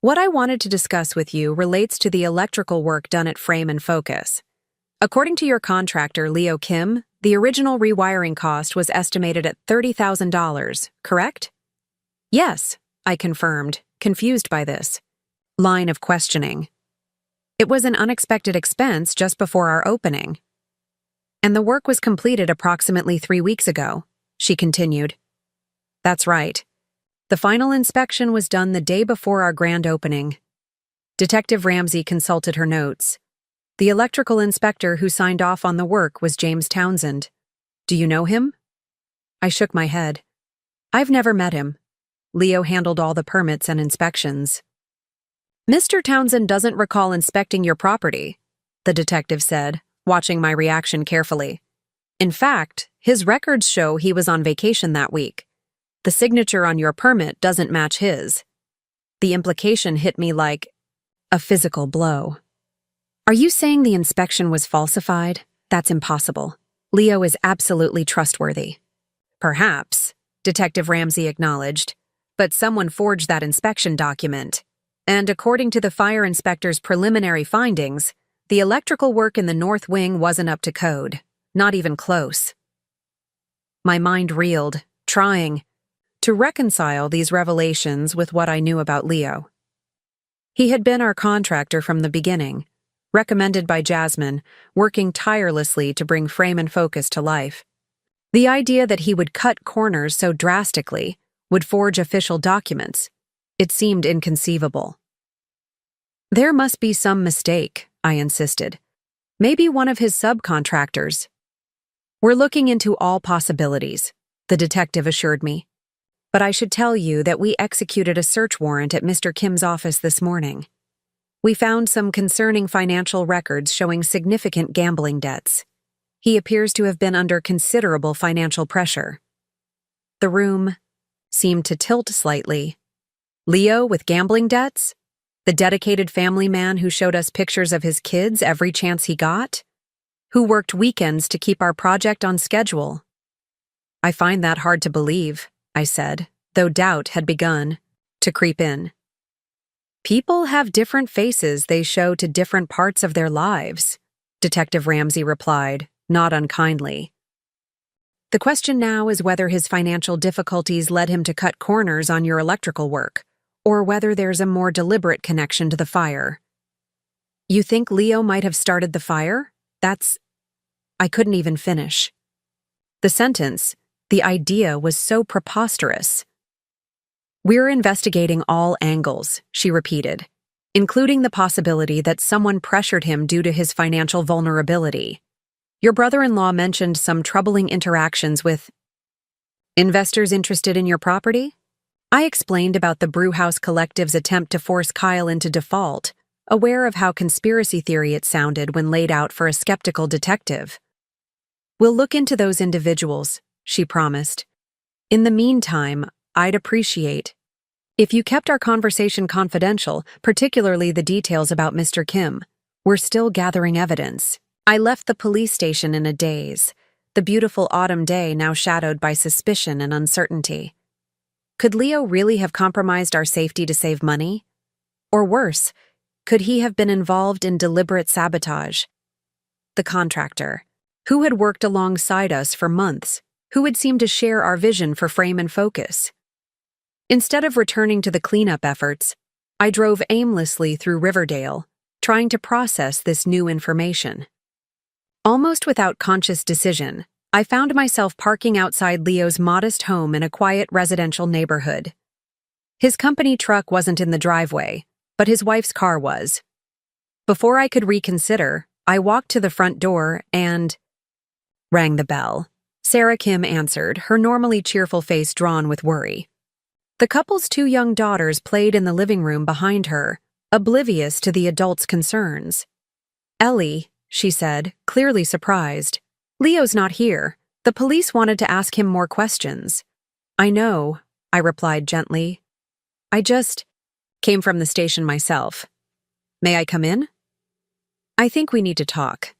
What I wanted to discuss with you relates to the electrical work done at Frame and Focus. According to your contractor, Leo Kim, the original rewiring cost was estimated at $30,000, correct? Yes, I confirmed, confused by this line of questioning. It was an unexpected expense just before our opening. And the work was completed approximately 3 weeks ago, she continued. That's right. The final inspection was done the day before our grand opening. Detective Ramsey consulted her notes. The electrical inspector who signed off on the work was James Townsend. Do you know him? I shook my head. I've never met him. Leo handled all the permits and inspections. Mr. Townsend doesn't recall inspecting your property, the detective said, watching my reaction carefully. In fact, his records show he was on vacation that week. The signature on your permit doesn't match his. The implication hit me like a physical blow. Are you saying the inspection was falsified? That's impossible. Leo is absolutely trustworthy. Perhaps, Detective Ramsey acknowledged, but someone forged that inspection document. And according to the fire inspector's preliminary findings, the electrical work in the north wing wasn't up to code, not even close. My mind reeled, trying to reconcile these revelations with what I knew about Leo. He had been our contractor from the beginning, recommended by Jasmine, working tirelessly to bring Frame and Focus to life. The idea that he would cut corners so drastically, would forge official documents, it seemed inconceivable. There must be some mistake, I insisted. Maybe one of his subcontractors. We're looking into all possibilities, the detective assured me. But I should tell you that we executed a search warrant at Mr. Kim's office this morning. We found some concerning financial records showing significant gambling debts. He appears to have been under considerable financial pressure. The room seemed to tilt slightly. Leo with gambling debts? The dedicated family man who showed us pictures of his kids every chance he got? Who worked weekends to keep our project on schedule? I find that hard to believe, I said, though doubt had begun to creep in. People have different faces they show to different parts of their lives, Detective Ramsey replied, not unkindly. The question now is whether his financial difficulties led him to cut corners on your electrical work, or whether there's a more deliberate connection to the fire. You think Leo might have started the fire? I couldn't even finish. The sentence, the idea was so preposterous. We're investigating all angles, she repeated, including the possibility that someone pressured him due to his financial vulnerability. Your brother-in-law mentioned some troubling interactions with investors interested in your property? I explained about the Brewhouse Collective's attempt to force Kyle into default, aware of how conspiracy theory it sounded when laid out for a skeptical detective. We'll look into those individuals, she promised. In the meantime, I'd appreciate if you kept our conversation confidential, particularly the details about Mr. Kim. We're still gathering evidence. I left the police station in a daze, the beautiful autumn day now shadowed by suspicion and uncertainty. Could Leo really have compromised our safety to save money? Or worse, could he have been involved in deliberate sabotage? The contractor, who had worked alongside us for months, who would seem to share our vision for Frame and Focus. Instead of returning to the cleanup efforts, I drove aimlessly through Riverdale, trying to process this new information. Almost without conscious decision, I found myself parking outside Leo's modest home in a quiet residential neighborhood. His company truck wasn't in the driveway, but his wife's car was. Before I could reconsider, I walked to the front door and rang the bell. Sarah Kim answered, her normally cheerful face drawn with worry. The couple's 2 young daughters played in the living room behind her, oblivious to the adults' concerns. Ellie, she said, clearly surprised. Leo's not here. The police wanted to ask him more questions. I know, I replied gently. I just came from the station myself. May I come in? I think we need to talk.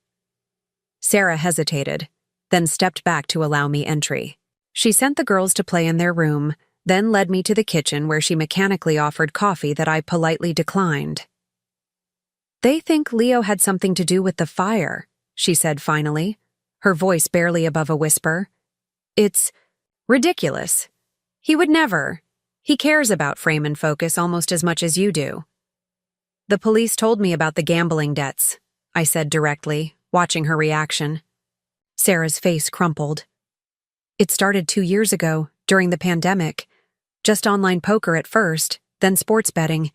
Sarah hesitated, then stepped back to allow me entry. She sent the girls to play in their room, then led me to the kitchen where she mechanically offered coffee that I politely declined. "They think Leo had something to do with the fire," she said finally, her voice barely above a whisper. "It's ridiculous. He would never. He cares about Frame and Focus almost as much as you do." "The police told me about the gambling debts," I said directly, watching her reaction. Sarah's face crumpled. "It started 2 years ago, during the pandemic. Just online poker at first, then sports betting.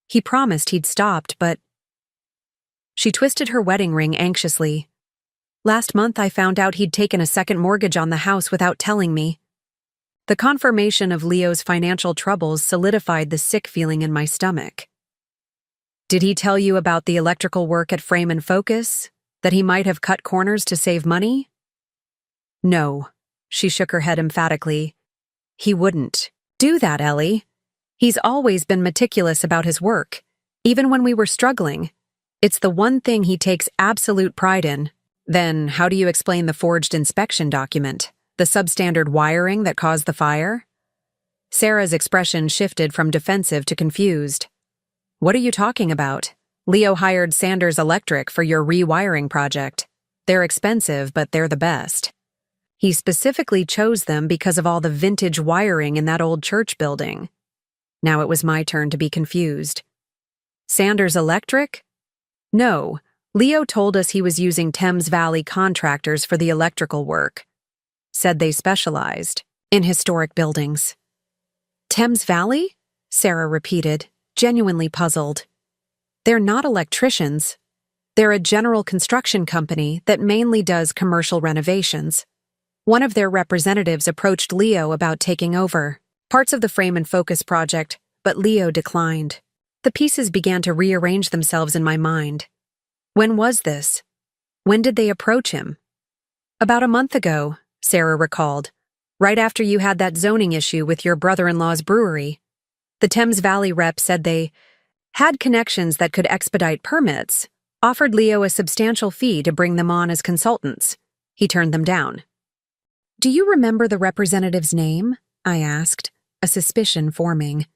He promised he'd stopped, but—" She twisted her wedding ring anxiously. "Last month I found out he'd taken a second mortgage on the house without telling me." The confirmation of Leo's financial troubles solidified the sick feeling in my stomach. "Did he tell you about the electrical work at Frame and Focus? That he might have cut corners to save money?" "No," she shook her head emphatically. "He wouldn't do that, Ellie. He's always been meticulous about his work, even when we were struggling. It's the one thing he takes absolute pride in." "Then how do you explain the forged inspection document? The substandard wiring that caused the fire?" Sarah's expression shifted from defensive to confused. "What are you talking about? Leo hired Sanders Electric for your rewiring project. They're expensive, but they're the best. He specifically chose them because of all the vintage wiring in that old church building." Now it was my turn to be confused. "Sanders Electric? No, Leo told us he was using Thames Valley contractors for the electrical work. Said they specialized in historic buildings." "Thames Valley?" Sarah repeated, genuinely puzzled. "They're not electricians. They're a general construction company that mainly does commercial renovations. One of their representatives approached Leo about taking over parts of the Frame and Focus project, but Leo declined." The pieces began to rearrange themselves in my mind. When was this? When did they approach him? "About a month ago," Sarah recalled, "right after you had that zoning issue with your brother-in-law's brewery. The Thames Valley rep said they had connections that could expedite permits, offered Leo a substantial fee to bring them on as consultants. He turned them down." "Do you remember the representative's name?" I asked, a suspicion forming.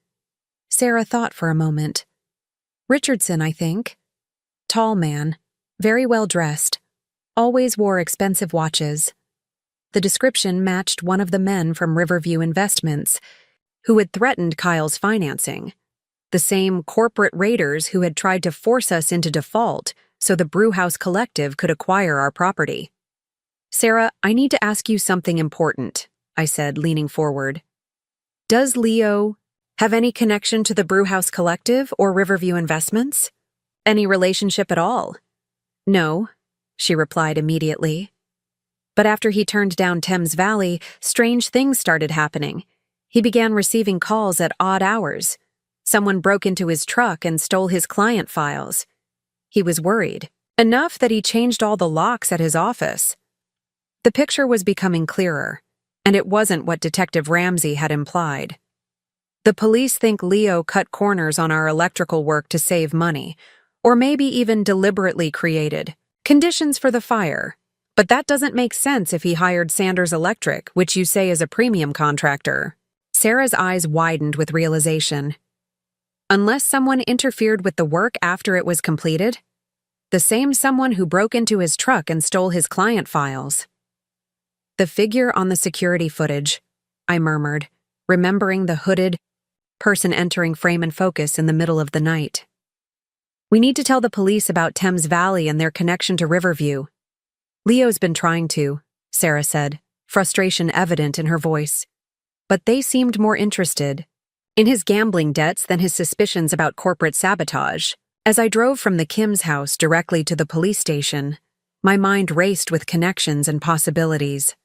Sarah thought for a moment. "Richardson, I think. Tall man, very well dressed, always wore expensive watches." The description matched one of the men from Riverview Investments who had threatened Kyle's financing. The same corporate raiders who had tried to force us into default so the Brewhouse Collective could acquire our property. "Sarah, I need to ask you something important," I said, leaning forward. "Does Leo have any connection to the Brewhouse Collective or Riverview Investments? Any relationship at all?" "No," she replied immediately. "But after he turned down Thames Valley, strange things started happening. He began receiving calls at odd hours. Someone broke into his truck and stole his client files. He was worried, enough that he changed all the locks at his office." The picture was becoming clearer, and it wasn't what Detective Ramsey had implied. "The police think Leo cut corners on our electrical work to save money, or maybe even deliberately created conditions for the fire. But that doesn't make sense if he hired Sanders Electric, which you say is a premium contractor." Sarah's eyes widened with realization. "Unless someone interfered with the work after it was completed? The same someone who broke into his truck and stole his client files." "The figure on the security footage," I murmured, remembering the hooded person entering Frame and Focus in the middle of the night. "We need to tell the police about Thames Valley and their connection to Riverview." "Leo's been trying to," Sarah said, frustration evident in her voice. "But they seemed more interested in his gambling debts than his suspicions about corporate sabotage." As I drove from the Kim's house directly to the police station, my mind raced with connections and possibilities.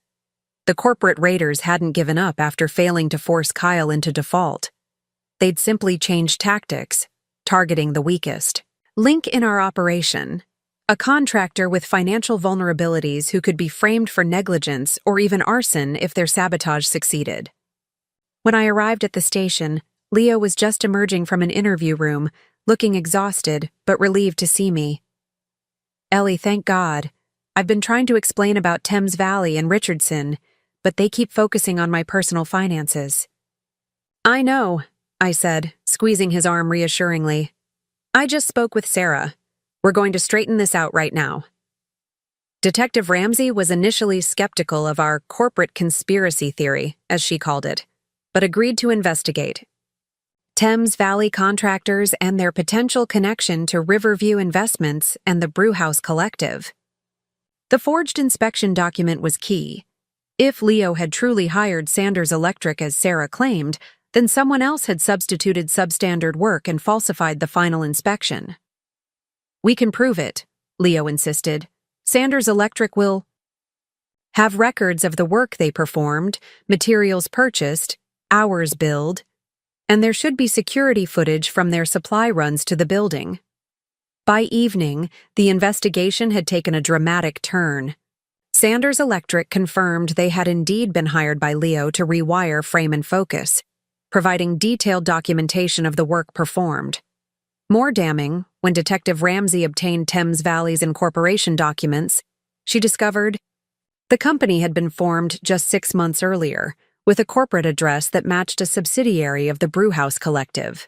The corporate raiders hadn't given up after failing to force Kyle into default. They'd simply changed tactics, targeting the weakest link in our operation, a contractor with financial vulnerabilities who could be framed for negligence or even arson if their sabotage succeeded. When I arrived at the station, Leo was just emerging from an interview room, looking exhausted but relieved to see me. "Ellie, thank God. I've been trying to explain about Thames Valley and Richardson, but they keep focusing on my personal finances. I know, I said, squeezing his arm reassuringly. I just spoke with Sarah. We're going to straighten this out right now. Detective Ramsey was initially skeptical of our corporate conspiracy theory, as she called it, but agreed to investigate. Thames Valley contractors and their potential connection to Riverview Investments and the Brewhouse Collective. The forged inspection document was key. If Leo had truly hired Sanders Electric as Sarah claimed, then someone else had substituted substandard work and falsified the final inspection. We can prove it, Leo insisted. Sanders Electric will have records of the work they performed, materials purchased, hours billed, and there should be security footage from their supply runs to the building. By evening, the investigation had taken a dramatic turn. Sanders Electric confirmed they had indeed been hired by Leo to rewire frame and focus, providing detailed documentation of the work performed. More damning, when Detective Ramsey obtained Thames Valley's incorporation documents, she discovered the company had been formed just 6 months earlier, with a corporate address that matched a subsidiary of the Brewhouse Collective.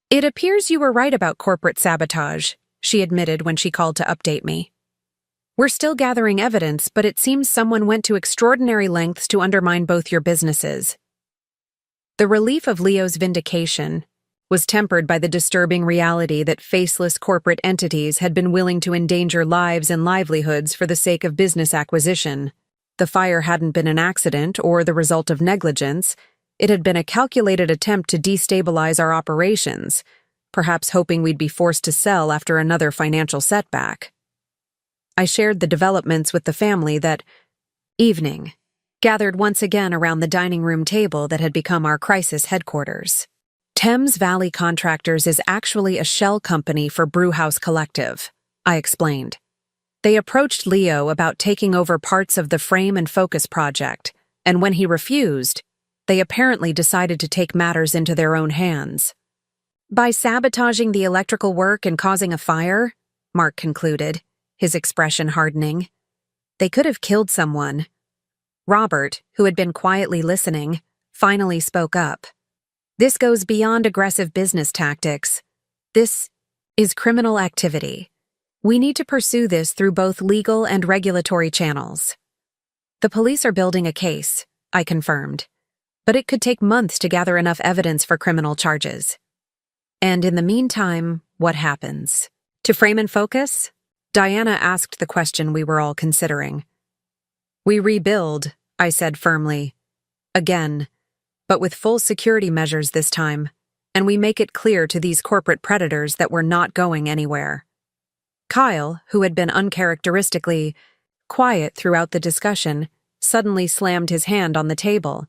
It appears you were right about corporate sabotage, she admitted when she called to update me. We're still gathering evidence, but it seems someone went to extraordinary lengths to undermine both your businesses. The relief of Leo's vindication was tempered by the disturbing reality that faceless corporate entities had been willing to endanger lives and livelihoods for the sake of business acquisition. The fire hadn't been an accident or the result of negligence. It had been a calculated attempt to destabilize our operations, perhaps hoping we'd be forced to sell after another financial setback. I shared the developments with the family that evening, gathered once again around the dining room table that had become our crisis headquarters. Thames Valley Contractors is actually a shell company for Brewhouse Collective, I explained. They approached Leo about taking over parts of the frame and focus project, and when he refused, they apparently decided to take matters into their own hands. By sabotaging the electrical work and causing a fire, Mark concluded, his expression hardening. They could have killed someone. Robert, who had been quietly listening, finally spoke up. This goes beyond aggressive business tactics. This is criminal activity. We need to pursue this through both legal and regulatory channels. The police are building a case, I confirmed, but it could take months to gather enough evidence for criminal charges. And in the meantime, what happens? To frame and focus? Diana asked the question we were all considering. We rebuild, I said firmly. Again, but with full security measures this time, and we make it clear to these corporate predators that we're not going anywhere. Kyle, who had been uncharacteristically quiet throughout the discussion, suddenly slammed his hand on the table.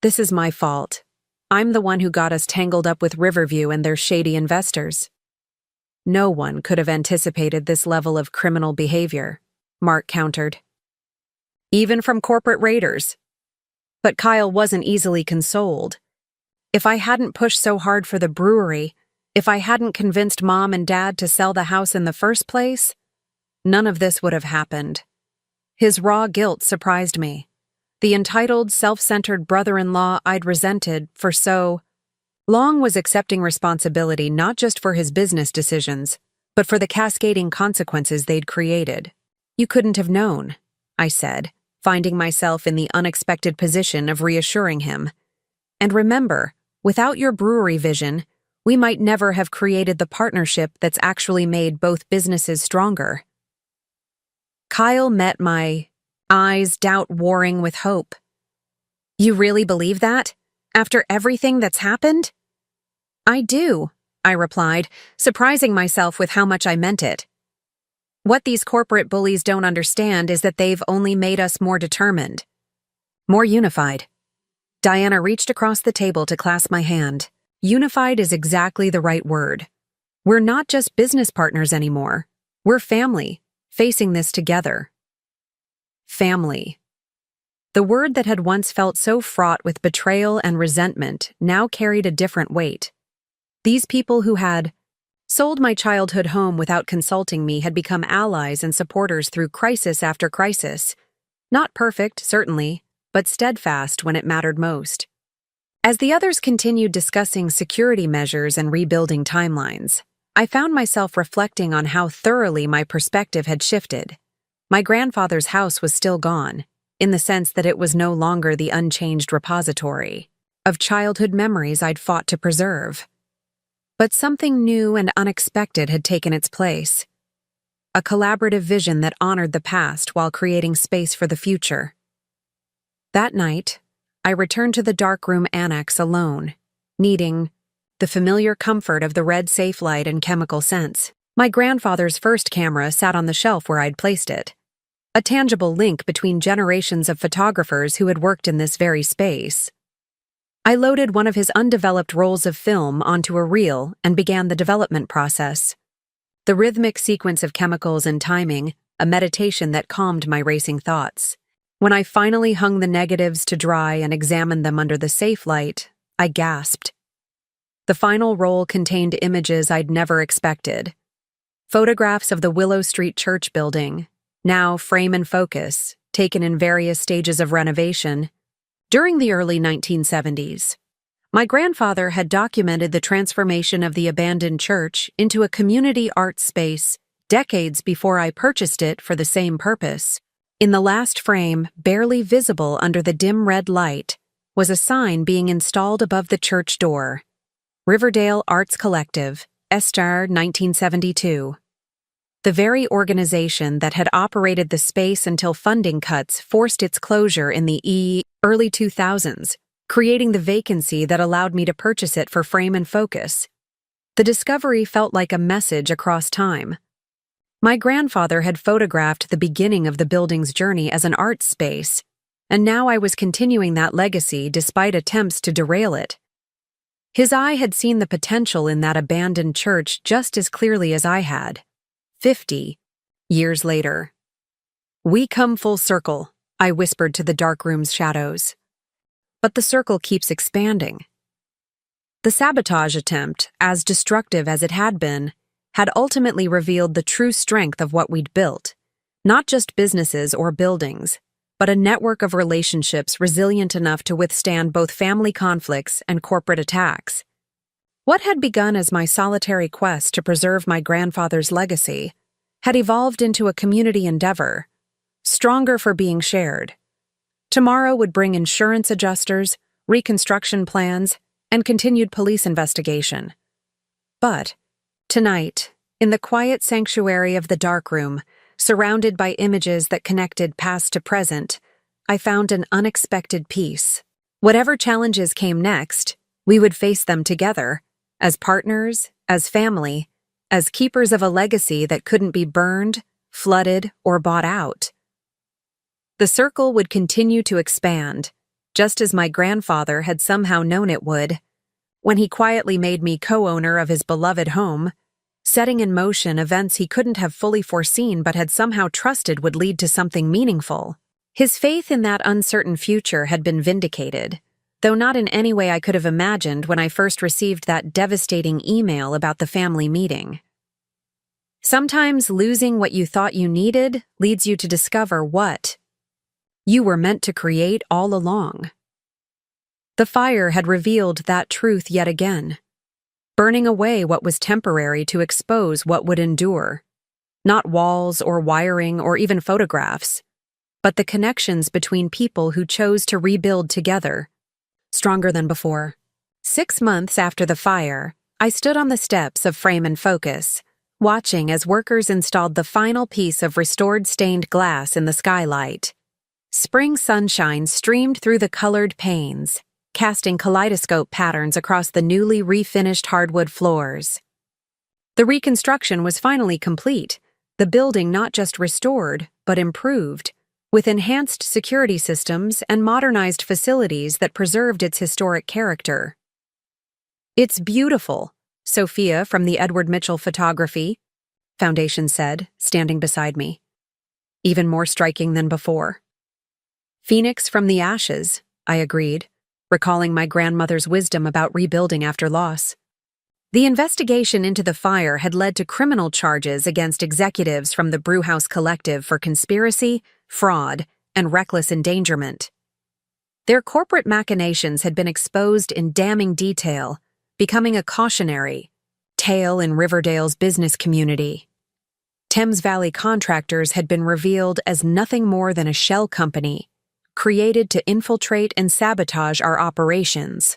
This is my fault. I'm the one who got us tangled up with Riverview and their shady investors. No one could have anticipated this level of criminal behavior, Mark countered. Even from corporate raiders. But Kyle wasn't easily consoled. If I hadn't pushed so hard for the brewery, if I hadn't convinced Mom and Dad to sell the house in the first place, none of this would have happened. His raw guilt surprised me. The entitled, self-centered brother-in-law I'd resented for so long was accepting responsibility not just for his business decisions, but for the cascading consequences they'd created. You couldn't have known, I said, finding myself in the unexpected position of reassuring him. And remember, without your brewery vision, we might never have created the partnership that's actually made both businesses stronger. Kyle met my eyes, doubt warring with hope. You really believe that? After everything that's happened? I do, I replied, surprising myself with how much I meant it. What these corporate bullies don't understand is that they've only made us more determined, more unified. Diana reached across the table to clasp my hand. Unified is exactly the right word. We're not just business partners anymore. We're family, facing this together. Family. The word that had once felt so fraught with betrayal and resentment now carried a different weight. These people who had sold my childhood home without consulting me had become allies and supporters through crisis after crisis. Not perfect, certainly, but steadfast when it mattered most. As the others continued discussing security measures and rebuilding timelines, I found myself reflecting on how thoroughly my perspective had shifted. My grandfather's house was still gone, in the sense that it was no longer the unchanged repository of childhood memories I'd fought to preserve. But something new and unexpected had taken its place. A collaborative vision that honored the past while creating space for the future. That night, I returned to the darkroom annex alone, needing the familiar comfort of the red safe light and chemical scents. My grandfather's first camera sat on the shelf where I'd placed it, a tangible link between generations of photographers who had worked in this very space. I loaded one of his undeveloped rolls of film onto a reel and began the development process. The rhythmic sequence of chemicals and timing, a meditation that calmed my racing thoughts. When I finally hung the negatives to dry and examined them under the safe light, I gasped. The final roll contained images I'd never expected. Photographs of the Willow Street church building, now frame and focus, taken in various stages of renovation. During the early 1970s, my grandfather had documented the transformation of the abandoned church into a community art space decades before I purchased it for the same purpose. In the last frame, barely visible under the dim red light, was a sign being installed above the church door. Riverdale Arts Collective, Estar 1972. The very organization that had operated the space until funding cuts forced its closure in the early 2000s, creating the vacancy that allowed me to purchase it for frame and focus. The discovery felt like a message across time. My grandfather had photographed the beginning of the building's journey as an art space, and now I was continuing that legacy despite attempts to derail it. His eye had seen the potential in that abandoned church just as clearly as I had. 50 years later. "We come full circle," I whispered to the darkroom's shadows. But the circle keeps expanding. The sabotage attempt, as destructive as it had been, had ultimately revealed the true strength of what we'd built. Not just businesses or buildings, but a network of relationships resilient enough to withstand both family conflicts and corporate attacks. What had begun as my solitary quest to preserve my grandfather's legacy had evolved into a community endeavor, stronger for being shared. Tomorrow would bring insurance adjusters, reconstruction plans, and continued police investigation. But tonight, in the quiet sanctuary of the darkroom, surrounded by images that connected past to present, I found an unexpected peace. Whatever challenges came next, we would face them together, as partners, as family, as keepers of a legacy that couldn't be burned, flooded, or bought out. The circle would continue to expand, just as my grandfather had somehow known it would, when he quietly made me co-owner of his beloved home, setting in motion events he couldn't have fully foreseen but had somehow trusted would lead to something meaningful. His faith in that uncertain future had been vindicated, though not in any way I could have imagined when I first received that devastating email about the family meeting. Sometimes losing what you thought you needed leads you to discover what you were meant to create all along. The fire had revealed that truth yet again, burning away what was temporary to expose what would endure. Not walls or wiring or even photographs, but the connections between people who chose to rebuild together, stronger than before. 6 months after the fire, I stood on the steps of Frame and Focus, watching as workers installed the final piece of restored stained glass in the skylight. Spring sunshine streamed through the colored panes, casting kaleidoscope patterns across the newly refinished hardwood floors. The reconstruction was finally complete, the building not just restored, but improved, with enhanced security systems and modernized facilities that preserved its historic character. "It's beautiful," Sophia from the Edward Mitchell Photography Foundation said, standing beside me. "Even more striking than before." "Phoenix from the ashes," I agreed, recalling my grandmother's wisdom about rebuilding after loss. The investigation into the fire had led to criminal charges against executives from the Brewhouse Collective for conspiracy, fraud, and reckless endangerment. Their corporate machinations had been exposed in damning detail, becoming a cautionary tale in Riverdale's business community. Thames Valley Contractors had been revealed as nothing more than a shell company, created to infiltrate and sabotage our operations.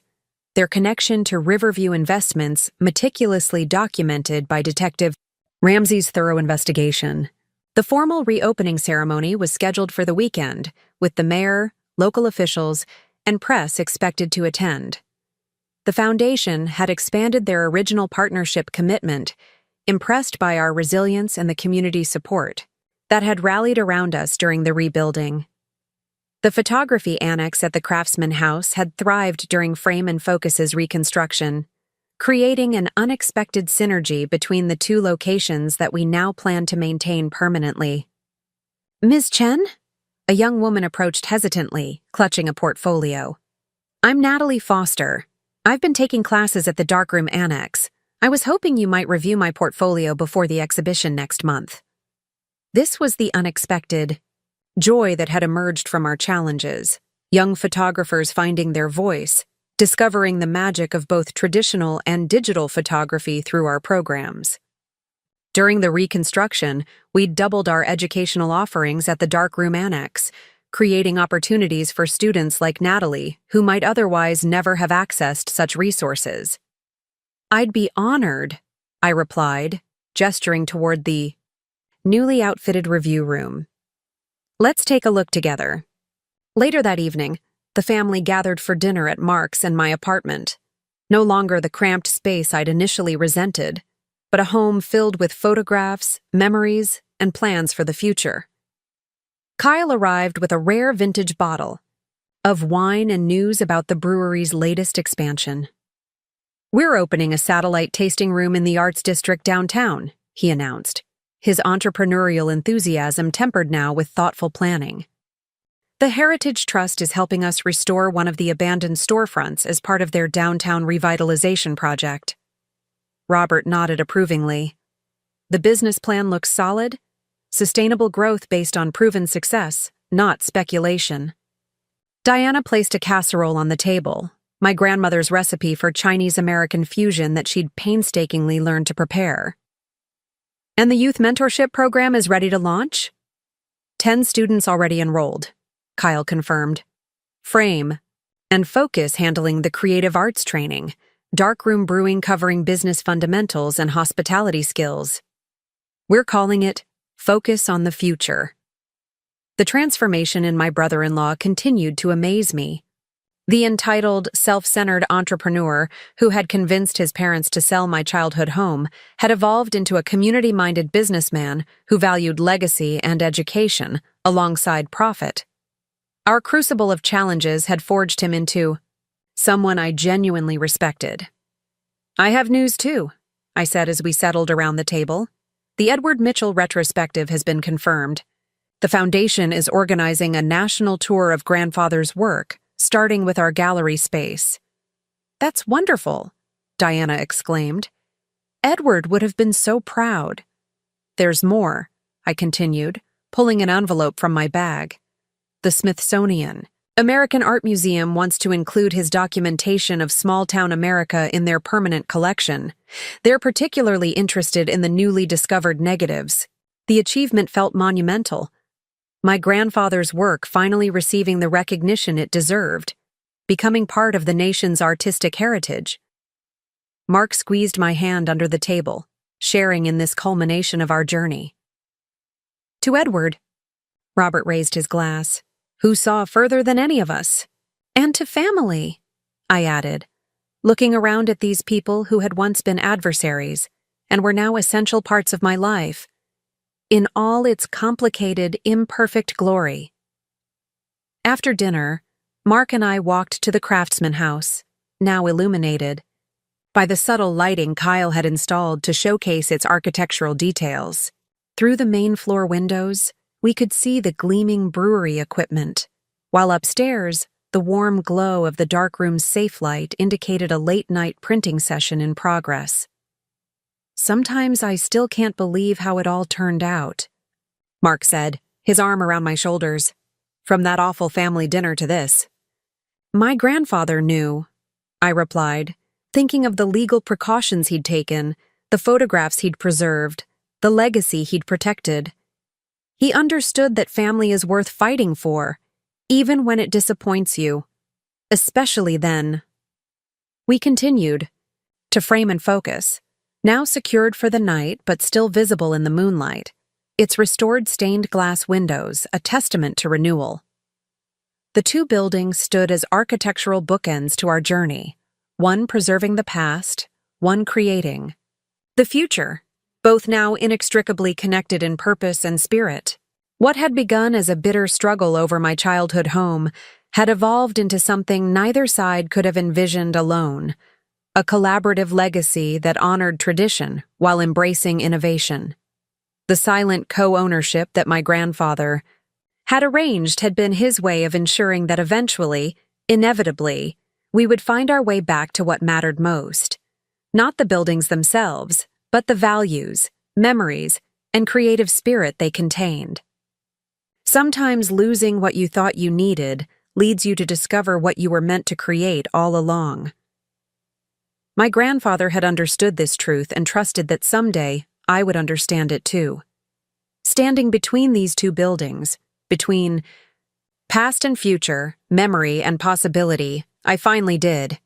Their connection to Riverview Investments meticulously documented by Detective Ramsey's thorough investigation. The formal reopening ceremony was scheduled for the weekend, with the mayor, local officials, and press expected to attend. The foundation had expanded their original partnership commitment, impressed by our resilience and the community support that had rallied around us during the rebuilding. The photography annex at the Craftsman House had thrived during Frame and Focus's reconstruction, creating an unexpected synergy between the two locations that we now plan to maintain permanently. "Ms. Chen?" A young woman approached hesitantly, clutching a portfolio. "I'm Natalie Foster. I've been taking classes at the Darkroom Annex. I was hoping you might review my portfolio before the exhibition next month." This was the unexpected joy that had emerged from our challenges, young photographers finding their voice, discovering the magic of both traditional and digital photography through our programs. During the reconstruction, we doubled our educational offerings at the Darkroom Annex, creating opportunities for students like Natalie who might otherwise never have accessed such resources. "I'd be honored," I replied, gesturing toward the newly outfitted review room. "Let's take a look together." Later that evening, the family gathered for dinner at Mark's and my apartment. No longer the cramped space I'd initially resented, but a home filled with photographs, memories, and plans for the future. Kyle arrived with a rare vintage bottle of wine and news about the brewery's latest expansion. "We're opening a satellite tasting room in the Arts District downtown," he announced, his entrepreneurial enthusiasm tempered now with thoughtful planning. "The Heritage Trust is helping us restore one of the abandoned storefronts as part of their downtown revitalization project." Robert nodded approvingly. "The business plan looks solid. Sustainable growth based on proven success, not speculation." Diana placed a casserole on the table, my grandmother's recipe for Chinese-American fusion that she'd painstakingly learned to prepare. "And the youth mentorship program is ready to launch?" 10 students already enrolled, Kyle confirmed. Frame and Focus handling the creative arts training, Darkroom Brewing covering business fundamentals and hospitality skills. We're calling it Focus on the Future. The transformation in my brother-in-law continued to amaze me. The entitled, self-centered entrepreneur who had convinced his parents to sell my childhood home had evolved into a community-minded businessman who valued legacy and education alongside profit. Our crucible of challenges had forged him into someone I genuinely respected. "I have news too," I said as we settled around the table. "The Edward Mitchell retrospective has been confirmed. The foundation is organizing a national tour of grandfather's work, starting with our gallery space." "That's wonderful," Diana exclaimed. "Edward would have been so proud." "There's more," I continued, pulling an envelope from my bag. "The Smithsonian American Art Museum wants to include his documentation of small-town America in their permanent collection. They're particularly interested in the newly discovered negatives. The achievement felt monumental. My grandfather's work finally receiving the recognition it deserved, becoming part of the nation's artistic heritage." Mark squeezed my hand under the table, sharing in this culmination of our journey. "To Edward," Robert raised his glass, "who saw further than any of us. And to family," I added, looking around at these people who had once been adversaries and were now essential parts of my life, in all its complicated, imperfect glory. After dinner, Mark and I walked to the Craftsman House, now illuminated by the subtle lighting Kyle had installed to showcase its architectural details. Through the main floor windows, we could see the gleaming brewery equipment, while upstairs, the warm glow of the darkroom's safe light indicated a late-night printing session in progress. "Sometimes I still can't believe how it all turned out," Mark said, his arm around my shoulders. from that awful family dinner to this. My grandfather knew, I replied, thinking of the legal precautions he'd taken, the photographs he'd preserved, the legacy he'd protected. He understood that family is worth fighting for, even when it disappoints you. Especially then. We continued. To frame and focus. Now secured for the night but still visible in the moonlight. Its restored stained glass windows, a testament to renewal. The two buildings stood as architectural bookends to our journey, one preserving the past, one creating the future, both now inextricably connected in purpose and spirit. What had begun as a bitter struggle over my childhood home had evolved into something neither side could have envisioned alone, a collaborative legacy that honored tradition while embracing innovation. The silent co-ownership that my grandfather had arranged had been his way of ensuring that eventually, inevitably, we would find our way back to what mattered most. Not the buildings themselves, but the values, memories, and creative spirit they contained. Sometimes losing what you thought you needed leads you to discover what you were meant to create all along. My grandfather had understood this truth and trusted that someday I would understand it too. Standing between these two buildings, between past and future, memory and possibility, I finally did.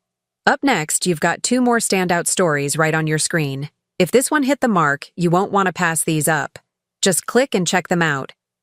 Up next, you've got two more standout stories right on your screen. If this one hit the mark, you won't want to pass these up. Just click and check them out.